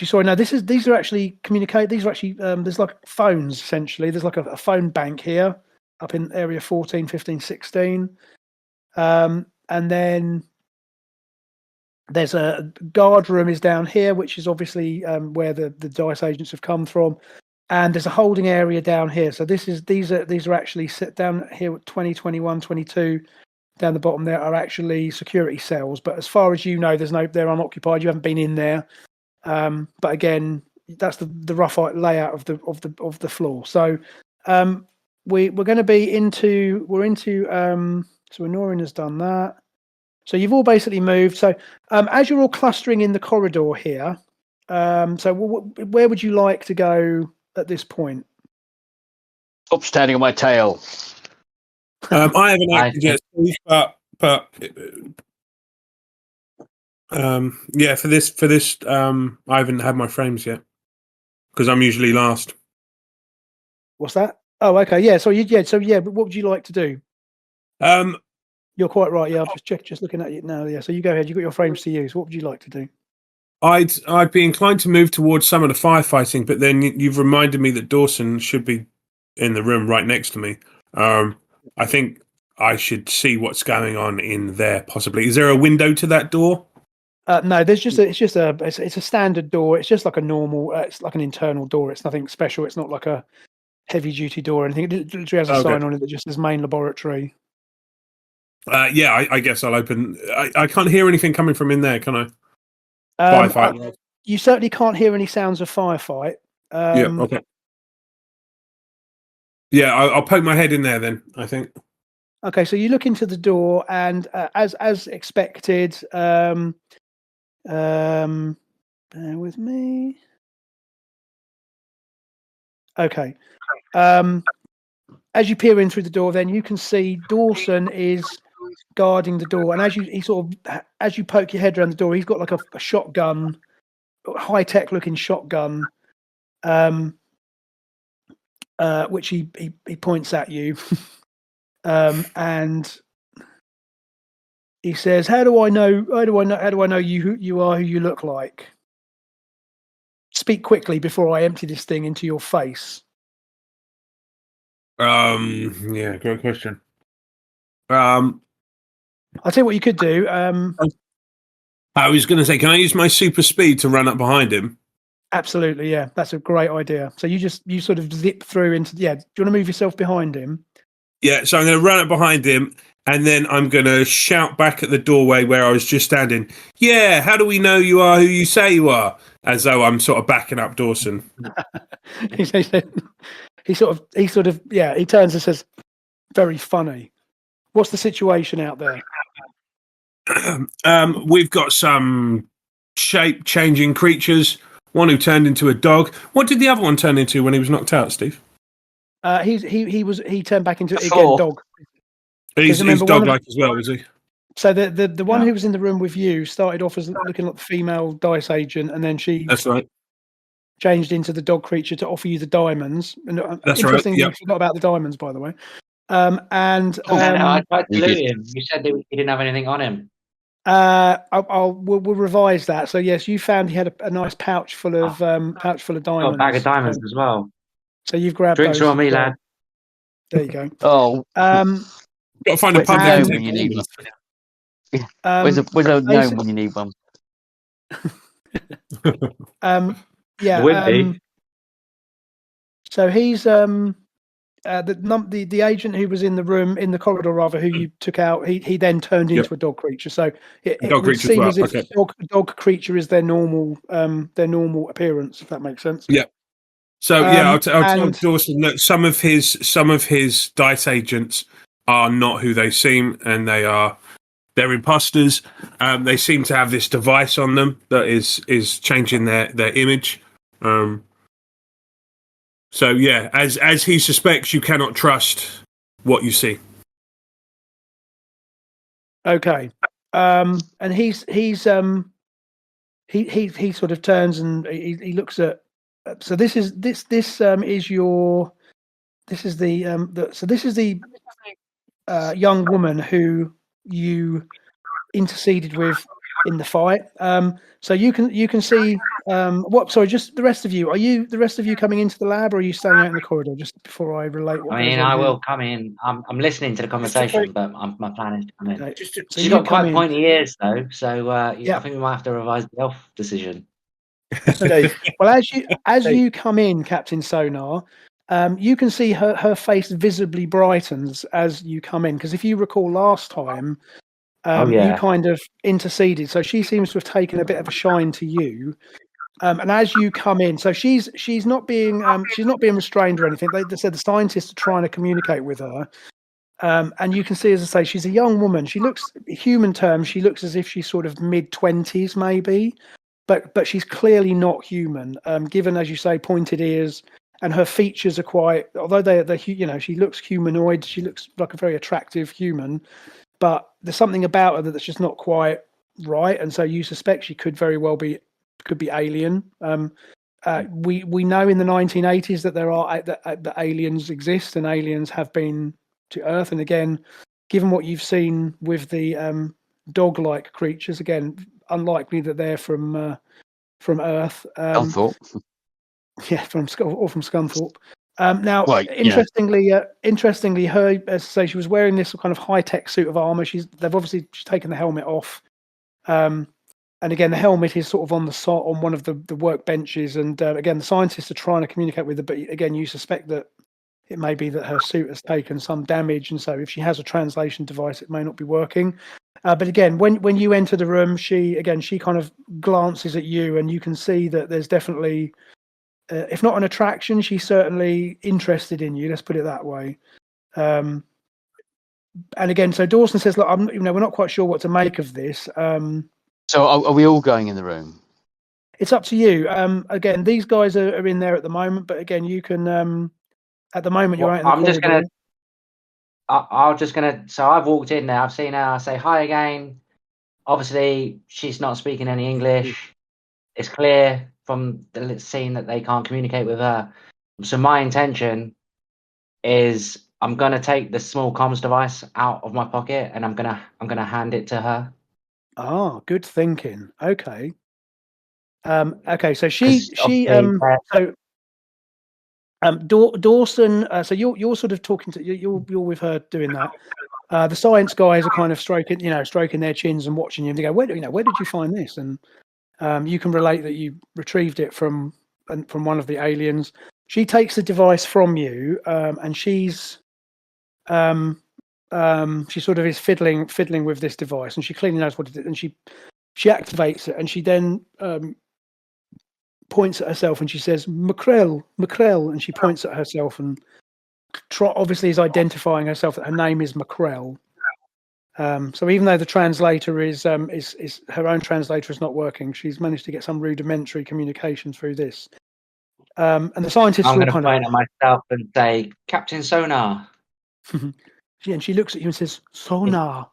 Speaker 1: sorry, no, these are actually there's like phones essentially. There's like a phone bank here up in area 14, 15, 16. And then there's a guard room is down here, which is obviously where the dice agents have come from, and there's a holding area down here. So these are actually sit down here at 20, 21, 22 down the bottom. There are actually security cells, but as far as you know, they're unoccupied. You haven't been in there, but again, that's the rough layout of the floor. So we're going to be into so Honorin has done that. So you've all basically moved. So as you're all clustering in the corridor here, so where would you like to go at this point?
Speaker 3: Stop standing on my tail.
Speaker 2: I haven't acted yet, Steve, but yeah, for this, I haven't had my frames yet because I'm usually last.
Speaker 1: What's that? Oh, okay, yeah. So but what would you like to do? You're quite right. Yeah, I've just looking at it now. Yeah, so you go ahead. You've got your frames to use. What would you like to do?
Speaker 2: I'd be inclined to move towards some of the firefighting, but then you've reminded me that Dawson should be in the room right next to me. I think I should see what's going on in there. Possibly, is there a window to that door?
Speaker 1: No, there's it's a standard door. It's just like a normal. It's like an internal door. It's nothing special. It's not like a heavy duty door or anything. It literally has a sign on it that just says main laboratory.
Speaker 2: Yeah, I guess I'll open. I can't hear anything coming from in there, can I? Firefight.
Speaker 1: You certainly can't hear any sounds of firefight.
Speaker 2: Yeah, okay. Yeah, I'll poke my head in there then, I think.
Speaker 1: Okay, so you look into the door, and as expected, bear with me. Okay. As you peer in through the door, then you can see Dawson is guarding the door, and as you poke your head around the door, he's got like a shotgun, high tech looking shotgun, which he points at you, and he says, "How do I know you who you are, who you look like? Speak quickly before I empty this thing into your face."
Speaker 2: Yeah, great question.
Speaker 1: I'll tell you what you could do.
Speaker 2: I was going to say, can I use my super speed to run up behind him?
Speaker 1: Absolutely, yeah, that's a great idea. So you sort of zip through into Do you want to move yourself behind him?
Speaker 2: Yeah, so I'm going to run up behind him, and then I'm going to shout back at the doorway where I was just standing. Yeah, how do we know you are who you say you are? As though I'm sort of backing up Dawson.
Speaker 1: He turns and says, "Very funny. What's the situation out there?"
Speaker 2: We've got some shape-changing creatures. One who turned into a dog. What did the other one turn into when he was knocked out, Steve?
Speaker 1: He turned back into dog.
Speaker 2: He's dog-like as well, is he?
Speaker 1: So the one who was in the room with you started off as looking like the female dice agent, and then
Speaker 2: That's right.
Speaker 1: changed into the dog creature to offer you the diamonds. And
Speaker 2: That's
Speaker 1: interestingly,
Speaker 2: right.
Speaker 1: you forgot about the diamonds, by the way.
Speaker 4: I tried to loot him. You said he didn't have anything on him.
Speaker 1: We'll revise that. So yes, you found he had a nice pouch full of diamonds.
Speaker 4: Oh, a bag of diamonds as well.
Speaker 1: So you've grabbed
Speaker 4: Drinks
Speaker 1: those.
Speaker 4: are on me, lad.
Speaker 1: There you go.
Speaker 3: Oh,
Speaker 2: Got to find a pub
Speaker 3: gnome
Speaker 2: in
Speaker 3: when you need one.
Speaker 1: Um,
Speaker 3: Where's a gnome when you need one?
Speaker 1: Yeah.
Speaker 4: Would be.
Speaker 1: So he's the agent who was in the room, in the corridor rather, who you took out. He then turned into a dog creature. So it would seem as if dog creature is their normal appearance, if that makes sense.
Speaker 2: Yeah. So I'll tell Dawson that some of his dice agents are not who they seem, and they're imposters. They seem to have this device on them that is changing their image. So yeah, as he suspects, you cannot trust what you see.
Speaker 1: Okay. And he sort of turns and he looks at. So this is the young woman who you interceded with in the fight. So you can see just the rest of you. Are the rest of you coming into the lab, or are you staying out in the corridor? Just before I relate what goes on
Speaker 4: I
Speaker 1: here.
Speaker 4: will come in. I'm listening to the conversation, but my plan is to come in.
Speaker 1: Okay. So
Speaker 4: She's got quite pointy ears, though. So I think we might have to revise the elf decision.
Speaker 1: Well, as you come in, Captain Sonar, you can see her face visibly brightens as you come in, because if you recall last time, you kind of interceded, so she seems to have taken a bit of a shine to you. And as you come in, so she's not being restrained or anything. They said the scientists are trying to communicate with her, and you can see, as I say, she's a young woman. She looks, human terms, she looks as if she's sort of mid-20s maybe. But she's clearly not human, given, as you say, pointed ears, and her features are quite. Although they're she looks humanoid. She looks like a very attractive human, but there's something about her that's just not quite right, and so you suspect she could very well be alien. We know in the 1980s that that aliens exist and aliens have been to Earth, and again, given what you've seen with the dog-like creatures, again, unlikely that they're from Earth.
Speaker 3: Scunthorpe.
Speaker 1: Yeah, from Scunthorpe. Now,
Speaker 3: Right,
Speaker 1: interestingly, her, as I say, she was wearing this kind of high-tech suit of armor. She's taken the helmet off, and again, the helmet is sort of on one of the workbenches. And again, the scientists are trying to communicate with her, but again, you suspect that it may be that her suit has taken some damage, and so if she has a translation device, it may not be working. But again, when you enter the room, she kind of glances at you, and you can see that there's definitely if not an attraction, she's certainly interested in you. Let's put it that way. And again, so Dawson says, "Look, we're not quite sure what to make of this."
Speaker 3: So are we all going in the room?
Speaker 1: It's up to you. Again, these guys are in there at the moment, but again, you can. At the moment, you're out in the
Speaker 4: I'm just
Speaker 1: corridor.
Speaker 4: I'm just gonna. So I've walked in there. I've seen her. I say hi again. Obviously, she's not speaking any English. It's clear from the scene that they can't communicate with her. So my intention is I'm gonna take the small comms device out of my pocket and I'm gonna hand it to her.
Speaker 1: Ah, good thinking. Okay. Okay. So
Speaker 4: 'Cause obviously,
Speaker 1: Dawson. So you're sort of talking to you're with her doing that. The science guys are kind of stroking their chins and watching you. And they go, where did you find this? And you can relate that you retrieved it from one of the aliens. She takes the device from you, and she sort of is fiddling with this device, and she clearly knows what it is, and she activates it, and she then points at herself, and she says, "Mackerel," and she points at herself, and obviously is identifying herself that her name is Mackerel. So even though the translator is her own translator is not working, she's managed to get some rudimentary communication through this. And the scientists
Speaker 4: I'm
Speaker 1: will
Speaker 4: going to point at myself and say, "Captain Sonar."
Speaker 1: And she looks at you and says, "Sonar."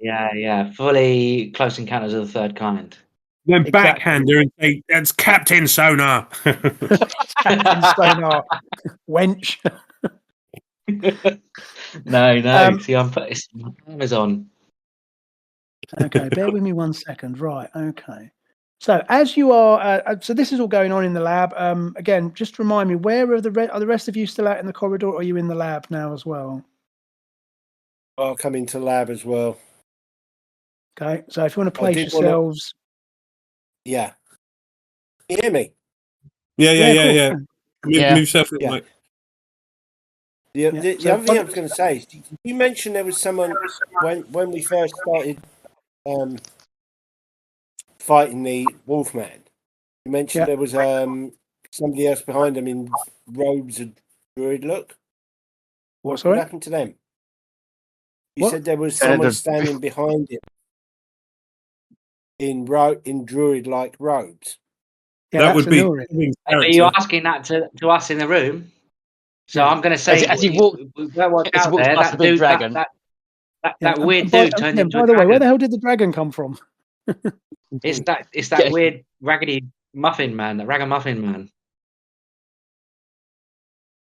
Speaker 4: Yeah, fully Close Encounters of the Third Kind.
Speaker 2: Then
Speaker 1: Exactly.
Speaker 2: backhand her and say, "That's Captain Sonar."
Speaker 1: Captain Sonar, wench.
Speaker 4: No. See, I'm putting Amazon.
Speaker 1: Okay, bear with me 1 second. Right. Okay. So as you are, so this is all going on in the lab. Again, just remind me, where are the rest of you still out in the corridor, or are you in the lab now as well?
Speaker 5: I'll come into lab as well.
Speaker 1: Okay. So if you want to place yourselves.
Speaker 5: Yeah. You hear me?
Speaker 2: Yeah. Move yourself.
Speaker 5: Yeah.
Speaker 2: Mike.
Speaker 5: The other thing I was going to say is, you mentioned there was someone when we first started fighting the Wolfman. You mentioned there was somebody else behind them in robes and druid look.
Speaker 1: What
Speaker 5: happened to them? You said there was someone standing behind it in druid-like robes.
Speaker 1: Yeah,
Speaker 2: that would be.
Speaker 4: Are you asking that to us in the room? So I'm going to say,
Speaker 3: as he walked
Speaker 4: out there,
Speaker 3: past the big dragon.
Speaker 4: That weird dude turned into
Speaker 1: by
Speaker 4: a
Speaker 1: the way,
Speaker 4: dragon.
Speaker 1: where the hell did the dragon come from?
Speaker 4: It's that weird raggedy muffin man, that ragamuffin man.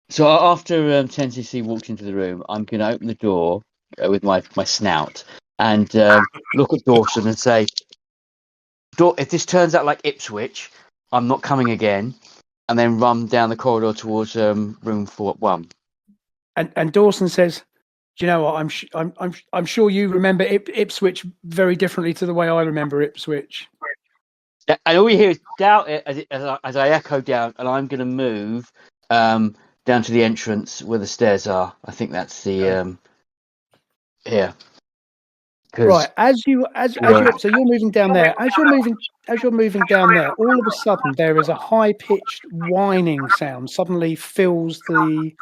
Speaker 3: So after 10cc walked into the room, I'm going to open the door with my snout and look at Dawson and say, if this turns out like Ipswich, I'm not coming again, and then run down the corridor towards room 41.
Speaker 1: And Dawson says, "Do you know what? I'm sure you remember Ipswich very differently to the way I remember Ipswich."
Speaker 3: And all you hear is doubt it as I echo down, and I'm going to move down to the entrance where the stairs are. I think that's the here.
Speaker 1: Right, so you're moving down there. As you're moving down there, all of a sudden there is a high-pitched whining sound suddenly fills the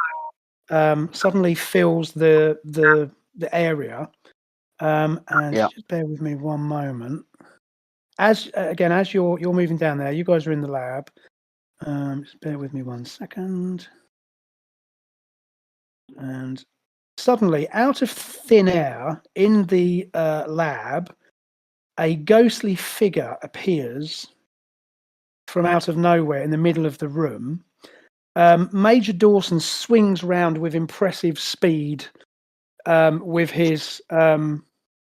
Speaker 1: area. Just bear with me one moment. As you're moving down there, you guys are in the lab. Just bear with me 1 second. And suddenly, out of thin air in the lab, a ghostly figure appears from out of nowhere in the middle of the room. Major Dawson swings round with impressive speed with his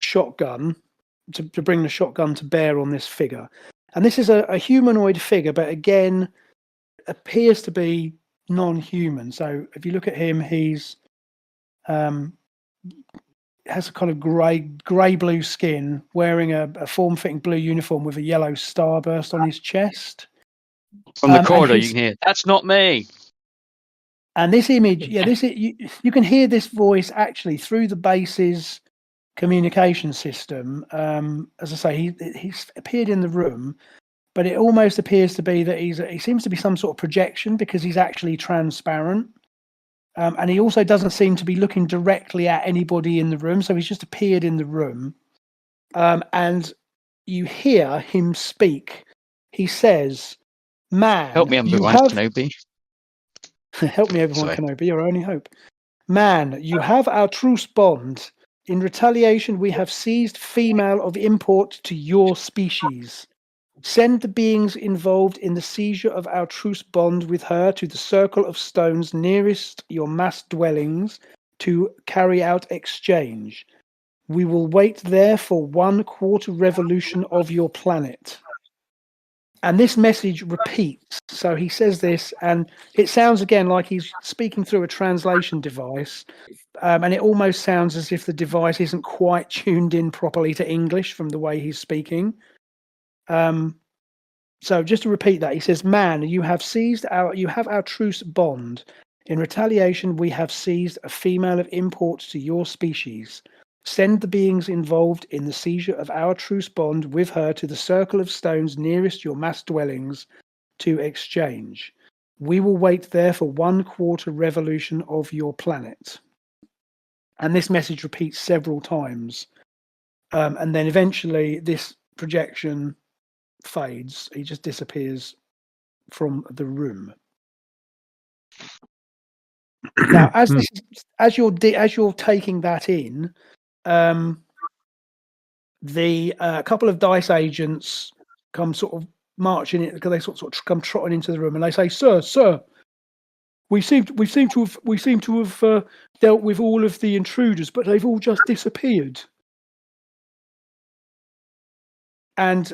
Speaker 1: shotgun to bring the shotgun to bear on this figure. And this is a humanoid figure, but again, appears to be non-human. So if you look at him, he's has a kind of grey blue skin, wearing a form-fitting blue uniform with a yellow starburst on his chest.
Speaker 3: From the corridor, you can hear, "That's not me."
Speaker 1: And this image, you can hear this voice actually through the base's communication system. As I say, he's appeared in the room, but it almost appears to be that he seems to be some sort of projection because he's actually transparent. And he also doesn't seem to be looking directly at anybody in the room. So he's just appeared in the room. And you hear him speak. He says, "Man,
Speaker 3: Help me, Obi-Wan Kenobi.
Speaker 1: Help me, Obi-Wan
Speaker 3: Sorry.
Speaker 1: Kenobi, your only hope. Man, you have our truce bond. In retaliation, we have seized female of import to your species. Send the beings involved in the seizure of our truce bond with her to the circle of stones nearest your mass dwellings to carry out exchange. We will wait there for 1/4 revolution of your planet." And this message repeats. So he says this, and it sounds again like he's speaking through a translation device. And it almost sounds as if the device isn't quite tuned in properly to English from the way he's speaking. So just to repeat that, he says, "Man, you have our truce bond. In retaliation, we have seized a female of import to your species. Send the beings involved in the seizure of our truce bond with her to the circle of stones nearest your mass dwellings to exchange. We will wait there for 1/4 revolution of your planet." And this message repeats several times. And then eventually this projection fades. He just disappears from the room. Now, as you're taking that in, the couple of dice agents come sort of marching in, because they sort of come trotting into the room, and they say, "Sir, we seem to have dealt with all of the intruders, but they've all just disappeared." And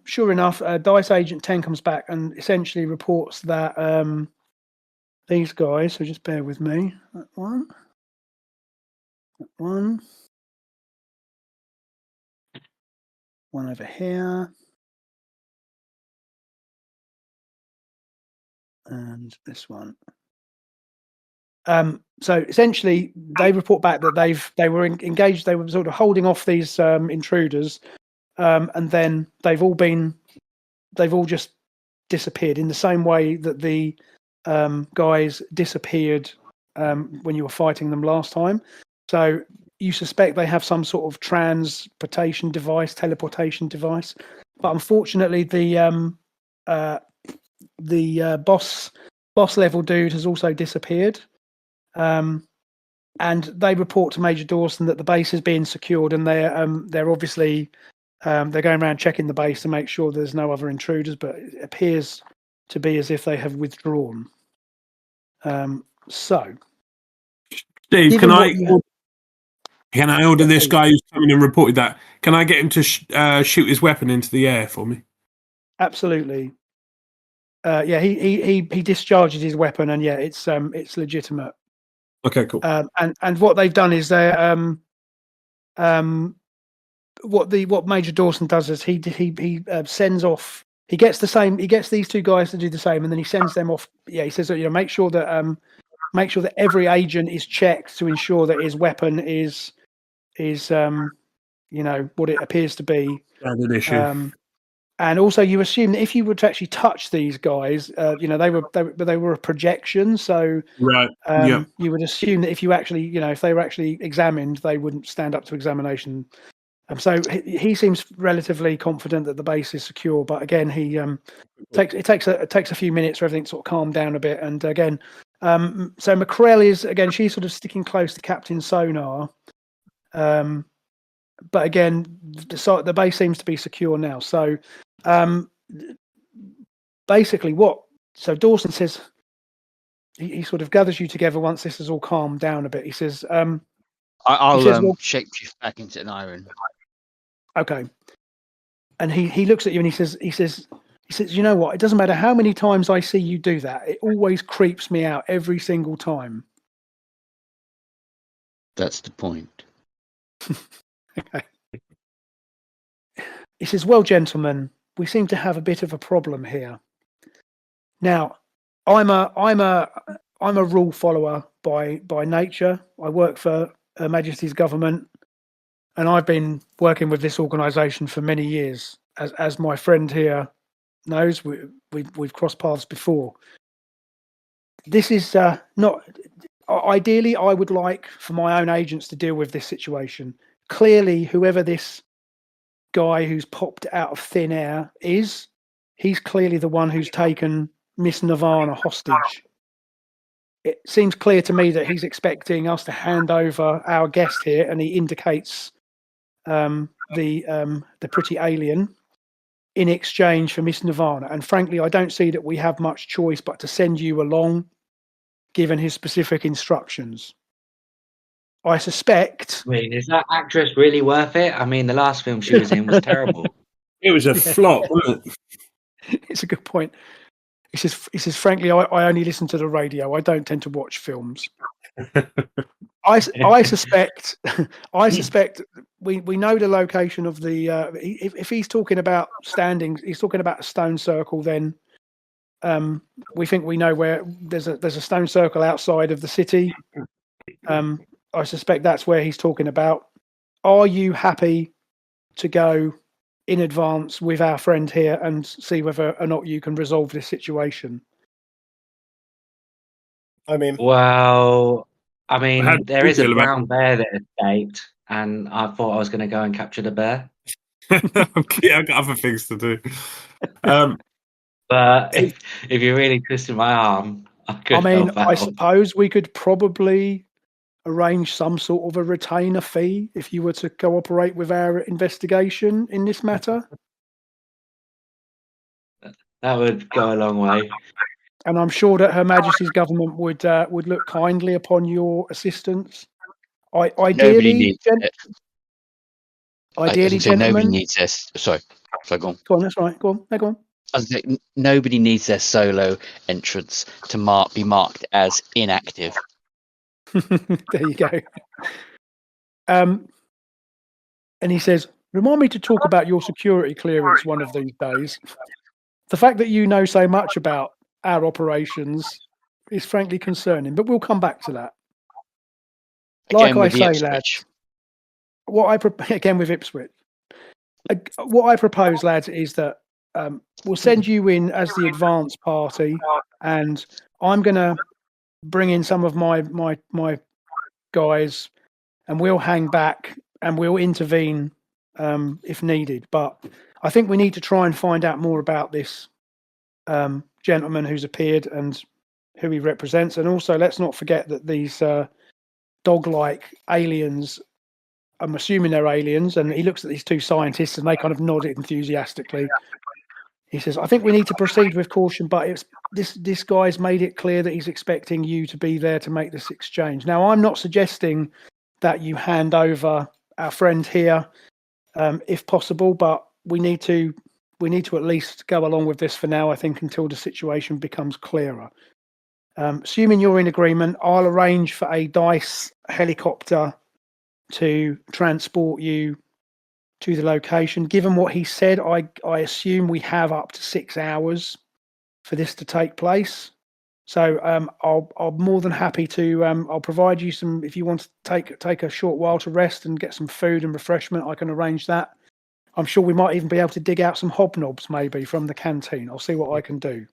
Speaker 1: sure enough, Dice Agent 10 comes back and essentially reports that these guys, so just bear with me, that one, one over here, and this one. So essentially, they report back that they were engaged, they were sort of holding off these intruders. And then they've all just disappeared in the same way that the guys disappeared when you were fighting them last time. So you suspect they have some sort of teleportation device. But unfortunately, the boss level dude has also disappeared. And they report to Major Dawson that the base is being secured, and they're obviously they're going around checking the base to make sure there's no other intruders, but it appears to be as if they have withdrawn. So,
Speaker 2: Steve, can I order this guy who's coming and reported that? Can I get him to shoot his weapon into the air for me?
Speaker 1: Absolutely. Yeah, he discharges his weapon, and yeah, it's legitimate.
Speaker 2: Okay, cool.
Speaker 1: And what they've done is they what Major Dawson does is he sends off. He gets these two guys to do the same, and then he sends them off. Yeah, he says, make sure that every agent is checked to ensure that his weapon is what it appears to be.
Speaker 2: An issue.
Speaker 1: And also, you assume that if you were to actually touch these guys, they were a projection. So,
Speaker 2: right.
Speaker 1: You would assume that if you actually, if they were actually examined, they wouldn't stand up to examination. So he seems relatively confident that the base is secure. But again, it takes a few minutes for everything to sort of calm down a bit. And again, so McCrell she's sort of sticking close to Captain Sonar. But again, the base seems to be secure now. So basically, so Dawson says, he sort of gathers you together once this has all calmed down a bit. He says,
Speaker 3: I'll shape you back into an iron.
Speaker 1: Okay. And he looks at you and he says, "You know what? It doesn't matter how many times I see you do that. It always creeps me out every single time."
Speaker 3: That's the point.
Speaker 1: Okay. He says, "Well, gentlemen, we seem to have a bit of a problem here. Now, I'm a rule follower by nature. I work for Her Majesty's government, and I've been working with this organisation for many years, as my friend here knows we've crossed paths before. This is not. Ideally, I would like for my own agents to deal with this situation. Clearly, whoever this guy who's popped out of thin air is, he's clearly the one who's taken Miss Nirvana hostage. It seems clear to me that he's expecting us to hand over our guest here, and he indicates the pretty alien in exchange for Miss Nirvana. And frankly, I don't see that we have much choice but to send you along, given his specific instructions. I suspect.
Speaker 4: Wait, is that actress really worth it? I mean, the last film she was in was terrible.
Speaker 2: It was a flop, wasn't it?
Speaker 1: It's a good point. He says, frankly, I only listen to the radio. I don't tend to watch films. I suspect we know the location of the. If he's talking about standings, he's talking about a stone circle. Then we think we know where there's a stone circle outside of the city. I suspect that's where he's talking about. Are you happy to go in advance with our friend here and see whether or not you can resolve this situation?
Speaker 4: Well, I mean, there is a
Speaker 2: feel about-
Speaker 4: brown bear that escaped, and I thought I was going to go and capture the bear.
Speaker 2: Okay, I've got other things to do.
Speaker 4: But if you're really twisting my arm, I could help out.
Speaker 1: I suppose we could probably arrange some sort of a retainer fee if you were to cooperate with our investigation in this matter.
Speaker 4: That would go a long way.
Speaker 1: And I'm sure that Her Majesty's government would look kindly upon your assistance.
Speaker 3: Nobody
Speaker 1: Ideally,
Speaker 3: needs it.
Speaker 1: ideally,
Speaker 3: Nobody
Speaker 1: gentlemen.
Speaker 3: needs this. Sorry, go on.
Speaker 1: Go on, that's right. Go on. No, go on.
Speaker 3: I was gonna say, nobody needs their solo entrance to be marked as inactive.
Speaker 1: There you go. And he says, remind me to talk about your security clearance one of these days. The fact that you know so much about our operations is frankly concerning, but we'll come back to that. Like I say, lads, again with Ipswich, what I propose, lads, is that we'll send you in as the advance party, and I'm going to bring in some of my guys, and we'll hang back and we'll intervene if needed. But I think we need to try and find out more about this gentleman who's appeared and who he represents. And also, let's not forget that these dog-like aliens, I'm assuming they're aliens, and he looks at these two scientists and they kind of nod enthusiastically. He says, I think we need to proceed with caution, but it's this guy's made it clear that he's expecting you to be there to make this exchange. Now, I'm not suggesting that you hand over our friend here, if possible, but we need to at least go along with this for now, I think, until the situation becomes clearer. Assuming you're in agreement, I'll arrange for a DICE helicopter to transport you to the location. Given what he said, I assume we have up to 6 hours for this to take place. So I'll more than happy to. I'll provide you some. If you want to take a short while to rest and get some food and refreshment, I can arrange that. I'm sure we might even be able to dig out some hobnobs maybe from the canteen. I'll see what I can do.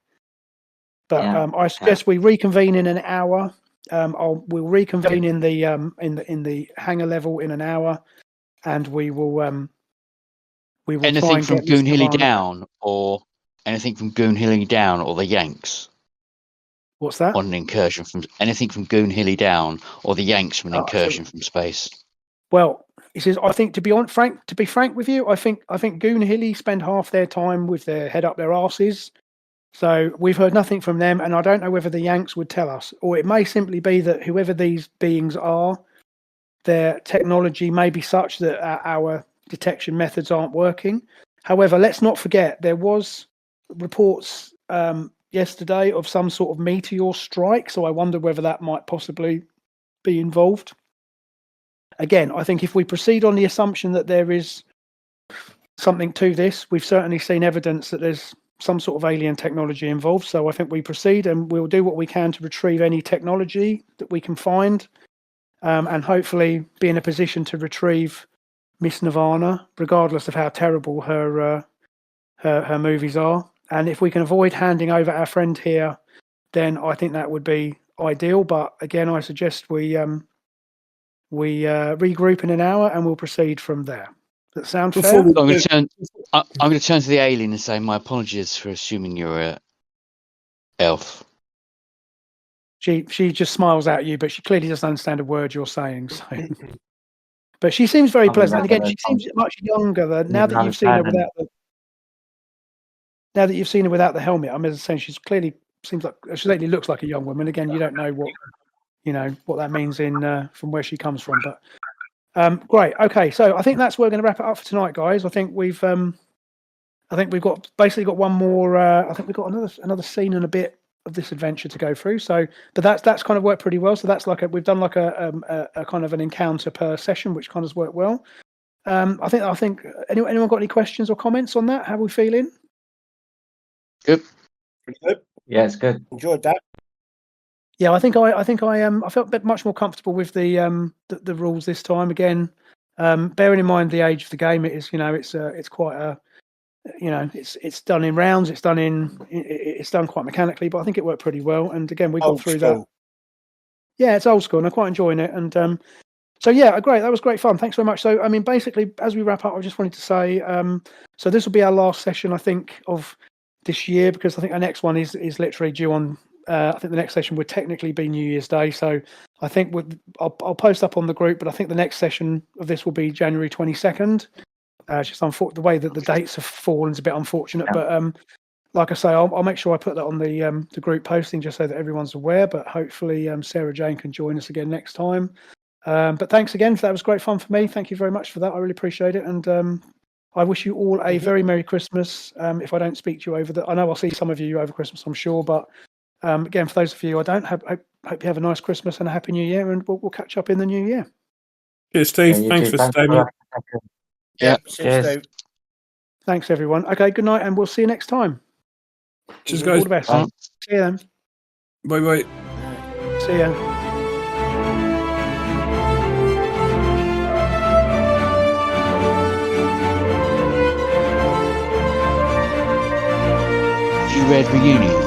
Speaker 1: But I suggest we reconvene in an hour. We'll reconvene in the hangar level in an hour, and we will
Speaker 3: anything from Goonhilly down, or anything from Goonhilly down, or the Yanks.
Speaker 1: What's that?
Speaker 3: On an incursion from anything from Goonhilly down, or the Yanks from an incursion from space.
Speaker 1: Well, he says, I think to be frank with you, I think Goonhilly spend half their time with their head up their arses. So we've heard nothing from them, and I don't know whether the Yanks would tell us, or it may simply be that whoever these beings are, their technology may be such that our detection methods aren't working. However, let's not forget there was reports yesterday of some sort of meteor strike, so I wonder whether that might possibly be involved. Again, I think if we proceed on the assumption that there is something to this, we've certainly seen evidence that there's some sort of alien technology involved. So I think we proceed, and we'll do what we can to retrieve any technology that we can find, and hopefully be in a position to retrieve Miss Nirvana, regardless of how terrible her movies are. And if we can avoid handing over our friend here, then I think that would be ideal. But again, I suggest we regroup in an hour and we'll proceed from there. Does that sound fair?
Speaker 2: Before we
Speaker 3: I'm going
Speaker 2: do-
Speaker 3: to turn. I'm going to turn to the alien and say my apologies for assuming you're a elf.
Speaker 1: She just smiles at you, but she clearly doesn't understand a word you're saying. So. But she seems very
Speaker 4: I'm
Speaker 1: pleasant. And again,
Speaker 4: rather
Speaker 1: she seems much younger than now that
Speaker 4: rather
Speaker 1: you've seen her
Speaker 4: sad than-
Speaker 1: without the helmet. I'm just saying she's clearly seems like she certainly looks like a young woman. Again, you don't know what that means in from where she comes from. But great. Okay, so I think that's where we're going to wrap it up for tonight, guys. I think we've got basically got one more. I think we've got another scene and a bit of this adventure to go through. So, but that's kind of worked pretty well. So that's we've done like a kind of an encounter per session, which kind of worked well. I think anyone got any questions or comments on that? How are we feeling?
Speaker 3: Good.
Speaker 5: Pretty good.
Speaker 4: Yeah, it's good.
Speaker 5: Enjoyed that.
Speaker 1: Yeah, I think I felt a bit much more comfortable with the rules this time. Again, bearing in mind the age of the game, it is it's quite a it's done in rounds. It's done quite mechanically, but I think it worked pretty well. And again, we got
Speaker 5: Old
Speaker 1: through
Speaker 5: school.
Speaker 1: that. Yeah, it's old school, and I'm quite enjoying it. And so yeah, great. That was great fun. Thanks very much. So I mean, basically, as we wrap up, I just wanted to say, so this will be our last session, I think, of this year, because I think our next one is literally due on. I think the next session would technically be New Year's Day. So I think I'll post up on the group, but I think the next session of this will be January 22nd. Just the way that the dates have fallen is a bit unfortunate,
Speaker 4: Yeah.
Speaker 1: but like I say, I'll make sure I put that on the group posting just so that everyone's aware. But hopefully, Sarah Jane can join us again next time. But thanks again. That was great fun for me. Thank you very much for that. I really appreciate it. And I wish you all a very Merry Christmas. If I don't speak to you I know I'll see some of you over Christmas, I'm sure. But again, for those of you I don't, hope you have a nice Christmas and a Happy New Year. And we'll catch up in the new year.
Speaker 2: Cheers, Steve.
Speaker 4: Yeah, you
Speaker 2: Thanks
Speaker 4: too.
Speaker 2: for staying.
Speaker 4: that.
Speaker 3: Yeah.
Speaker 4: Cheers.
Speaker 1: Thanks, everyone. Okay, good night, and we'll see you next time.
Speaker 2: Cheers,
Speaker 1: All
Speaker 2: guys.
Speaker 1: the best.
Speaker 4: Bye.
Speaker 1: See you then.
Speaker 2: Bye bye.
Speaker 1: See ya.
Speaker 3: You read Reunion.